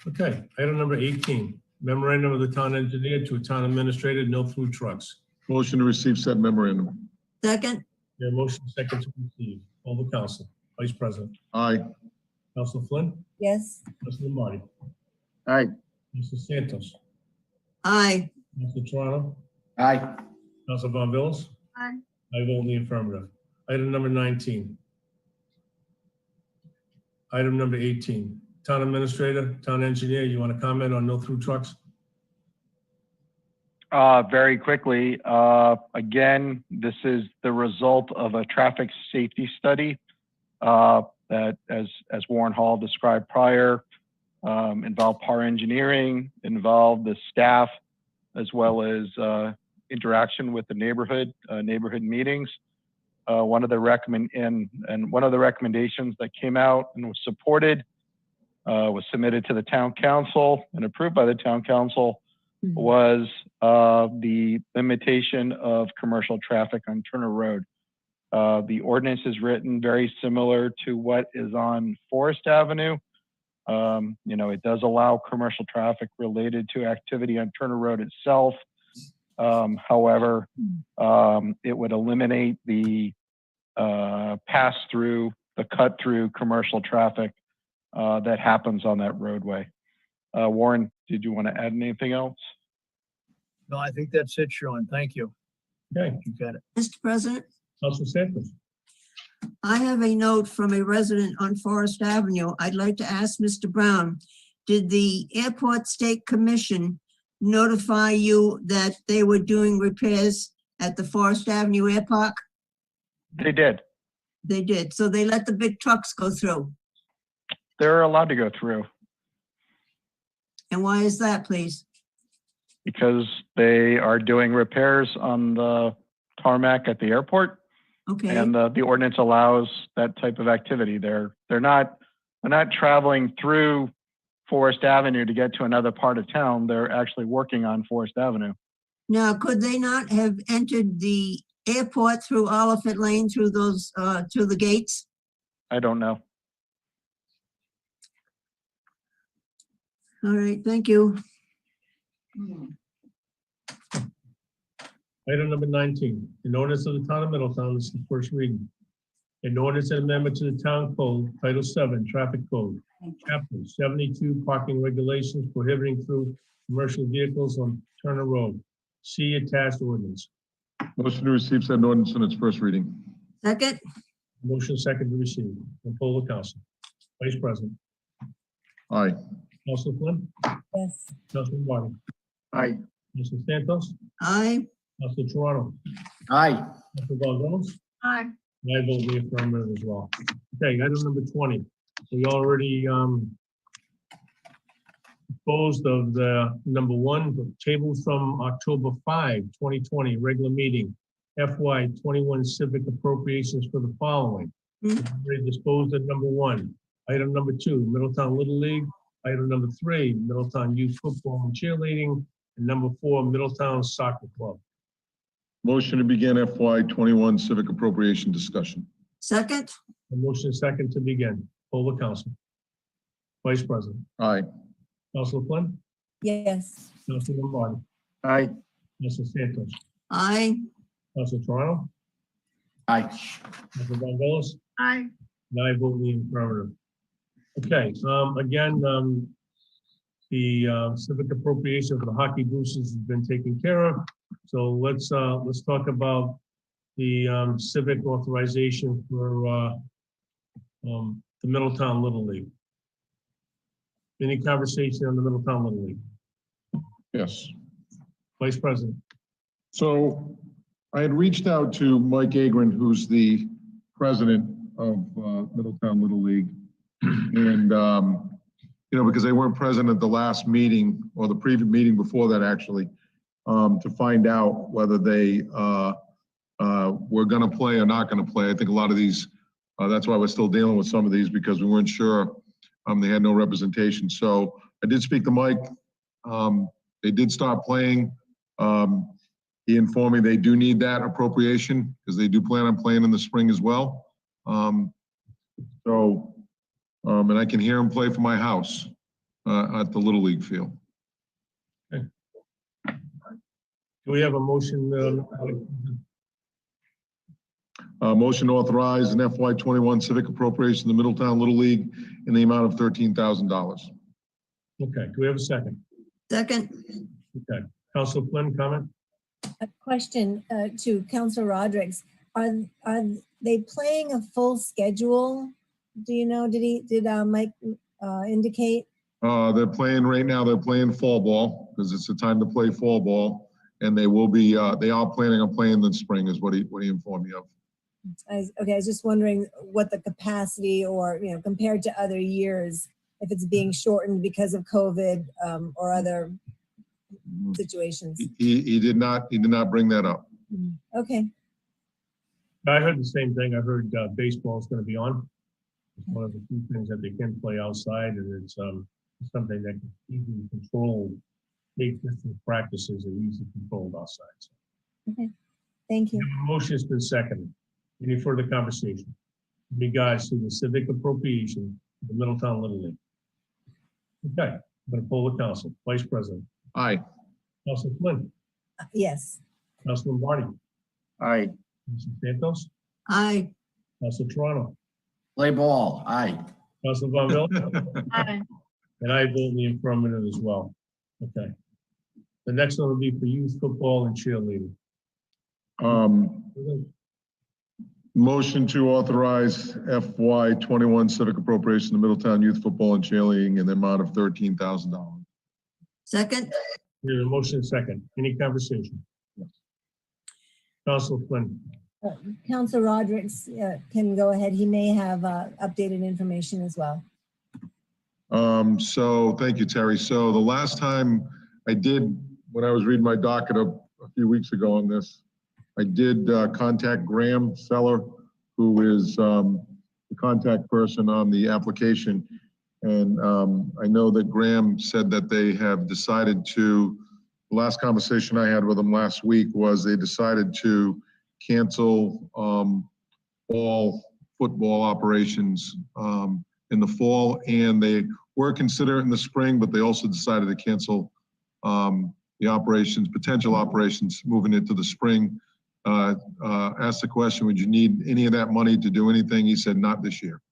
Okay, item number 18, memorandum of the town engineer to a town administrator, no through trucks. Motion to receive said memorandum. Second, Motion second to receive. All the council. Vice President. Aye. Council Flynn, Yes. Council Marty, Aye. Council Santos, Aye. Council Toronto, Aye. Council Von Bills. Aye. I vote in the affirmative. Item number 19. Item number 18. Town Administrator, Town Engineer, you want to comment on no through trucks? Very quickly, again, this is the result of a traffic safety study that, as Warren Hall described prior, involved PAR engineering, involved the staff, as well as interaction with the neighborhood meetings. One of the recommendations that came out and was supported was submitted to the town council and approved by the town council was the limitation of commercial traffic on Turner Road. The ordinance is written very similar to what is on Forest Avenue. It does allow commercial traffic related to activity on Turner Road itself. However, it would eliminate the pass-through, the cut-through commercial traffic that happens on that roadway. Warren, did you want to add anything else? No, I think that's it, Sean. Thank you. Okay, You got it. Mr. President, Council Santos. I have a note from a resident on Forest Avenue. I'd like to ask Mr. Brown, did the Airport State Commission notify you that they were doing repairs at the Forest Avenue Airpark? They did. They did. So they let the big trucks go through. They're allowed to go through And why is that, please? because they are doing repairs on the tarmac at the airport. Okay. And the ordinance allows that type of activity. They're not traveling through Forest Avenue to get to another part of town. They're actually working on Forest Avenue. Now, could they not have entered the airport through Oliphant Lane through those, through the gates? I don't know. All right, thank you. Item number 19, an ordinance of the town of Middletown, this is the first reading. An ordinance and amendment to the town code, Title 7, Traffic Code, Chapter 72, Parking Regulations prohibiting through commercial vehicles on Turner Road. See attached ordinance. Motion to receive said ordinance in its first reading. Second? Motion second to receive. And poll the council. Vice President. Aye. Council Flynn. Yes. Council Martin. Aye. Council Santos. Aye. Council Toronto. Aye. Council Gonzalez. Aye. And I vote in the affirmative as well. Okay, item number 20. We already disposed of the number 1, table from October 5, 2020, regular meeting, FY 21 civic appropriations for the following. We already disposed of number 1. Item number 2, Middletown Little League. Item number 3, Middletown Youth Football and Cheerleading. And number 4, Middletown Soccer Club. Motion to begin FY 21 civic appropriation discussion. Second? A motion second to begin. Poll the council. Vice President. Aye. Council Flynn. Yes. Council Martin. Aye. Council Santos. Aye. Council Toronto. Aye. Council Gonzalez. Aye. And I vote in the affirmative. Okay, again, the civic appropriation for the hockey boosters has been taken care of. So let's talk about the civic authorization for the Middletown Little League. Any conversation on the Middletown Little League? Yes. Vice President. So I had reached out to Mike Agron, who's the president of Middletown Little League. And, because they weren't present at the last meeting or the previous meeting before that, actually, to find out whether they were going to play or not going to play. I think a lot of these, that's why we're still dealing with some of these, because we weren't sure. They had no representation. So I did speak to Mike. They did start playing. He informed me they do need that appropriation because they do plan on playing in the spring as well. And I can hear him play from my house at the Little League field. Okay. Do we have a motion? Motion to authorize an FY21 civic appropriation to the Middletown Little League in the amount of $13,000. Okay, do we have a second? Second, Okay, Council Flynn, comment? A question to Councilor Rodriguez. Are they playing a full schedule? Do you know, did Mike indicate? They're playing right now, they're playing fall ball because it's the time to play fall ball. And they will be, they are planning on playing in the spring is what he informed me of. Okay, I was just wondering what the capacity or, compared to other years, if it's being shortened because of COVID or other situations. He did not bring that up. Okay, I heard the same thing. I heard baseball is going to be on. It's one of the few things that they can play outside, and it's something that can easily control. Big distance practices are easily controlled outside. So. okay, thank you. Motion has been seconded. Any further conversation? In regards to the civic appropriation of the Middletown Little League. Okay, I'm going to poll the council. Vice President. Aye. Councilor Flynn. Yes. Councilor Lombardi. Aye. Councilor Santos. aye. Councilor Toronto. Play ball. Aye. Councilor Von Miller. Aye. And I vote in the affirmative as well. Okay. The next one will be for youth football and cheerleading. Motion to authorize FY21 civic appropriation to Middletown Youth Football and Cheerleading in the amount of $13,000. Second, There's a motion second. Any conversation? Councilor Flynn. Councilor Rodriguez can go ahead. He may have updated information as well. So thank you, Terry. So the last time I did, when I was reading my docket a few weeks ago on this, I did contact Graham Seller, who is the contact person on the application. And I know that Graham said that they have decided to, the last conversation I had with them last week was they decided to cancel all football operations in the fall, and they were considering in the spring, but they also decided to cancel the operations, potential operations moving into the spring. Asked the question, would you need any of that money to do anything? He said, not this year.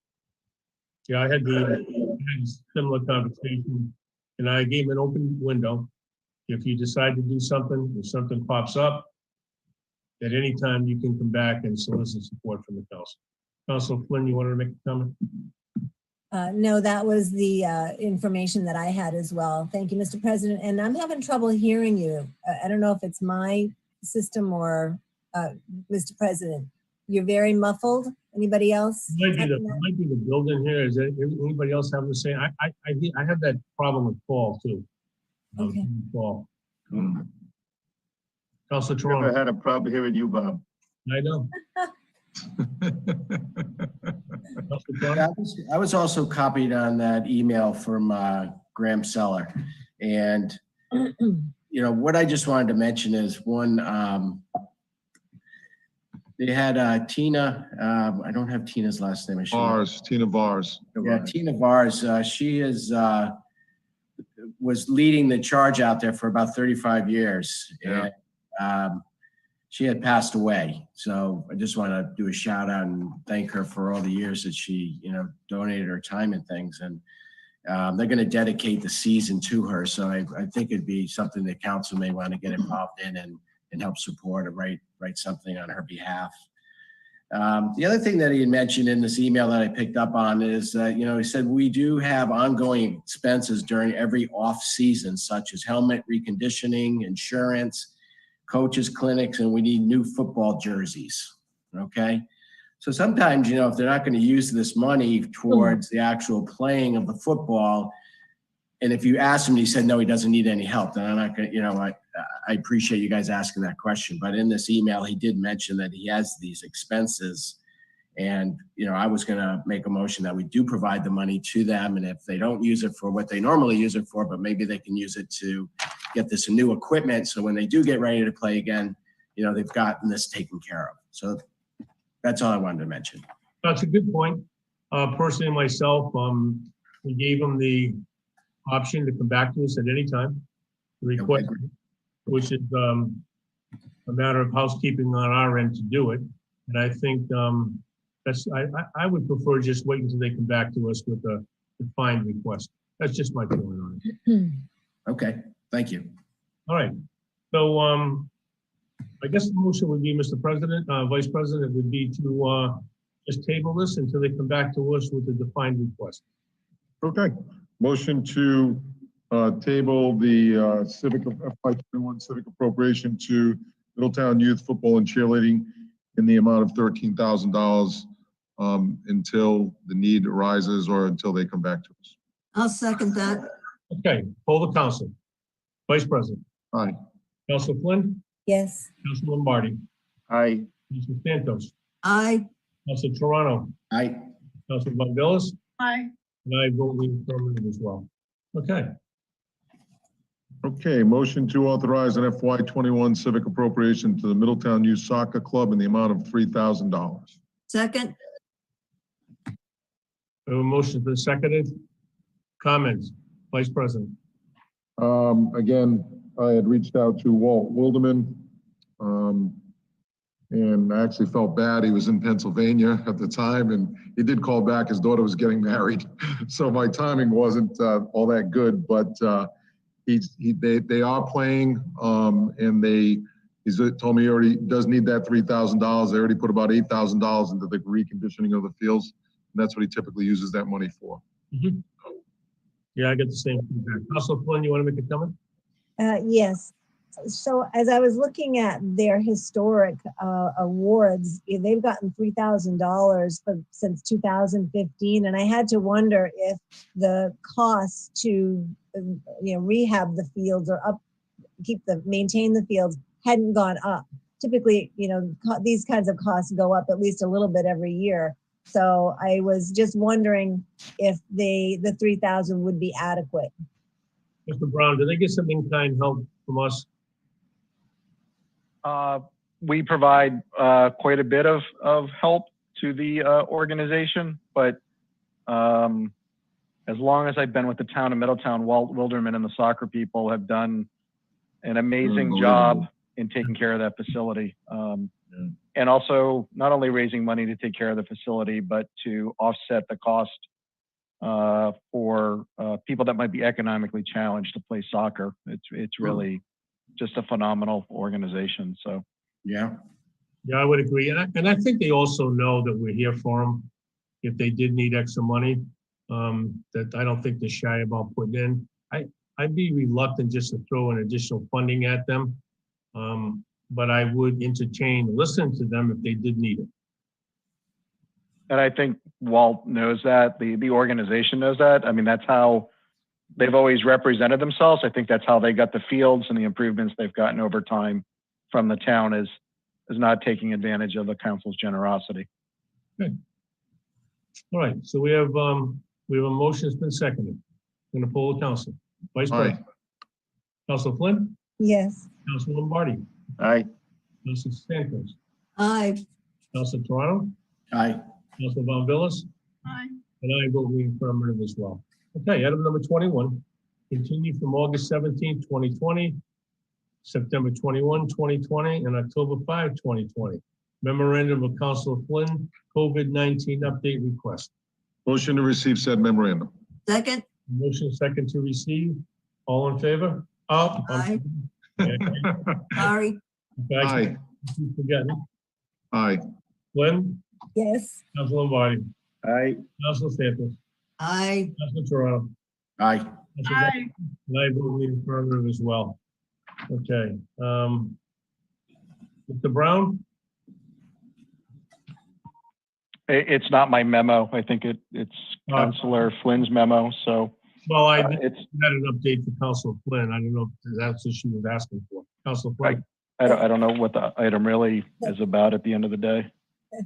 Yeah, I had a similar conversation, and I gave an open window. If you decide to do something, if something pops up, at any time you can come back and solicit support from the council. Councilor Flynn, you wanted to make a comment? No, that was the information that I had as well. Thank you, Mr. President. And I'm having trouble hearing you. I don't know if it's my system or Mr. President. You're very muffled. Anybody else? It might be the building here. Is there anybody else having the same? I have that problem with Paul too. Okay. Paul. Councilor Toronto. Never had a problem hearing you, Bob. I know. Yeah, I was also copied on that email from Graham Seller. And, what I just wanted to mention is one, they had Tina, I don't have Tina's last name. Tina Vars. Yeah, Tina Vars. She was leading the charge out there for about 35 years. Yeah. And she had passed away. So I just want to do a shout out and thank her for all the years that she, donated her time and things. And they're going to dedicate the season to her. So I think it'd be something that council may want to get involved in and help support or write something on her behalf. The other thing that he had mentioned in this email that I picked up on is, he said, we do have ongoing expenses during every off season, such as helmet reconditioning, insurance, coaches clinics, and we need new football jerseys. Okay. So sometimes, if they're not going to use this money towards the actual playing of the football, and if you ask him, he said, no, he doesn't need any help, then I'm not going to, I appreciate you guys asking that question. But in this email, he did mention that he has these expenses. And, I was going to make a motion that we do provide the money to them. And if they don't use it for what they normally use it for, but maybe they can use it to get this new equipment. So when they do get ready to play again, they've gotten this taken care of. So that's all I wanted to mention. That's a good point. Personally, myself, we gave them the option to come back to us at any time, request, which is a matter of housekeeping on our end to do it. And I think I would prefer just wait until they come back to us with a defined request. That's just my feeling on it. Okay, thank you. All right. So I guess the motion would be, Mr. President, Vice President, would be to just table this until they come back to us with a defined request. Okay, motion to table the civic FY21 civic appropriation to Middletown Youth Football and Cheerleading in the amount of $13,000 until the need arises or until they come back to us. I'll second that. Okay, poll the council. Vice President. Aye. Council Flynn. Yes. Council Lombardi. Aye. Council Santos. Aye. Council Toronto. Aye. Council Vondelis. Aye. And I vote in the affirmative as well. Okay. Okay, motion to authorize an FY21 civic appropriation to the Middletown Youth Soccer Club in the amount of $3,000. Second. We have a motion for the seconded. Comments, Vice President. Again, I had reached out to Walt Wilderman, and I actually felt bad. He was in Pennsylvania at the time, and he did call back. His daughter was getting married, so my timing wasn't all that good. But they are playing, and he's told me he already does need that $3,000. They already put about $8,000 into the reconditioning of the fields, and that's what he typically uses that money for. Mm-hmm. Yeah, I get the same feedback. Council Flynn, you want to make a comment? Yes. So as I was looking at their historic awards, they've gotten $3,000 since 2015, and I had to wonder if the cost to rehab the fields or maintain the fields hadn't gone up. Typically, these kinds of costs go up at least a little bit every year. So I was just wondering if the 3,000 would be adequate. Mr. Brown, did they get some in-kind help from us? We provide quite a bit of help to the organization, but as long as I've been with the town of Middletown, Walt Wilderman and the soccer people have done an amazing job in taking care of that facility. And also not only raising money to take care of the facility, but to offset the cost for people that might be economically challenged to play soccer. It's really just a phenomenal organization. So Yeah. Yeah, I would agree. And I think they also know that we're here for them. If they did need extra money, that I don't think they're shy about putting in. I'd be reluctant just to throw in additional funding at them. But I would entertain listening to them if they did need it. and I think Walt knows that, the organization knows that. I mean, that's how they've always represented themselves. I think that's how they got the fields and the improvements they've gotten over time from the town is not taking advantage of the council's generosity. Good. All right, so we have a motion that's been seconded. I'm going to poll the council. Vice President. Council Flynn? Yes. Council Lombardi? Aye. Council Santos? Aye. Council Toronto? Aye. Council Vondelis? Aye. And I vote in affirmative as well. Okay, item number 21, continue from August 17, 2020, September 21, 2020, and October 5, 2020. Memorandum of Council Flynn, COVID-19 update request. Motion to receive said memorandum. Second? Motion second to receive. All in favor? Oh, Aye. okay. Sorry. Aye. Keep forgetting. Aye. Flynn? Yes. Council Lombardi? Aye. Council Santos? Aye. Council Toronto? Aye. Council Aye. And I vote in the affirmative as well. Okay. Mr. Brown? It's not my memo. I think it's Councilor Flynn's memo. So Well, I it's had an update for Council Flynn. I don't know if that's what she was asking for. Council Flynn? I don't know what the item really is about at the end of the day.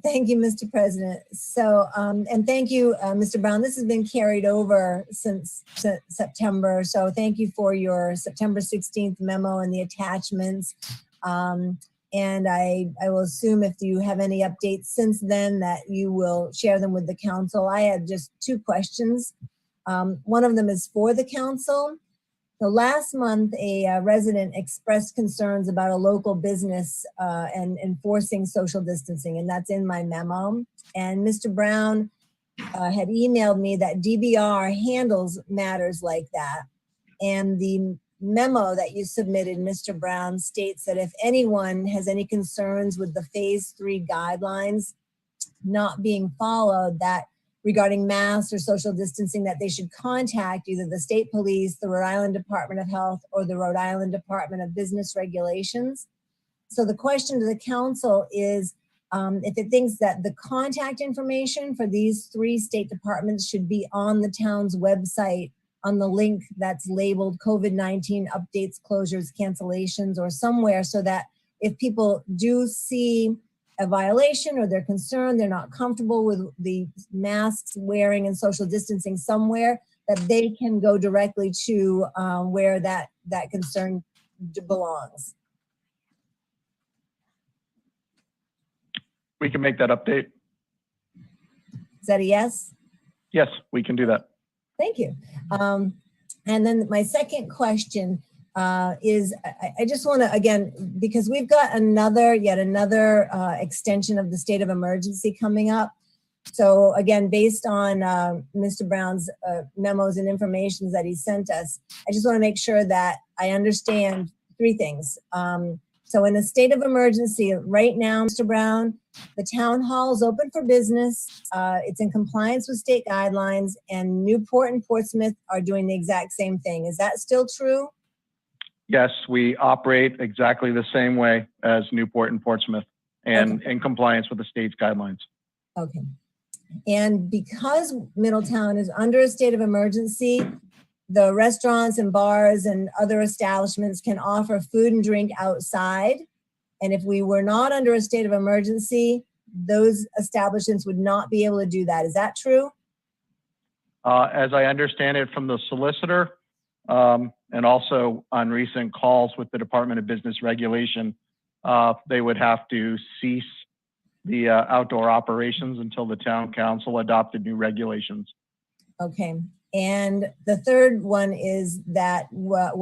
Thank you, Mr. President. So, and thank you, Mr. Brown. This has been carried over since September. So thank you for your September 16th memo and the attachments. And I will assume if you have any updates since then that you will share them with the council. I had just two questions. One of them is for the council. So last month, a resident expressed concerns about a local business and enforcing social distancing, and that's in my memo. And Mr. Brown had emailed me that DBR handles matters like that. And the memo that you submitted, Mr. Brown, states that if anyone has any concerns with the phase 3 guidelines not being followed, that regarding masks or social distancing, that they should contact either the state police, the Rhode Island Department of Health, or the Rhode Island Department of Business Regulations. So the question to the council is if it thinks that the contact information for these 3 state departments should be on the town's website on the link that's labeled COVID-19 updates, closures, cancellations, or somewhere, so that if people do see a violation or they're concerned, they're not comfortable with the masks wearing and social distancing somewhere, that they can go directly to where that concern belongs. We can make that update. Is that a yes? Yes, we can do that. Thank you. And then my second question is, I just want to, again, because we've got yet another extension of the state of emergency coming up. So again, based on Mr. Brown's memos and information that he sent us, I just want to make sure that I understand 3 things. So in a state of emergency right now, Mr. Brown, the town hall is open for business. It's in compliance with state guidelines, and Newport and Portsmouth are doing the exact same thing. Is that still true? Yes, we operate exactly the same way as Newport and Portsmouth, and in compliance with the state's guidelines. Okay. And because Middletown is under a state of emergency, the restaurants and bars and other establishments can offer food and drink outside. And if we were not under a state of emergency, those establishments would not be able to do that. Is that true? As I understand it from the solicitor, and also on recent calls with the Department of Business Regulation, they would have to cease the outdoor operations until the town council adopted new regulations. Okay. And the third one is that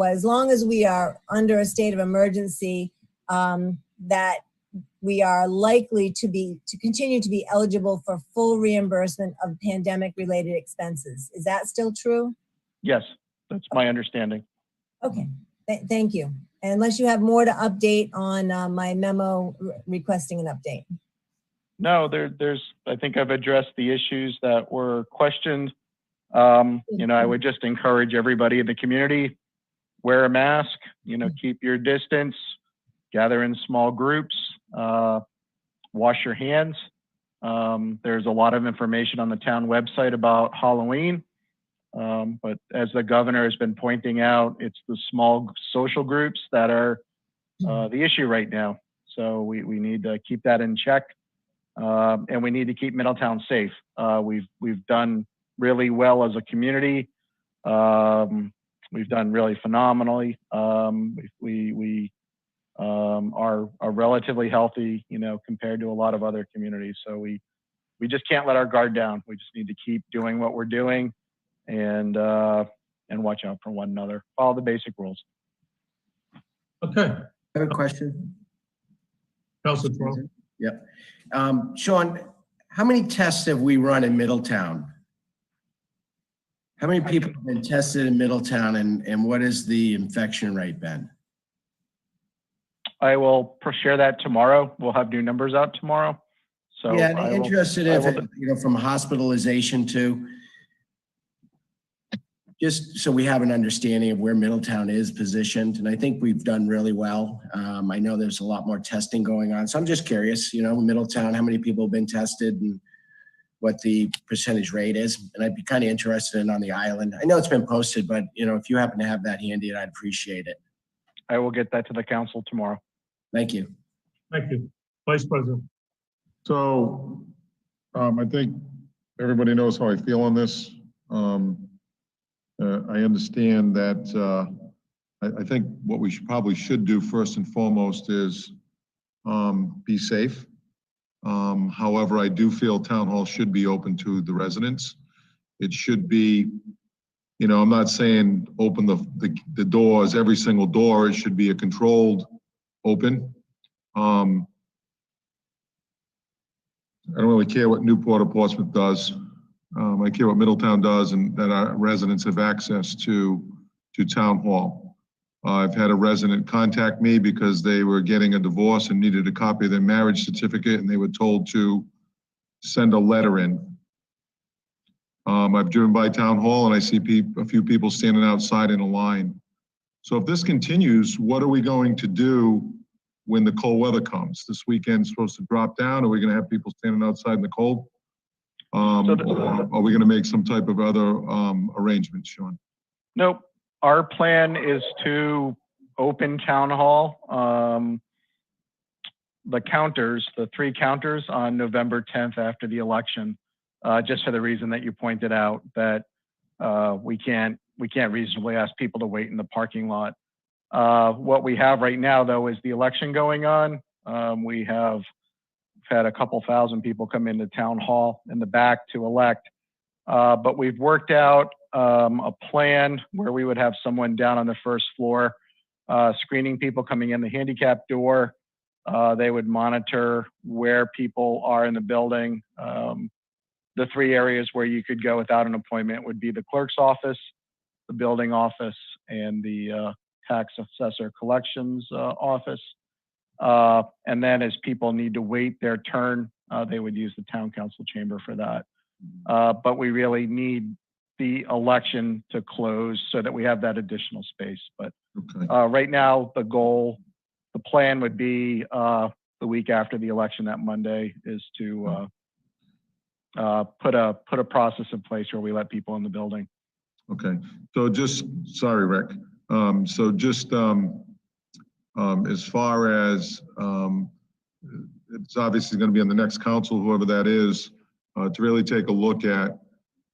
as long as we are under a state of emergency, that we are likely to continue to be eligible for full reimbursement of pandemic related expenses. Is that still true? Yes, that's my understanding. Okay, thank you. Unless you have more to update on my memo requesting an update. No, I think I've addressed the issues that were questioned. I would just encourage everybody in the community, wear a mask, keep your distance, gather in small groups, wash your hands. There's a lot of information on the town website about Halloween. But as the governor has been pointing out, it's the small social groups that are the issue right now. So we need to keep that in check. And we need to keep Middletown safe. We've done really well as a community. We've done really phenomenally. We are relatively healthy, compared to a lot of other communities. So we just can't let our guard down. We just need to keep doing what we're doing and watch out for one another. Follow the basic rules. Okay. I have a question. Councilor Trump. Yep. Sean, how many tests have we run in Middletown? How many people have been tested in Middletown, and what has the infection rate been? I will share that tomorrow. We'll have new numbers out tomorrow. So yeah, and interested if from hospitalization to, just so we have an understanding of where Middletown is positioned. And I think we've done really well. I know there's a lot more testing going on. So I'm just curious, Middletown, how many people have been tested and what the percentage rate is. And I'd be kind of interested in on the island. I know it's been posted, but if you happen to have that handy, I'd appreciate it. I will get that to the council tomorrow. Thank you. Thank you. Vice President. So I think everybody knows how I feel on this. I understand that I think what we probably should do first and foremost is be safe. However, I do feel town hall should be open to the residents. It should be I'm not saying open the doors, every single door. It should be a controlled open. I don't really care what Newport or Portsmouth does. I care what Middletown does, and that our residents have access to town hall. I've had a resident contact me because they were getting a divorce and needed a copy of their marriage certificate, and they were told to send a letter in. I've driven by town hall and I see a few people standing outside in a line. So if this continues, what are we going to do when the cold weather comes? This weekend's supposed to drop down. Are we going to have people standing outside in the cold? Or are we going to make some type of other arrangement, Sean? Nope. Our plan is to open town hall, the 3 counters on November 10th after the election, just for the reason that you pointed out, that we can't reasonably ask people to wait in the parking lot. What we have right now, though, is the election going on. We have had a couple thousand people come into town hall in the back to elect, but we've worked out a plan where we would have someone down on the first floor screening people coming in the handicap door. They would monitor where people are in the building. The 3 areas where you could go without an appointment would be the clerk's office, the building office, and the tax assessor collections office. And then as people need to wait their turn, they would use the town council chamber for that. But we really need the election to close so that we have that additional space. But right now, the plan would be the week after the election, that Monday, is to put a process in place where we let people in the building. Okay. So sorry, Rick. So just as far as it's obviously going to be on the next council, whoever that is, to really take a look at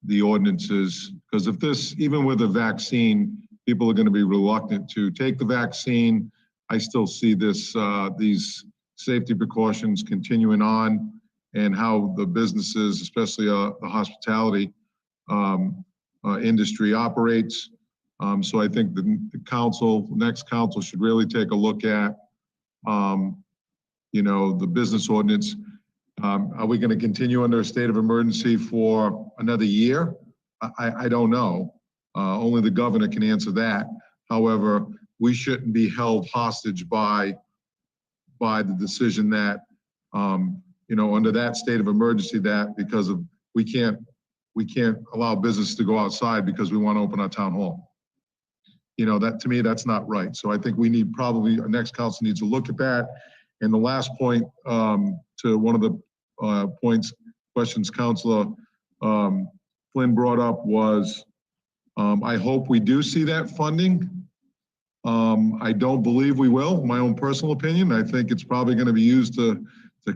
the ordinances, because if this, even with a vaccine, people are going to be reluctant to take the vaccine. I still see these safety precautions continuing on, and how the businesses, especially the hospitality industry, operates. So I think the next council should really take a look at, the business ordinance. Are we going to continue under a state of emergency for another year? I don't know. Only the governor can answer that. However, we shouldn't be held hostage by the decision that, under that state of emergency, that because of we can't allow business to go outside because we want to open our town hall. That, to me, that's not right. So I think our next council needs to look at that. And the last point, to one of the questions Councilor Flynn brought up was, I hope we do see that funding. I don't believe we will, my own personal opinion. I think it's probably going to be used to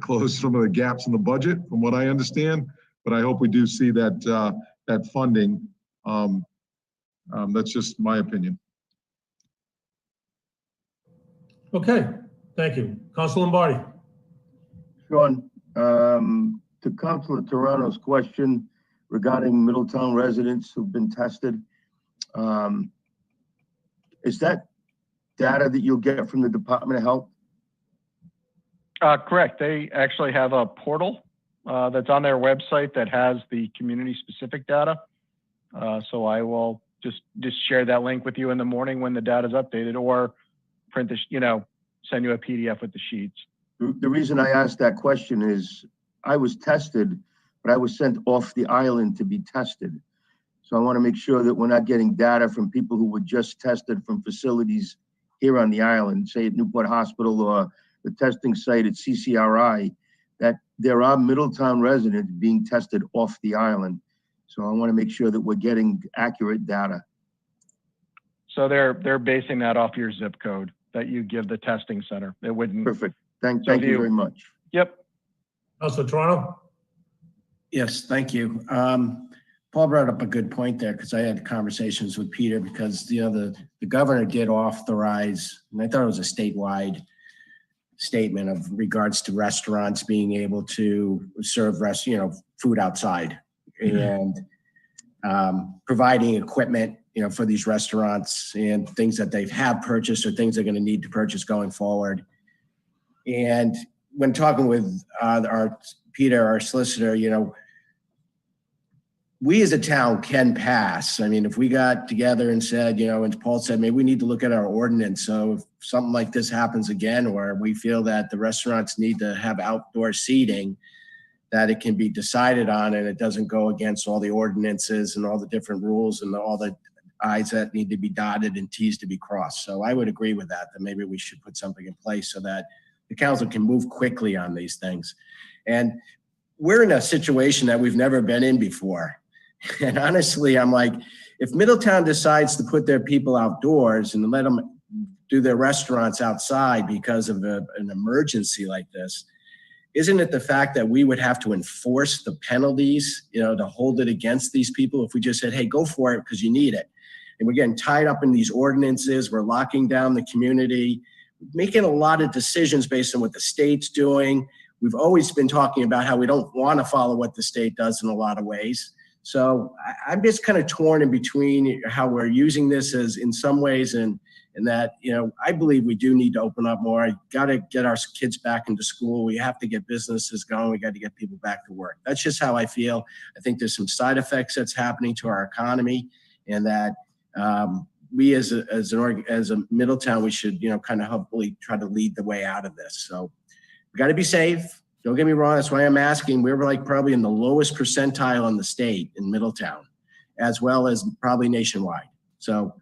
close some of the gaps in the budget, from what I understand. But I hope we do see that funding. That's just my opinion. Okay, thank you. Council Lombardi. Sean, to Councilor Toronto's question regarding Middletown residents who've been tested, is that data that you'll get from the Department of Health? Correct. They actually have a portal that's on their website that has the community-specific data. So I will just share that link with you in the morning when the data is updated, or print send you a PDF with the sheets. The reason I asked that question is I was tested, but I was sent off the island to be tested. So I want to make sure that we're not getting data from people who were just tested from facilities here on the island, say at Newport Hospital or the testing site at CCRI, that there are Middletown residents being tested off the island. So I want to make sure that we're getting accurate data. So they're basing that off your zip code that you give the testing center. It wouldn't. Perfect. Thank you very much. Yep. Councilor Toronto. Yes, thank you. Paul brought up a good point there, because I had conversations with Peter, because the governor did authorize, and I thought it was a statewide statement of regards to restaurants being able to serve food outside. And providing equipment, for these restaurants and things that they have purchased or things they're going to need to purchase going forward. And when talking with Peter, our solicitor, we as a town can pass. I mean, if we got together and said, and Paul said, maybe we need to look at our ordinance. So if something like this happens again, or we feel that the restaurants need to have outdoor seating, that it can be decided on and it doesn't go against all the ordinances and all the different rules and all the I's that need to be dotted and T's to be crossed. So I would agree with that maybe we should put something in place so that the council can move quickly on these things. And we're in a situation that we've never been in before. And honestly, I'm like, if Middletown decides to put their people outdoors and let them do their restaurants outside because of an emergency like this, isn't it the fact that we would have to enforce the penalties, to hold it against these people if we just said, hey, go for it because you need it? And we're getting tied up in these ordinances. We're locking down the community, making a lot of decisions based on what the state's doing. We've always been talking about how we don't want to follow what the state does in a lot of ways. So I'm just kind of torn in between how we're using this as in some ways and that, I believe we do need to open up more. I got to get our kids back into school. We have to get businesses going. We got to get people back to work. That's just how I feel. I think there's some side effects that's happening to our economy, and that we as a Middletown, we should, kind of hopefully try to lead the way out of this. So we got to be safe. Don't get me wrong. That's why I'm asking. We're like probably in the lowest percentile in the state in Middletown, as well as probably nationwide. So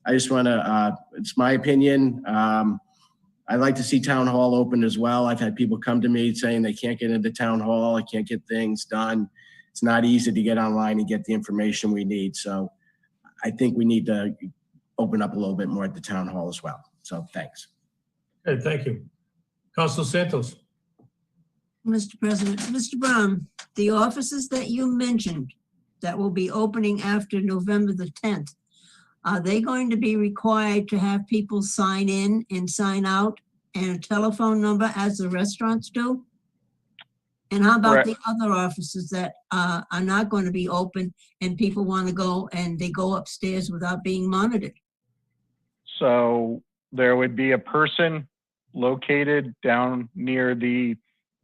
I just want to, it's my opinion. I'd like to see town hall open as well. I've had people come to me saying they can't get into town hall. I can't get things done. It's not easy to get online and get the information we need. So I think we need to open up a little bit more at the town hall as well. So thanks. Okay, thank you. Councilor Santos. Mr. President, Mr. Brown, the offices that you mentioned that will be opening after November the 10th, are they going to be required to have people sign in and sign out and a telephone number as the restaurants do? And how about the other offices that are not going to be open and people want to go and they go upstairs without being monitored? So there would be a person located down near the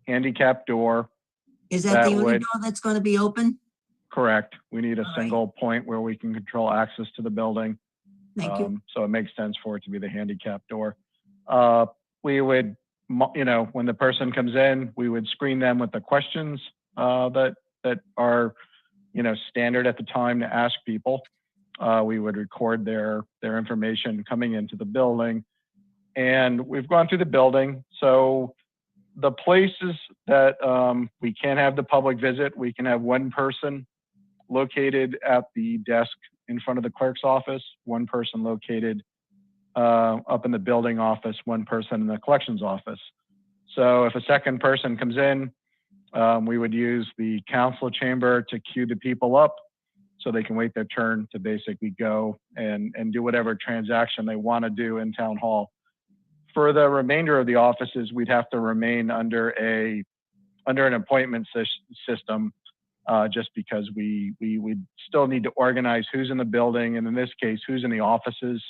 handicap door. Is that the only door that's going to be open? Correct. We need a single point where we can control access to the building. Thank you. So it makes sense for it to be the handicap door. We would, when the person comes in, we would screen them with the questions that are, standard at the time to ask people. We would record their information coming into the building. And we've gone through the building. So the places that we can have the public visit, we can have one person located at the desk in front of the clerk's office, one person located up in the building office, one person in the collections office. So if a second person comes in, we would use the council chamber to queue the people up so they can wait their turn to basically go and do whatever transaction they want to do in town hall. For the remainder of the offices, we'd have to remain under an appointment system, just because we still need to organize who's in the building, and in this case, who's in the offices,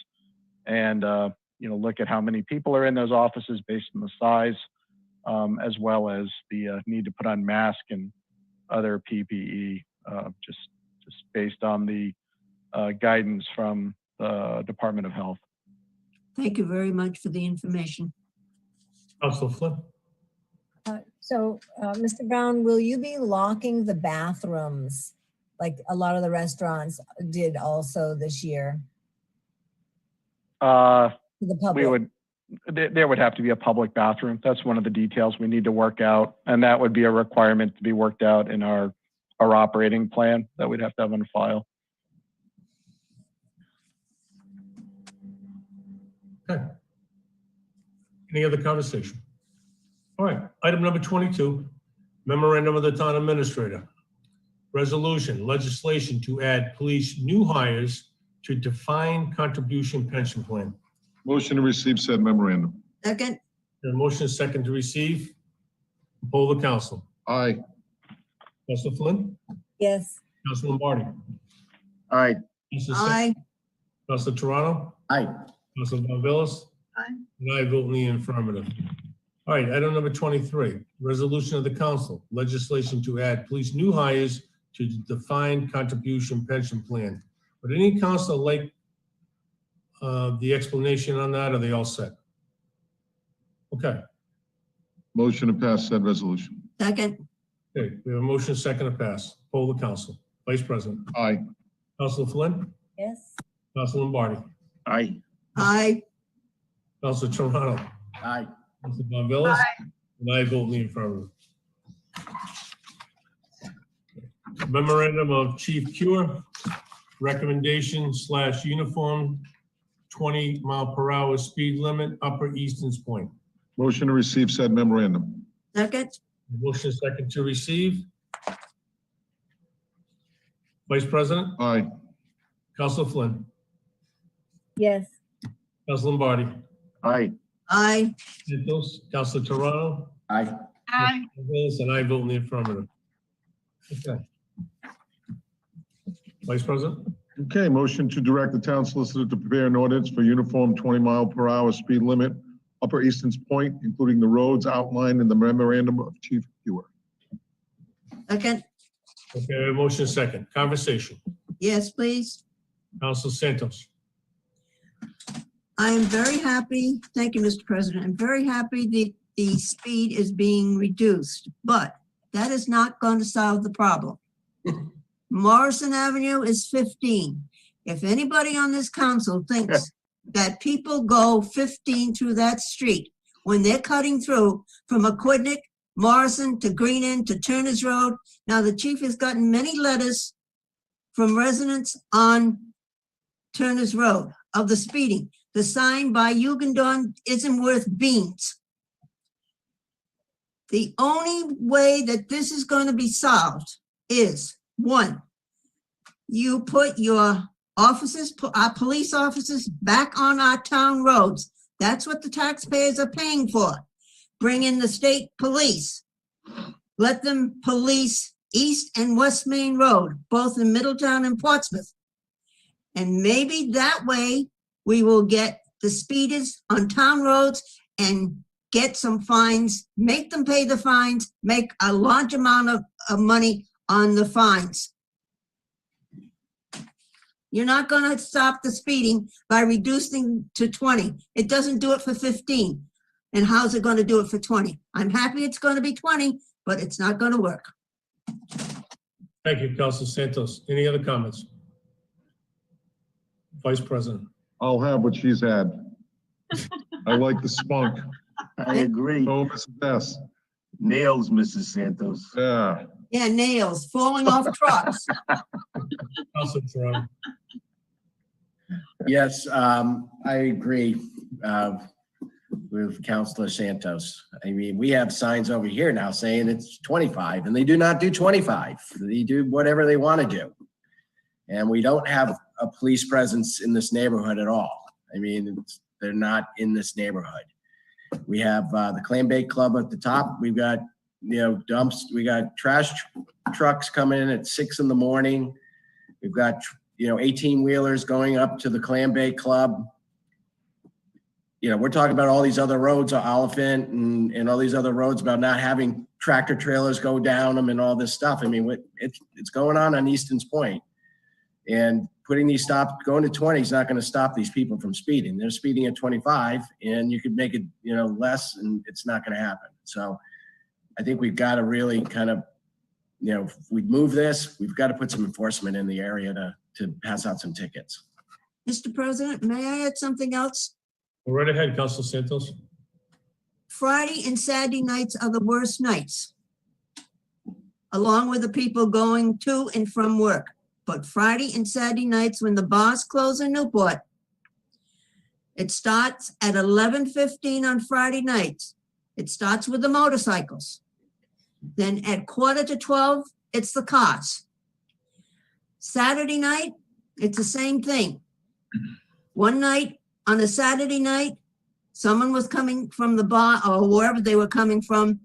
and look at how many people are in those offices based on the size, as well as the need to put on mask and other PPE, just based on the guidance from the Department of Health. Thank you very much for the information. Councilor Flynn. Mr. Brown, will you be locking the bathrooms like a lot of the restaurants did also this year? The public. There would have to be a public bathroom. That's one of the details we need to work out, and that would be a requirement to be worked out in our operating plan that we'd have to have on file. Okay. Any other conversation? All right, item number 22, memorandum of the town administrator. Resolution, legislation to add police new hires to defined contribution pension plan. Motion to receive said memorandum. Second. The motion is second to receive. Poll the council. Aye. Councilor Flynn? Yes. Councilor Lombardi? Aye. Aye. Counselor Toronto, Aye. Counselor Bonvillis. Aye. And I vote in the affirmative. All right, item number 23, resolution of the council, legislation to add police new hires to the defined contribution pension plan. Would any council like the explanation on that? Are they all set? Okay, Motion to pass said resolution. Second. okay, we have a motion second to pass. Poll the council. Vice President. Aye. Counselor Flynn. Yes. Counselor Lombardi. Aye. Aye. Counselor Toronto. Aye. Counselor Bonvillis. And I vote in the affirmative. Memorandum of Chief Cure, recommendation / uniform 20-mile-per-hour speed limit, Upper Easton's Point. Motion to receive said memorandum. Second. Motion second to receive. Vice President, Aye. Counselor Flynn, Yes. Counselor Lombardi, Aye. Aye. Santos, Counselor Toronto, Aye. Aye. Willis, and I vote in the affirmative. Okay. Vice President, Okay, motion to direct the town solicitor to prepare an ordinance for uniform 20-mile-per-hour speed limit, Upper Easton's Point, including the roads outlined in the memorandum of Chief Cure. Second. okay, motion second. Conversation. Yes, please. Counselor Santos. I am very happy, thank you, Mr. President, I'm very happy the speed is being reduced, but that is not going to solve the problem. Morrison Avenue is 15. If anybody on this council thinks that people go 15 through that street when they're cutting through from Aquidneck, Morrison to Green End to Turner's Road, now the chief has gotten many letters from residents on Turner's Road of the speeding. The sign by Jugendamt isn't worth beans. The only way that this is going to be solved is, one, you put your officers, our police officers back on our town roads. That's what the taxpayers are paying for. Bring in the state police. Let them police East and West Main Road, both in Middletown and Portsmouth. And maybe that way we will get the speeders on town roads and get some fines, make them pay the fines, make a large amount of money on the fines. You're not going to stop the speeding by reducing to 20. It doesn't do it for 15. And how's it going to do it for 20? I'm happy it's going to be 20, but it's not going to work. Thank you, Counselor Santos. Any other comments? Vice President. I'll have what she's had. I like the spunk. I agree. Oh, Mrs. S. Nails, Mrs. Santos. Yeah. Yeah, nails falling off trucks. Counselor Toronto. Yes, I agree with Councilor Santos. I mean, we have signs over here now saying it's 25, and they do not do 25. They do whatever they want to do. And we don't have a police presence in this neighborhood at all. I mean, they're not in this neighborhood. We have the Clam Bake Club at the top. We've got, dumps. We got trash trucks coming in at 6 in the morning. We've got, 18 wheelers going up to the Clam Bake Club. We're talking about all these other roads, Oliphant and all these other roads about not having tractor trailers go down them and all this stuff. I mean, it's going on Easton's Point. And putting these going to 20 is not going to stop these people from speeding. They're speeding at 25, and you could make it, less, and it's not going to happen. So I think we've got to really kind of, if we move this, we've got to put some enforcement in the area to pass out some tickets. Mr. President, may I add something else? Go right ahead, Counselor Santos. Friday and Saturday nights are the worst nights, along with the people going to and from work. But Friday and Saturday nights, when the bars close in Newport, it starts at 11:15 on Friday nights. It starts with the motorcycles. Then at 11:45, it's the cars. Saturday night, it's the same thing. One night, on a Saturday night, someone was coming from the bar or wherever they were coming from,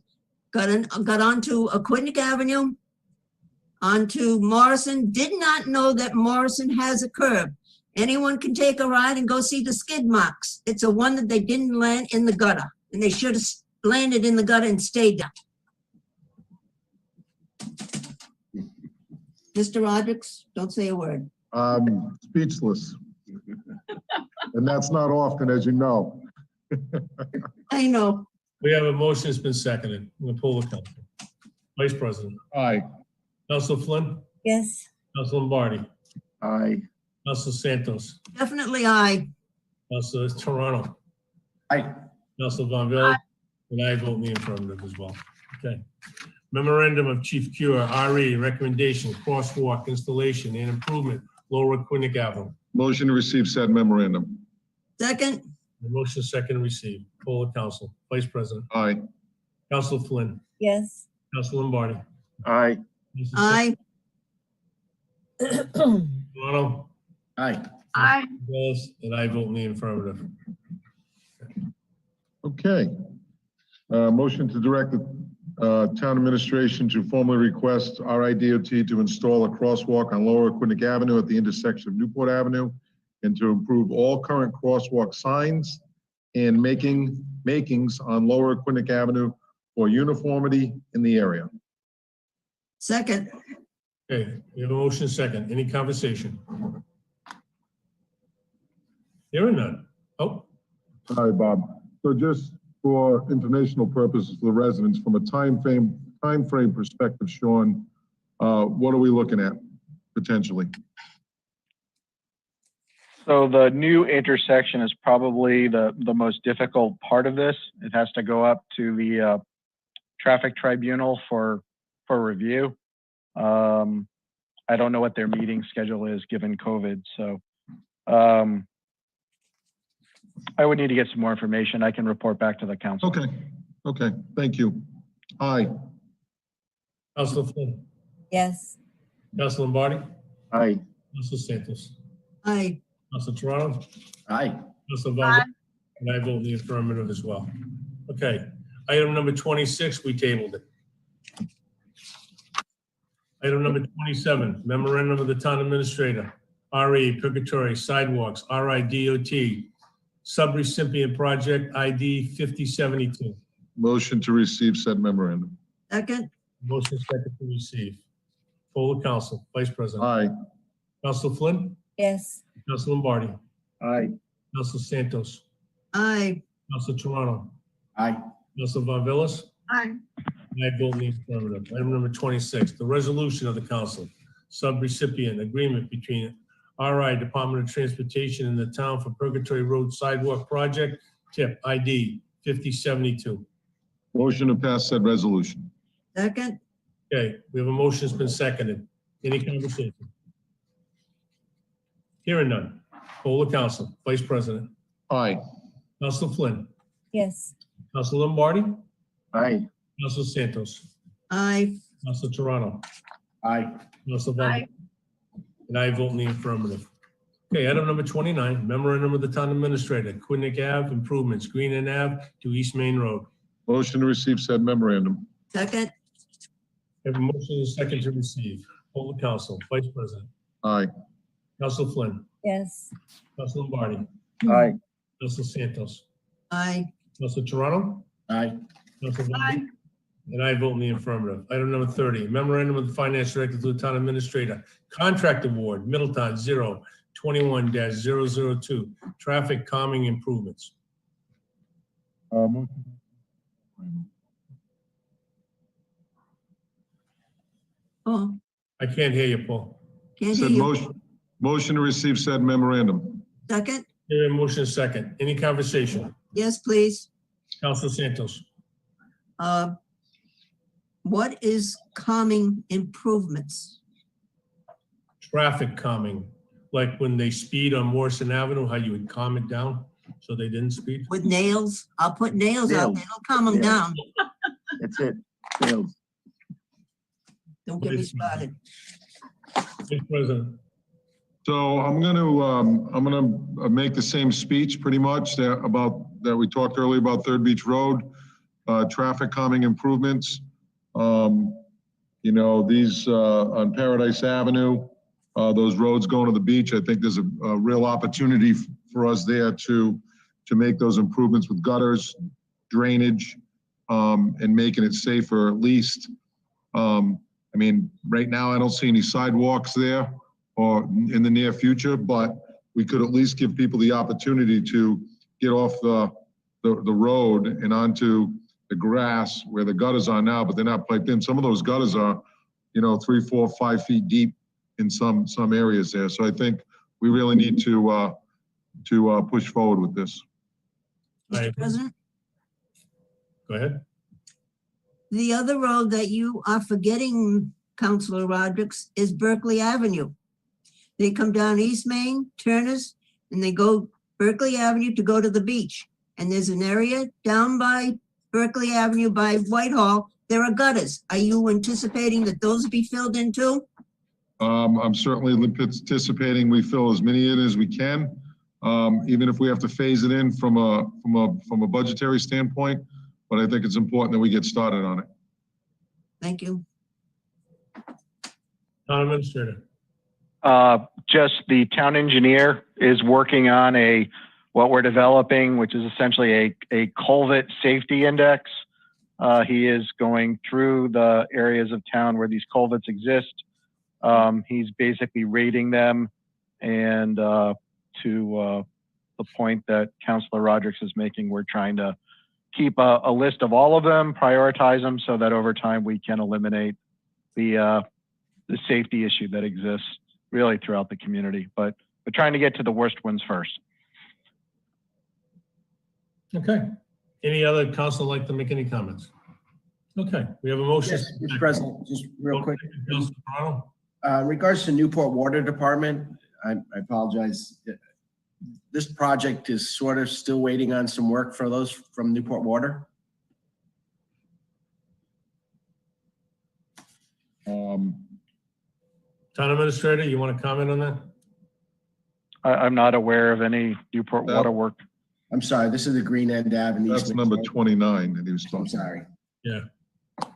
got onto Aquidneck Avenue On to Morrison. Did not know that Morrison has a curb. Anyone can take a ride and go see the skid marks. It's a one that they didn't land in the gutter, and they should have landed in the gutter and stayed there. Mr. Rodrick, don't say a word. Speechless. And that's not often, as you know. I know. We have a motion that's been seconded. We'll pull the council. Vice President. Aye. Council Flynn. Yes. Council Lombardi. Aye. Council Santos. Definitely aye. Council Toronto. Aye. Council Von Villa. And I vote in the affirmative as well. Okay. Memorandum of Chief Cure, RE, recommendation, crosswalk installation and improvement, Lower Quinnick Avenue. Motion to receive said memorandum. Second, The motion second received. Poll of council. Vice President. Aye. Council Flynn. Yes. Council Lombardi. Aye. Council aye. Toronto. Aye. Aye. Willis, and I vote in the affirmative. Okay. Motion to direct the town administration to formally request RIDOT to install a crosswalk on Lower Quinnick Avenue at the intersection of Newport Avenue and to improve all current crosswalk signs and makings on Lower Quinnick Avenue for uniformity in the area. Second, Okay, we have a motion second. Any conversation? Hearing none. Oh, Sorry, Bob. So just for informational purposes for the residents, from a time frame perspective, Sean, what are we looking at potentially? So the new intersection is probably the most difficult part of this. It has to go up to the traffic tribunal for review. I don't know what their meeting schedule is given COVID, so I would need to get some more information. I can report back to the council. Okay, thank you. Aye. Council Flynn. Yes. Council Lombardi. Aye. Council Santos. aye. Council Toronto. Aye. Council Von Villa, and I vote in the affirmative as well. Okay, item number 26, we tabled it. Item number 27, memorandum of the town administrator, RE, Purgatory Sidewalks, RIDOT, subrecipient project ID 5072. Motion to receive said memorandum. Second, Motion second to receive. Poll of council. Vice President. Aye. Council Flynn. Yes. Council Lombardi. Aye. Council Santos. aye. Council Toronto. Aye. Council Von Villas. Aye. And I vote in the affirmative. Item number 26, the resolution of the council, subrecipient agreement between RI Department of Transportation and the town for Purgatory Road Sidewalk Project, tip ID 5072. Motion to pass said resolution. Second, Okay, we have a motion that's been seconded. Any conversation? Hearing none. Poll of council. Vice President. Aye. Council Flynn. Yes. Council Lombardi. Aye. Council Santos. aye. Council Toronto. Aye. Council Von. Aye. And I vote in the affirmative. Okay, item number 29, memorandum of the town administrator, Quinnick Ave improvements, Green and Ave to East Main Road. Motion to receive said memorandum. Second, We have a motion and a second to receive. Poll the council. Vice President. Aye. Council Flynn. Yes. Council Lombardi. Aye. Council Santos. aye. Council Toronto. Aye. Council Von. Aye. And I vote in the affirmative. Item number 30, memorandum of the finance director to the town administrator, contract award, Middletown 021-002, traffic calming improvements. Oh, I can't hear you, Paul. can't hear Said you. motion to receive said memorandum. Second, Here, motion second. Any conversation? yes, please. Council Santos. What is calming improvements? Traffic calming, like when they speed on Morrison Avenue, how you would calm it down so they didn't speed? With nails? I'll put nails out. Nails. It'll calm them Yeah. down. That's it. Nails. Don't get me started. Vice President. So I'm gonna make the same speech pretty much that we talked earlier about Third Beach Road, traffic calming improvements. You know, these on Paradise Avenue, those roads going to the beach, I think there's a real opportunity for us there to make those improvements with gutters, drainage, and making it safer at least. I mean, right now, I don't see any sidewalks there or in the near future, but we could at least give people the opportunity to get off the road and onto the grass where the gutters are now, but they're not piped in. Some of those gutters are, you know, 3, 4, 5 feet deep in some areas there. So I think we really need to push forward with this. Mr. President, Go ahead. the other road that you are forgetting, Councilor Rodrick, is Berkeley Avenue. They come down East Main, Turners, and they go Berkeley Avenue to go to the beach. And there's an area down by Berkeley Avenue by Whitehall. There are gutters. Are you anticipating that those be filled in too? I'm certainly anticipating we fill as many in as we can, even if we have to phase it in from a budgetary standpoint. But I think it's important that we get started on it. Thank you. Town Administrator. Just the town engineer is working on what we're developing, which is essentially a culvert safety index. He is going through the areas of town where these culverts exist. He's basically rating them, and to the point that Councilor Rodrick is making, we're trying to keep a list of all of them, prioritize them so that over time we can eliminate the safety issue that exists really throughout the community. But we're trying to get to the worst ones first. Okay. Any other council like to make any comments? Okay, we have a motion. Yes, Mr. President, just real quick. Councilor Toronto? In regards to Newport Water Department, I apologize. This project is sort of still waiting on some work for those from Newport Water. Town Administrator, you want to comment on that? I'm not aware of any Newport water work. I'm sorry, this is the Green End Avenue. That's number 29 that he was I'm talking. sorry. Yeah. I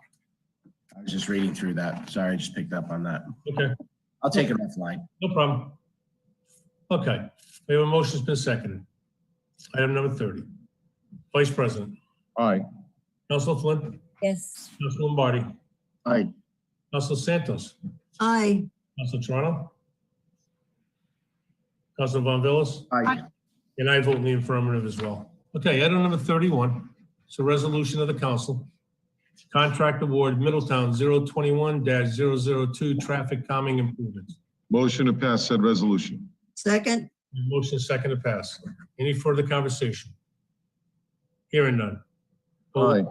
was just reading through that. Sorry, I just picked up on that. Okay, I'll take it offline. no problem. Okay, we have a motion that's been seconded. Item number 30. Vice President. Aye. Councilor Flynn. Yes. Councilor Lombardi. Aye. Councilor Santos. Aye. Councilor Toronto. Councilor Von Villas. Aye. And I vote in the affirmative as well. Okay, item number 31. It's a resolution of the council. Contract award Middletown 021-002 traffic calming improvements. Motion to pass said resolution. Second. Motion is second to pass. Any further conversation? Hearing none. Aye.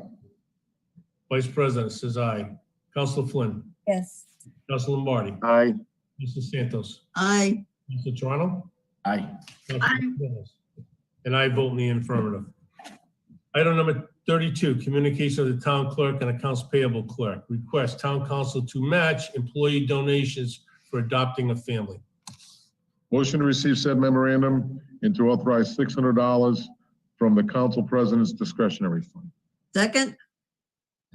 Vice President says aye. Councilor Flynn. Yes. Councilor Lombardi. Aye. Mr. Santos. Aye. Mr. Toronto. Aye. And I vote in the affirmative. Item number 32, communication of the town clerk and accounts payable clerk. Request town council to match employee donations for adopting a family. Motion to receive said memorandum and to authorize $600 from the council president's discretionary fund. Second.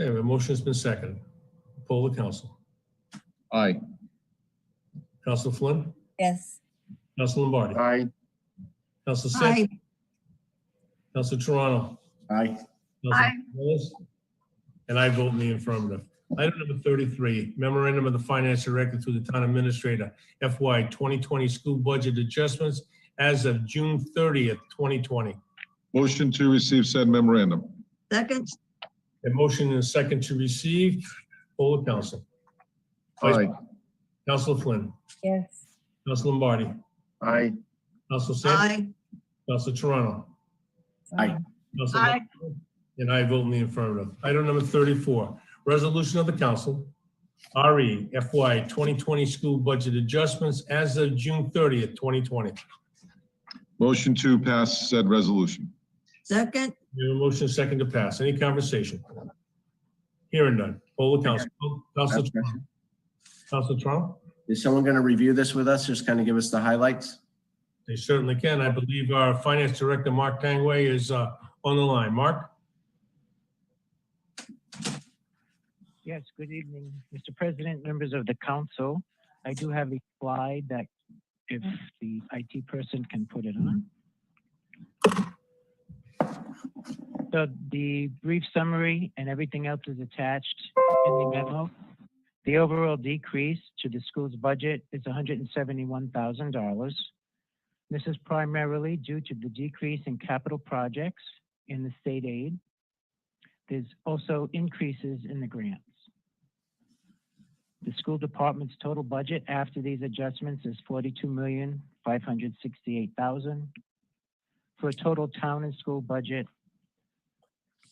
Okay, the motion has been seconded. Poll the council. Aye. Councilor Flynn. Yes. Councilor Lombardi. Aye. Councilor Santos. Aye. Councilor Toronto. Aye. Aye. Willis. And I vote in the affirmative. Item number 33, memorandum of the finance director to the town administrator, FY 2020 school budget adjustments as of June 30th, 2020. Motion to receive said memorandum. Second. A motion and a second to receive. Poll the council. Aye. Councilor Flynn. Yes. Councilor Lombardi. Aye. Councilor Santos. Aye. Councilor Toronto. Aye. Councilor Aye. And I vote in the affirmative. Item number 34, resolution of the council, RE FY 2020 school budget adjustments as of June 30th, 2020. Motion to pass said resolution. Second. We have a motion second to pass. Any conversation? Hearing none. Poll the council. Councilor Toronto. Councilor Toronto? Is someone going to review this with us? Just kind of give us the highlights? They certainly can. I believe our finance director, Mark Tangway, is on the line. Mark? Yes, good evening, Mr. President, members of the council. I do have a slide that if the IT person can put it on. So the brief summary and everything else is attached in the memo. The overall decrease to the school's budget is $171,000. This is primarily due to the decrease in capital projects in the state aid. There's also increases in the grants. The school department's total budget after these adjustments is $42,568,000 for a total town and school budget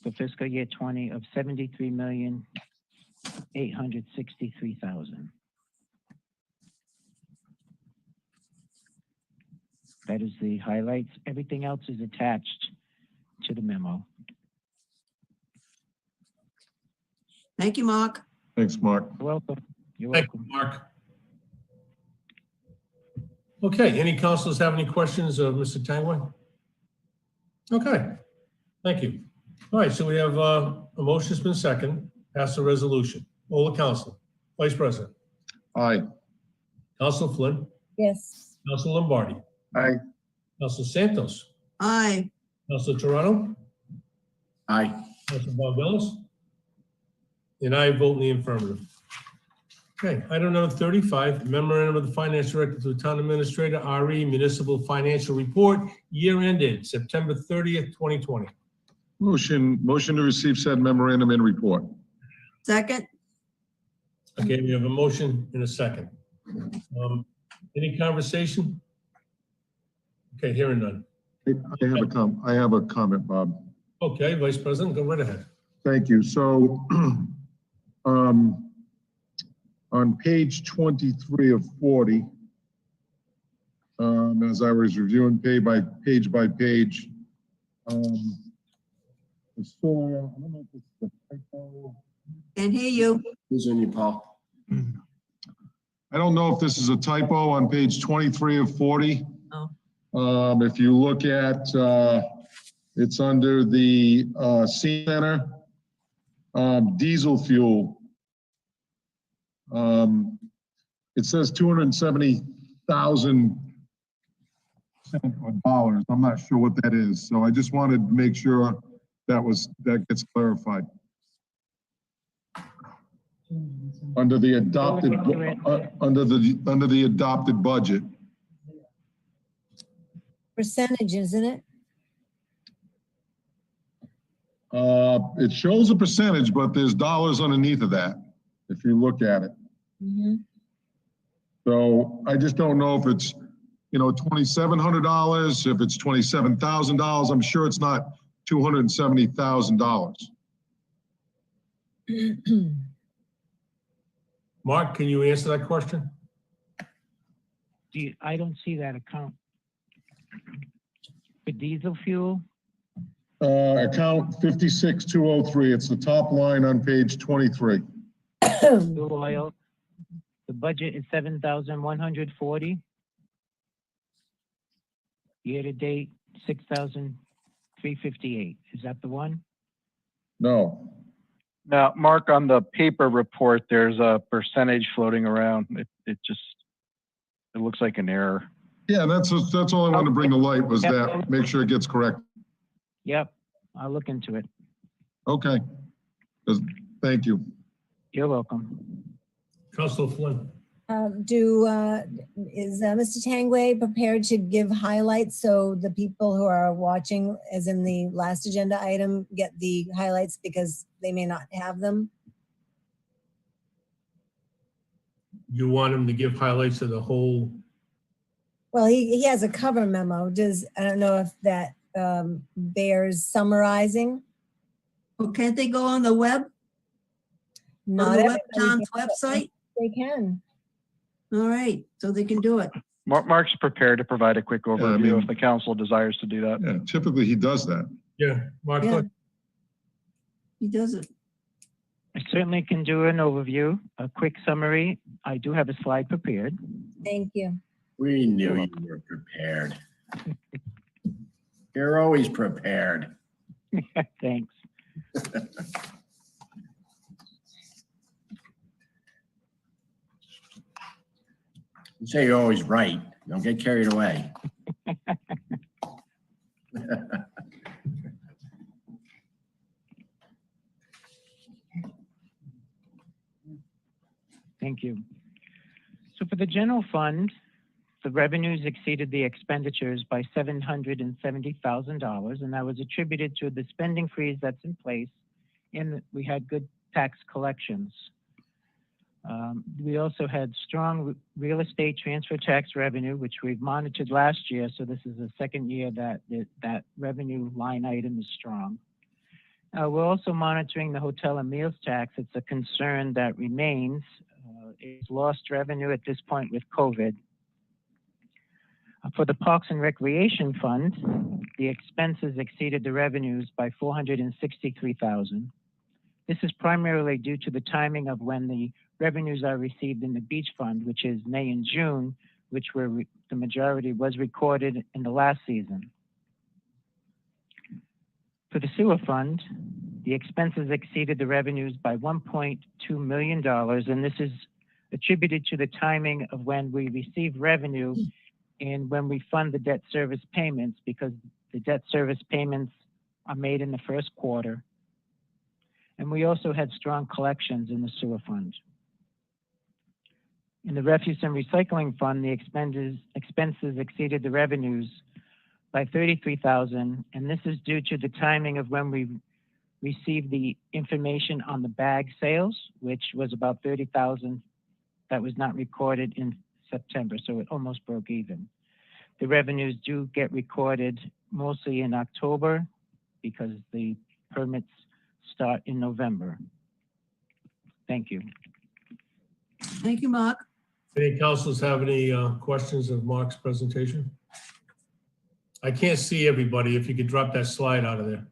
for fiscal year 20 of $73,863,000. That is the highlights. Everything else is attached to the memo. Thank you, Mark. Thanks, Mark. You're welcome. You're Thank welcome. you, Mark. Okay, any councilors have any questions of Mr. Tangway? Okay, thank you. All right, so we have a motion's been second, pass the resolution. All the council, Vice President. Aye. Council Flynn, Yes. Council Lombardi, Aye. Council Santos, Aye. Council Toronto, Aye. Council Barbelos, and I vote in the affirmative. Okay, item number 35, memorandum of the Finance Director to the Town Administrator, RE Municipal Financial Report, year ended September 30th, 2020. Motion to receive said memorandum and report. Second? Okay, we have a motion and a second. Any conversation? Okay, hearing none. I have a comment, Bob. Okay, Vice President, go right ahead. Thank you. So, on page 23 of 40, as I was reviewing page by page, I don't know if it's the typo. Can't hear you. Who's in you, Paul? I don't know if this is a typo on page 23 of 40. Oh. If you look at, it's under the senior center, diesel fuel. It says $270,000 dollars. I'm not sure what that is. So I just wanted to make sure that gets clarified. Under the adopted, under the adopted budget. Percentage, isn't it? It shows a percentage, but there's dollars underneath of that, if you look at it. Mhm. So I just don't know if it's, $2,700, if it's $27,000. I'm sure it's not $270,000. Mark, can you answer that question? I don't see that account. For diesel fuel, Account 56203. It's the top line on page 23. fuel oil, the budget is 7,140. Year to date, 6,358. Is that the one? No. Now, Mark, on the paper report, there's a percentage floating around. It looks like an error. Yeah, that's all I wanted to bring to light was that, make sure it gets correct. Yep, I'll look into it. Okay. Thank you. You're welcome. Council Flynn. Is Mr. Tangway prepared to give highlights so the people who are watching, as in the last agenda item, get the highlights because they may not have them? You want him to give highlights of the whole? Well, he has a cover memo. I don't know if that bears summarizing. Well, can't they go on the web? Not On the everybody town's can, but website? They can. All right, so they can do it. Mark's prepared to provide a quick overview if the council desires to do that. Yeah, typically he does that. Yeah, Mark. Yeah. He does it. I certainly can do an overview, a quick summary. I do have a slide prepared. Thank you. We knew you were prepared. You're always prepared. Thanks. You say you're always right. Don't get carried away. Thank you. So for the general fund, the revenues exceeded the expenditures by $770,000, and that was attributed to the spending freeze that's in place, and we had good tax collections. We also had strong real estate transfer tax revenue, which we've monitored last year, so this is the second year that that revenue line item is strong. We're also monitoring the hotel and meals tax. It's a concern that remains. It's lost revenue at this point with COVID. For the Parks and Recreation Fund, the expenses exceeded the revenues by $463,000. This is primarily due to the timing of when the revenues are received in the beach fund, which is May and June, which were the majority was recorded in the last season. For the sewer fund, the expenses exceeded the revenues by $1.2 million, and this is attributed to the timing of when we receive revenue and when we fund the debt service payments, because the debt service payments are made in the first quarter. And we also had strong collections in the sewer fund. In the refuse and recycling fund, the expenses exceeded the revenues by $33,000, and this is due to the timing of when we received the information on the bag sales, which was about $30,000 that was not recorded in September, so it almost broke even. The revenues do get recorded mostly in October because the permits start in November. Thank you. Thank you, Mark. Any councilors have any questions of Mark's presentation? I can't see everybody. If you could drop that slide out of there.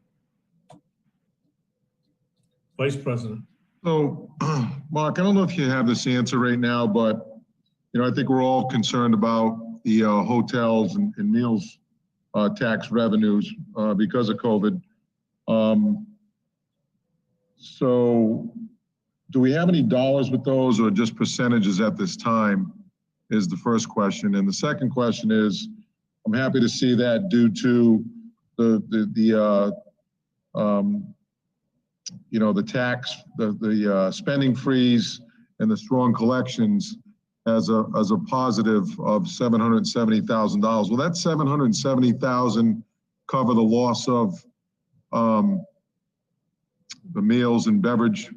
Vice President. So, Mark, I don't know if you have this answer right now, but, you know, I think we're all concerned about the hotels and meals tax revenues because of COVID. So do we have any dollars with those or just percentages at this time is the first question. And the second question is, I'm happy to see that due to you know, the tax, the spending freeze and the strong collections as a positive of $770,000. Will that $770,000 cover the loss of the meals and beverage?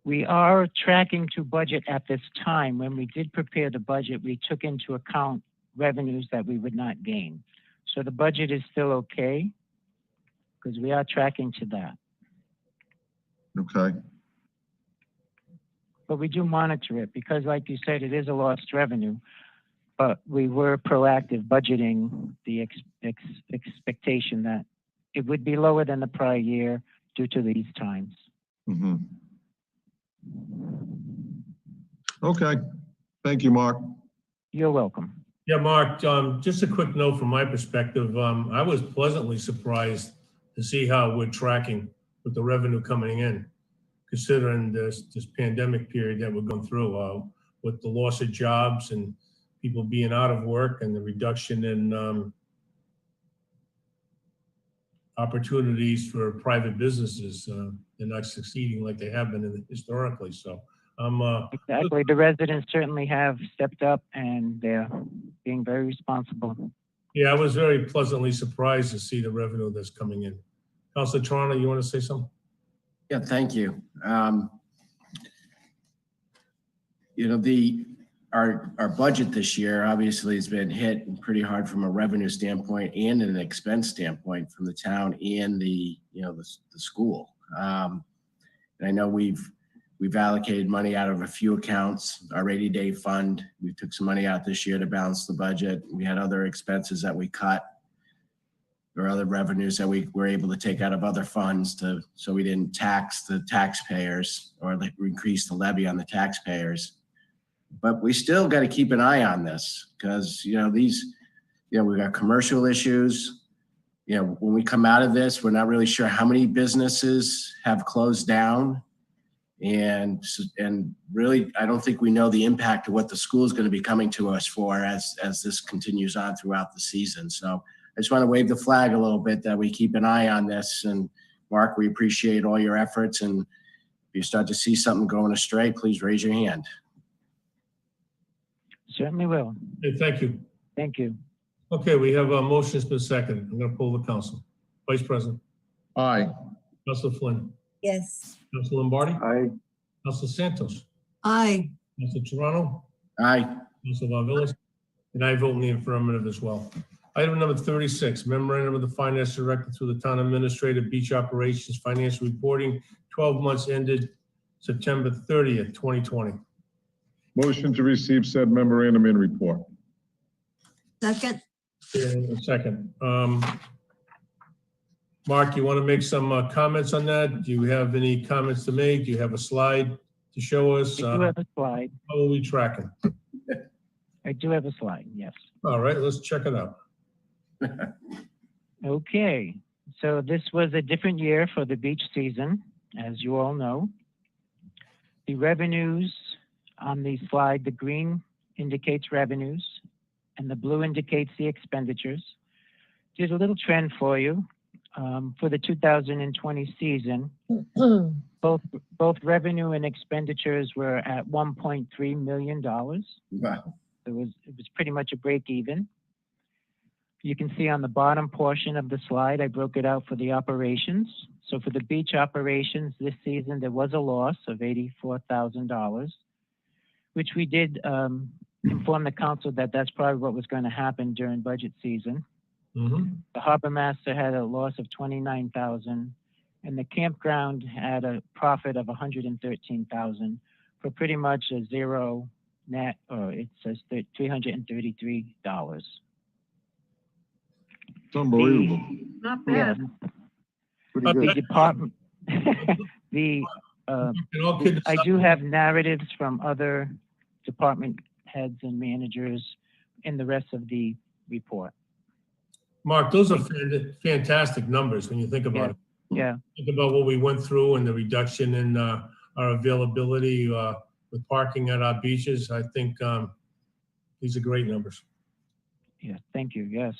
We are tracking to budget at this time. When we did prepare the budget, we took into account revenues that we would not gain. So the budget is still okay because we are tracking to that. Okay. But we do monitor it because, like you said, it is a lost revenue. But we were proactive budgeting the expectation that it would be lower than the prior year due to these times. Mm-hmm. Okay. Thank you, Mark. You're welcome. Yeah, Mark, just a quick note from my perspective. I was pleasantly surprised to see how we're tracking with the revenue coming in, considering this pandemic period that we're going through with the loss of jobs and people being out of work and the reduction in opportunities for private businesses. They're not succeeding like they have been historically. So exactly. The residents certainly have stepped up and they're being very responsible. Yeah, I was very pleasantly surprised to see the revenue that's coming in. Councilor Toronto, you want to say something? Yeah, thank you. You know, our budget this year obviously has been hit pretty hard from a revenue standpoint and an expense standpoint from the town and the school. And I know we've allocated money out of a few accounts. Our rainy day fund, we took some money out this year to balance the budget. We had other expenses that we cut or other revenues that we were able to take out of other funds so we didn't tax the taxpayers or increase the levy on the taxpayers. But we still got to keep an eye on this because, we got commercial issues. When we come out of this, we're not really sure how many businesses have closed down. And really, I don't think we know the impact of what the school is going to be coming to us for as this continues on throughout the season. So I just want to wave the flag a little bit that we keep an eye on this. And Mark, we appreciate all your efforts. And if you start to see something going astray, please raise your hand. Certainly will. Hey, thank you. Thank you. Okay, we have a motion that's been seconded. I'm going to pull the council. Vice President. Aye. Council Flynn. Yes. Council Lombardi. Aye. Council Santos. Aye. Council Toronto. Aye. Council Varvelis. And I vote in the affirmative as well. Item number 36, memorandum of the Finance Director through the Town Administrator, Beach Operations Financial Reporting, 12 months ended September 30th, 2020. Motion to receive said memorandum and report. Second. In a second. Mark, you want to make some comments on that? Do you have any comments to make? Do you have a slide to show us? I do have a slide. How are we tracking? I do have a slide, yes. All right, let's check it out. Okay, so this was a different year for the beach season, as you all know. The revenues on the slide, the green indicates revenues and the blue indicates the expenditures. There's a little trend for you. For the 2020 season, both revenue and expenditures were at $1.3 million. Wow. It was pretty much a break even. You can see on the bottom portion of the slide, I broke it out for the operations. So for the beach operations this season, there was a loss of $84,000, which we did inform the council that that's probably what was going to happen during budget season. The harbor master had a loss of $29,000, and the campground had a profit of $113,000 for pretty much a zero net, or it says $333. It's unbelievable. Not bad. Pretty The good. department, I do have narratives from other department heads and managers in the rest of the report. Mark, those are fantastic numbers when you think about it. Yeah. Think about what we went through and the reduction in our availability with parking at our beaches. I think these are great numbers. Yeah, thank you. Yes.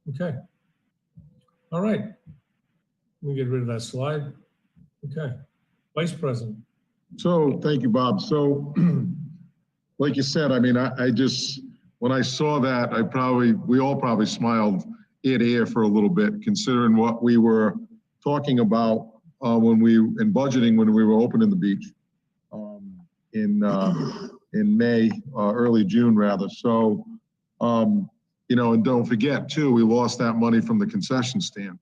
Okay. All right. Let me get rid of that slide. Okay. Vice President. So, thank you, Bob. So, like you said, I mean, I just, when I saw that, we all probably smiled ear to ear for a little bit, considering what we were talking about in budgeting when we were opening the beach in May, early June rather. So, you know, and don't forget too, we lost that money from the concession stand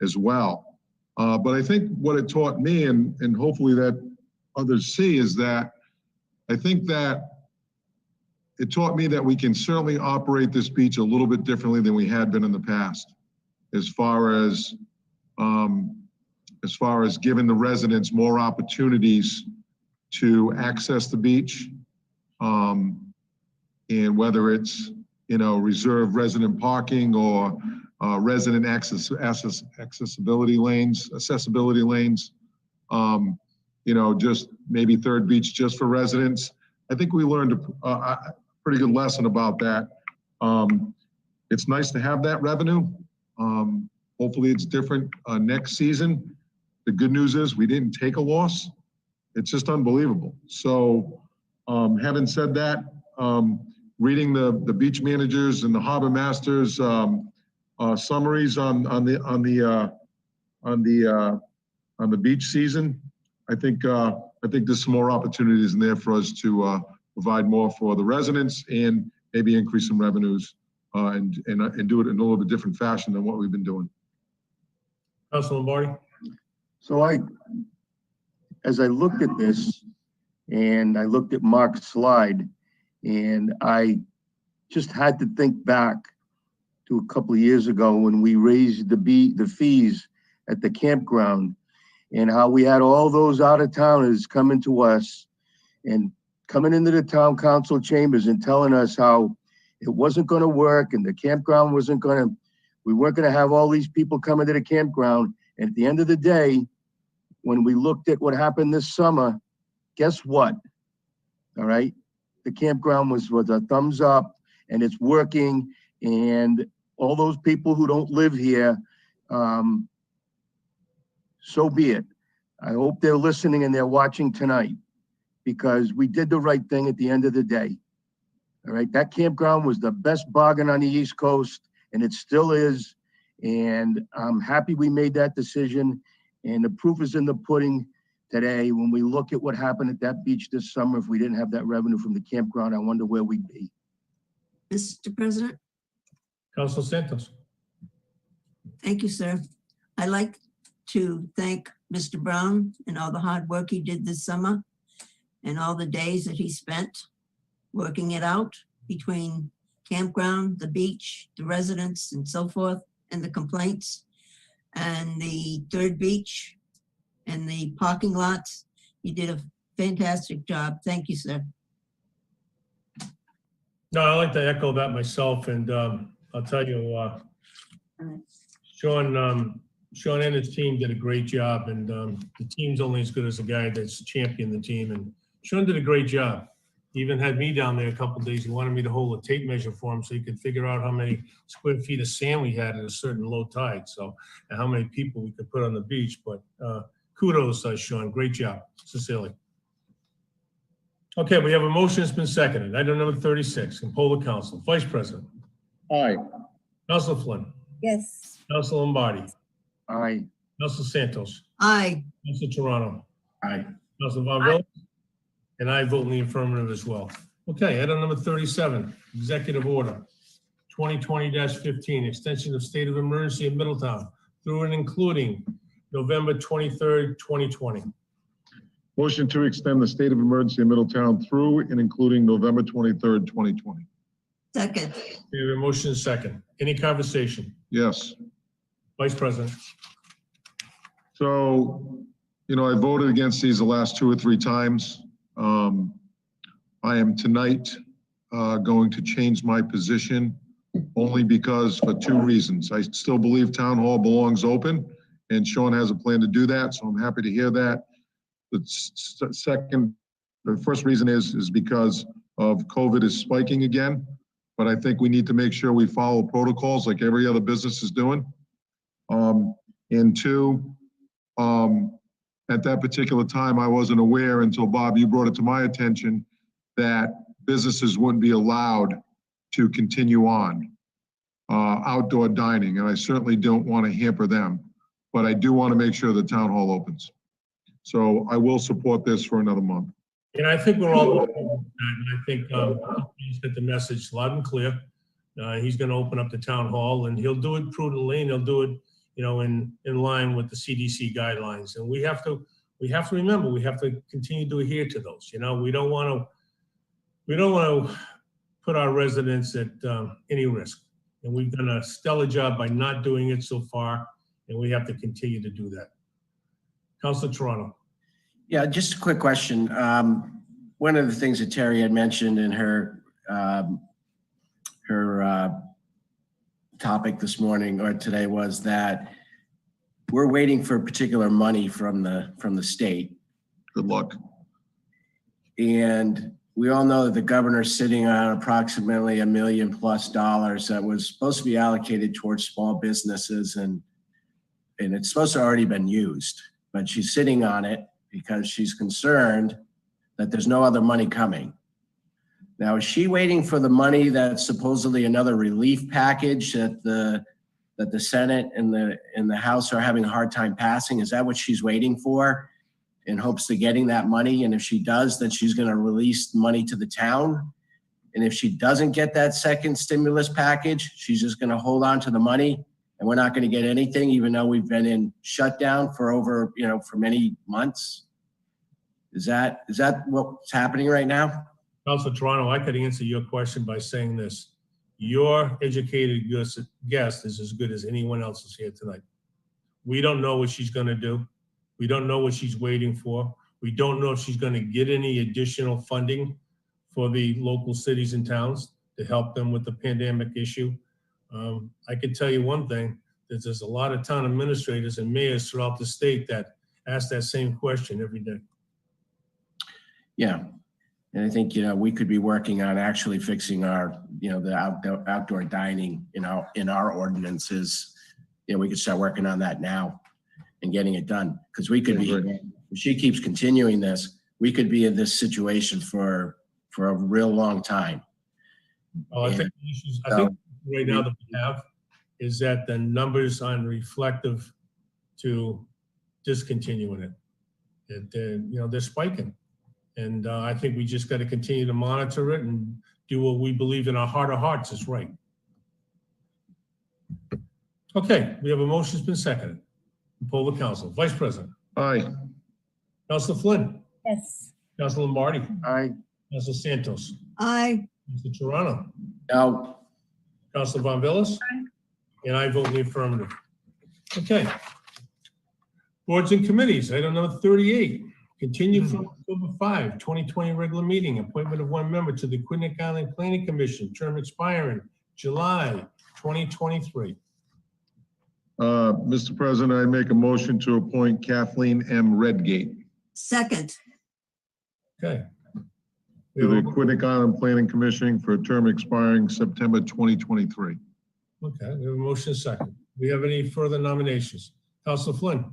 as well. But I think what it taught me, and hopefully that others see, is that I think that it taught me that we can certainly operate this beach a little bit differently than we had been in the past, as far as giving the residents more opportunities to access the beach, and whether it's, you know, reserved resident parking or resident accessibility lanes, you know, just maybe third beach just for residents. I think we learned a pretty good lesson about that. It's nice to have that revenue. Hopefully it's different next season. The good news is we didn't take a loss. It's just unbelievable. So having said that, reading the beach managers and the harbor masters summaries on the beach season, I think there's some more opportunities in there for us to provide more for the residents and maybe increase some revenues and do it in a little bit different fashion than what we've been doing. Councilor Lombardi. So as I looked at this and I looked at Mark's slide, and I just had to think back to a couple of years ago when we raised the fees at the campground, and how we had all those out-of-towners coming to us and coming into the town council chambers and telling us how it wasn't going to work and the campground we weren't going to have all these people coming to the campground. And at the end of the day, when we looked at what happened this summer, guess what? All right, the campground was a thumbs up, and it's working. And all those people who don't live here, so be it. I hope they're listening and they're watching tonight, because we did the right thing at the end of the day. All right, that campground was the best bargain on the East Coast, and it still is. And I'm happy we made that decision. And the proof is in the pudding today. When we look at what happened at that beach this summer, if we didn't have that revenue from the campground, I wonder where we'd be. Mr. President? Council Santos. Thank you, sir. I'd like to thank Mr. Brown and all the hard work he did this summer and all the days that he spent working it out between campground, the beach, the residents and so forth, and the complaints, and the third beach and the parking lots. You did a fantastic job. Thank you, sir. No, I like to echo that myself, and I'll tell you, Sean and his team did a great job, and the team's only as good as the guy that's championed the team, and Sean did a great job. He even had me down there a couple of days. He wanted me to hold a tape measure for him so he could figure out how many square feet of sand we had at a certain low tide, so, and how many people we could put on the beach. But kudos, Sean, great job, sincerely. Okay, we have a motion that's been seconded. Item number 36, and poll the council. Vice President. Aye. Council Flynn. Yes. Council Lombardi. Aye. Council Santos. Aye. Council Toronto. Aye. Council Von Villa. And I vote in the affirmative as well. Okay, item number 37, executive order 2020-15, extension of state of emergency in Middletown through and including November 23rd, 2020. Motion to extend the state of emergency in Middletown through and including November 23rd, 2020. Second. We have a motion second. Any conversation? Yes. Vice President. So, I voted against these the last 2 or 3 times. I am tonight going to change my position only because for 2 reasons. I still believe Town Hall belongs open, and Sean has a plan to do that, so I'm happy to hear that. The first reason is because of COVID is spiking again, but I think we need to make sure we follow protocols like every other business is doing. And 2, at that particular time, I wasn't aware until Bob, you brought it to my attention that businesses wouldn't be allowed to continue on outdoor dining. And I certainly don't want to hamper them, but I do want to make sure the town hall opens. So I will support this for another month. And I think we're all, and I think he's got the message loud and clear. He's going to open up the town hall, and he'll do it prudently, and he'll do it, in line with the CDC guidelines. And we have to remember, we have to continue to adhere to those. We don't want to put our residents at any risk. And we've done a stellar job by not doing it so far, and we have to continue to do that. Councilor Toronto. Yeah, just a quick question. One of the things that Terry had mentioned in her topic this morning or today was that we're waiting for particular money from the state. Good luck. And we all know that the governor's sitting on approximately $1 million+ that was supposed to be allocated towards small businesses, and it's supposed to have already been used, but she's sitting on it because she's concerned that there's no other money coming. Now, is she waiting for the money that's supposedly another relief package that the Senate and the House are having a hard time passing? Is that what she's waiting for in hopes of getting that money? And if she does, then she's going to release money to the town. And if she doesn't get that second stimulus package, she's just going to hold on to the money and we're not going to get anything, even though we've been in shutdown for over, for many months. Is that what's happening right now? Councilor Toronto, I could answer your question by saying this. Your educated guess is as good as anyone else's here tonight. We don't know what she's going to do. We don't know what she's waiting for. We don't know if she's going to get any additional funding for the local cities and towns to help them with the pandemic issue. I can tell you one thing, that there's a lot of town administrators and mayors throughout the state that ask that same question every day. Yeah. And I think, we could be working on actually fixing our, the outdoor dining, in our ordinances. We could start working on that now and getting it done. Because we could be, if she keeps continuing this, we could be in this situation for a real long time. Well, I think the issues, right now that we have is that the numbers aren't reflective to discontinuing it. They're spiking. And I think we just got to continue to monitor it and do what we believe in our heart of hearts is right. Okay, we have a motion's been seconded. Poll the council. Vice President. Aye. Councilor Flynn. Yes. Councilor Lombardi. Aye. Councilor Santos. Aye. Mr. Toronto. No. Councilor Von Villas. And I vote in the affirmative. Okay. Boards and committees, item number 38. Continue from October 5, 2020 regular meeting, appointment of one member to the Quinnipiac Island Planning Commission, term expiring July 2023. Mr. President, I make a motion to appoint Kathleen M. Redgate Second. Okay. to the Quinnipiac Island Planning Commission for a term expiring September 2023. Okay, we have a motion second. We have any further nominations? Councilor Flynn.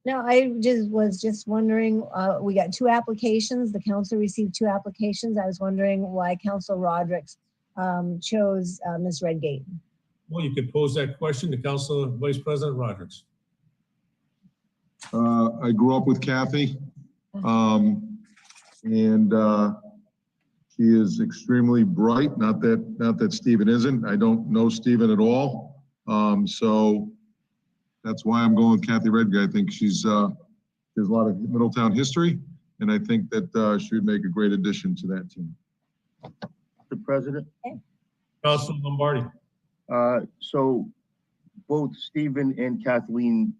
No, I was just wondering, we got 2 applications. The council received 2 applications. I was wondering why Council Rodrick chose Ms. Redgate. Well, you could pose that question to Councilor Vice President Rodrick. I grew up with Kathy, and she is extremely bright. Not that Stephen isn't. I don't know Stephen at all, so that's why I'm going with Kathy Redgate. I think there's a lot of Middletown history, and I think that she would make a great addition to that team. Mr. President? Councilor Lombardi. So both Stephen and Kathleen,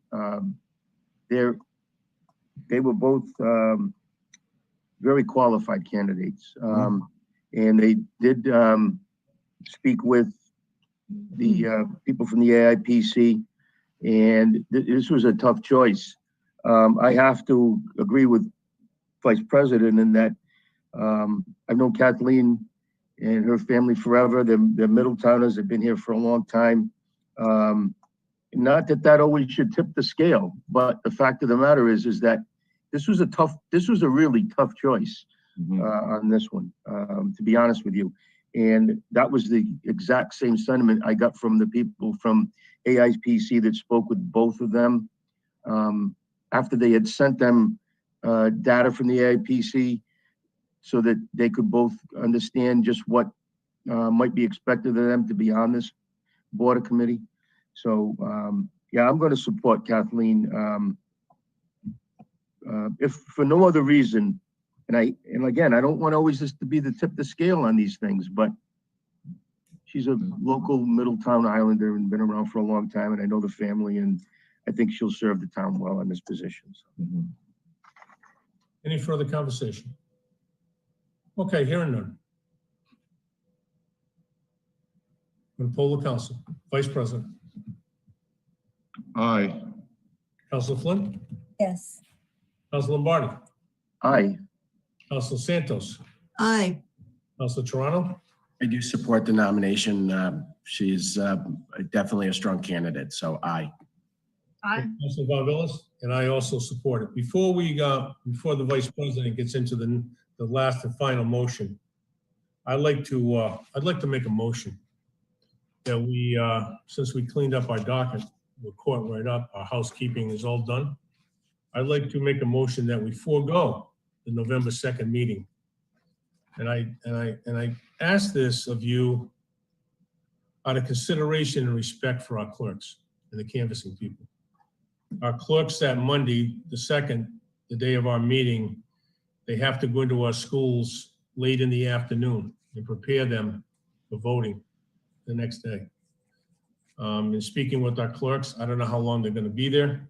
they were both very qualified candidates. And they did speak with the people from the AIPC, and this was a tough choice. I have to agree with Vice President in that I've known Kathleen and her family forever. They're Middletowners. They've been here for a long time. Not that always should tip the scale, but the fact of the matter is that this was a really tough choice on this one, to be honest with you. And that was the exact same sentiment I got from the people from AIPC that spoke with both of them. After they had sent them data from the AIPC so that they could both understand just what might be expected of them to be on this board or committee. So yeah, I'm going to support Kathleen. If for no other reason, and again, I don't want always this to be the tip of the scale on these things, but she's a local Middletown Islander and been around for a long time, and I know the family, and I think she'll serve the town well in this position. So. Any further conversation? Okay, hearing none. I'm going to poll the council. Vice President. Aye. Councilor Flynn. Yes. Councilor Lombardi. Aye. Councilor Santos. Aye. Councilor Toronto. I do support the nomination. She's definitely a strong candidate, so aye. Aye. Councilor Von Villas, and I also support it. Before the Vice President gets into the last and final motion, I'd like to make a motion that we, since we cleaned up our docket, we're caught right up, our housekeeping is all done. I'd like to make a motion that we forego the November 2nd meeting. And I ask this of you out of consideration and respect for our clerks and the canvassing people. Our clerks that Monday, the 2nd, the day of our meeting, they have to go into our schools late in the afternoon and prepare them for voting the next day. And speaking with our clerks, I don't know how long they're going to be there.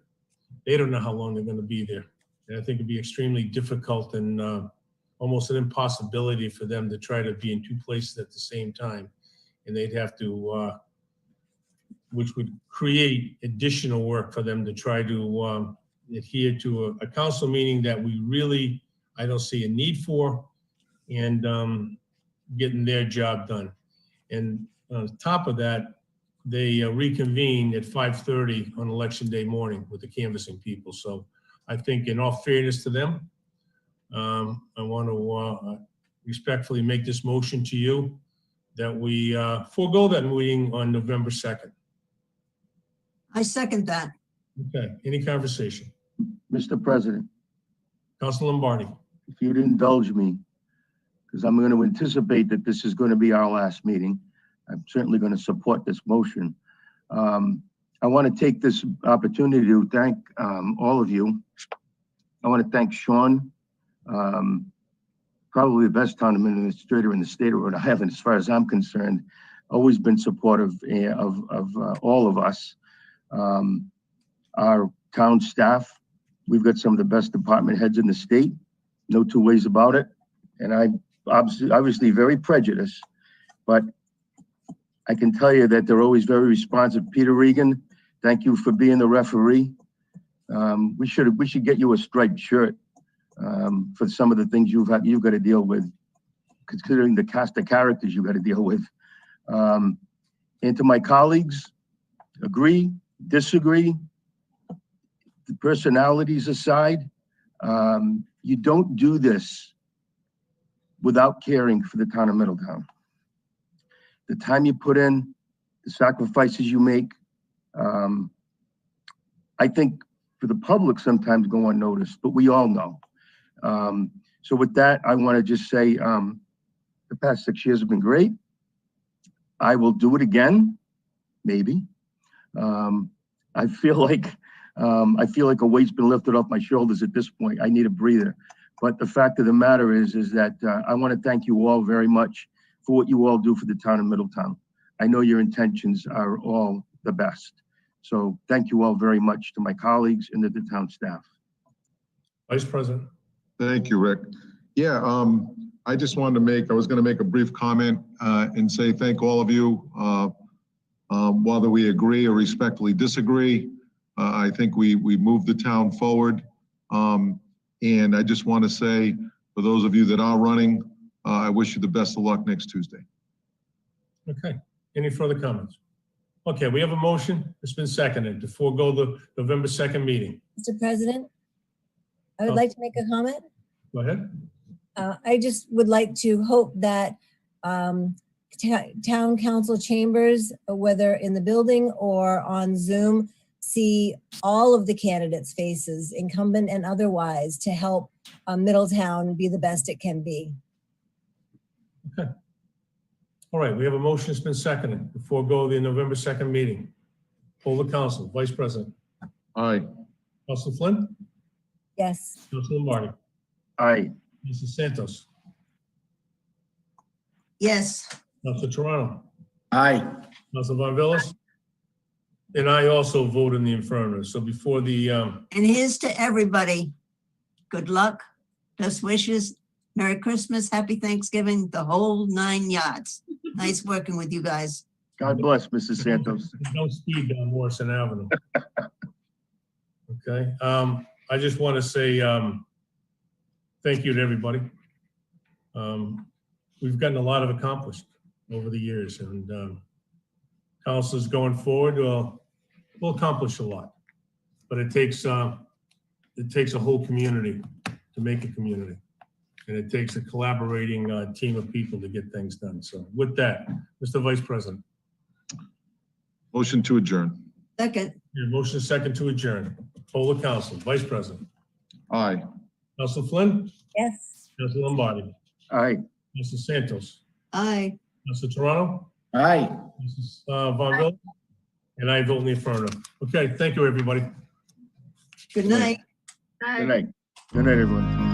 They don't know how long they're going to be there. And I think it'd be extremely difficult and almost an impossibility for them to try to be in 2 places at the same time. And they'd have to, which would create additional work for them to try to adhere to a council meeting that we really, I don't see a need for, and getting their job done. And on top of that, they reconvene at 5:30 on election day morning with the canvassing people. So I think in all fairness to them, I want to respectfully make this motion to you that we forego that meeting on November 2nd. I second that. Okay, any conversation? Mr. President, Council Lombardi. if you'd indulge me, because I'm going to anticipate that this is going to be our last meeting. I'm certainly going to support this motion. I want to take this opportunity to thank all of you. I want to thank Sean, probably the best town administrator in the state of Rhode Island, as far as I'm concerned. Always been supportive of all of us. Our town staff, we've got some of the best department heads in the state, no two ways about it. And I'm obviously very prejudiced, but I can tell you that they're always very responsive. Peter Regan, thank you for being the referee. We should get you a striped shirt for some of the things you've got to deal with, considering the cast of characters you've got to deal with. And to my colleagues, agree, disagree, the personalities aside, you don't do this without caring for the town of Middletown. The time you put in, the sacrifices you make, I think for the public sometimes go unnoticed, but we all know. So with that, I want to just say the past 6 years have been great. I will do it again, maybe. I feel like a weight's been lifted off my shoulders at this point. I need a breather. But the fact of the matter is that I want to thank you all very much for what you all do for the town of Middletown. I know your intentions are all the best. So thank you all very much to my colleagues and to the town staff. Vice President. Thank you, Rick. Yeah, I just wanted to I was going to make a brief comment and say thank all of you. Whether we agree or respectfully disagree, I think we moved the town forward. And I just want to say, for those of you that are running, I wish you the best of luck next Tuesday. Okay, any further comments? Okay, we have a motion. It's been seconded to forego the November 2nd meeting. Mr. President, I would like to make a comment. Go ahead. I just would like to hope that town council chambers, whether in the building or on Zoom, see all of the candidates' faces, incumbent and otherwise, to help Middletown be the best it can be. Okay. All right, we have a motion. It's been seconded to forego the November 2nd meeting. Poll the council. Vice President. Aye. Council Flynn. Yes. Council Lombardi. Aye. Mrs. Santos. Yes. Council Toronto. Aye. Council Von Villas. And I also vote in the affirmative. So before the And here's to everybody. Good luck. Best wishes. Merry Christmas. Happy Thanksgiving. The whole 9 yards. Nice working with you guys. God bless, Mrs. Santos. no speed down Morrison Avenue. Okay. I just want to say thank you to everybody. We've gotten a lot of accomplished over the years, and councils going forward will accomplish a lot. But it takes a whole community to make a community, and it takes a collaborating team of people to get things done. So with that, Mr. Vice President. Motion to adjourn. Second. Your motion is second to adjourn. Poll the council. Vice President. Aye. Council Flynn. Yes. Council Lombardi. Aye. Mrs. Santos. Aye. Council Toronto. Aye. Mrs. Von Villa. And I vote in the affirmative. Okay, thank you, everybody. Good night. Good night. Good night, everyone.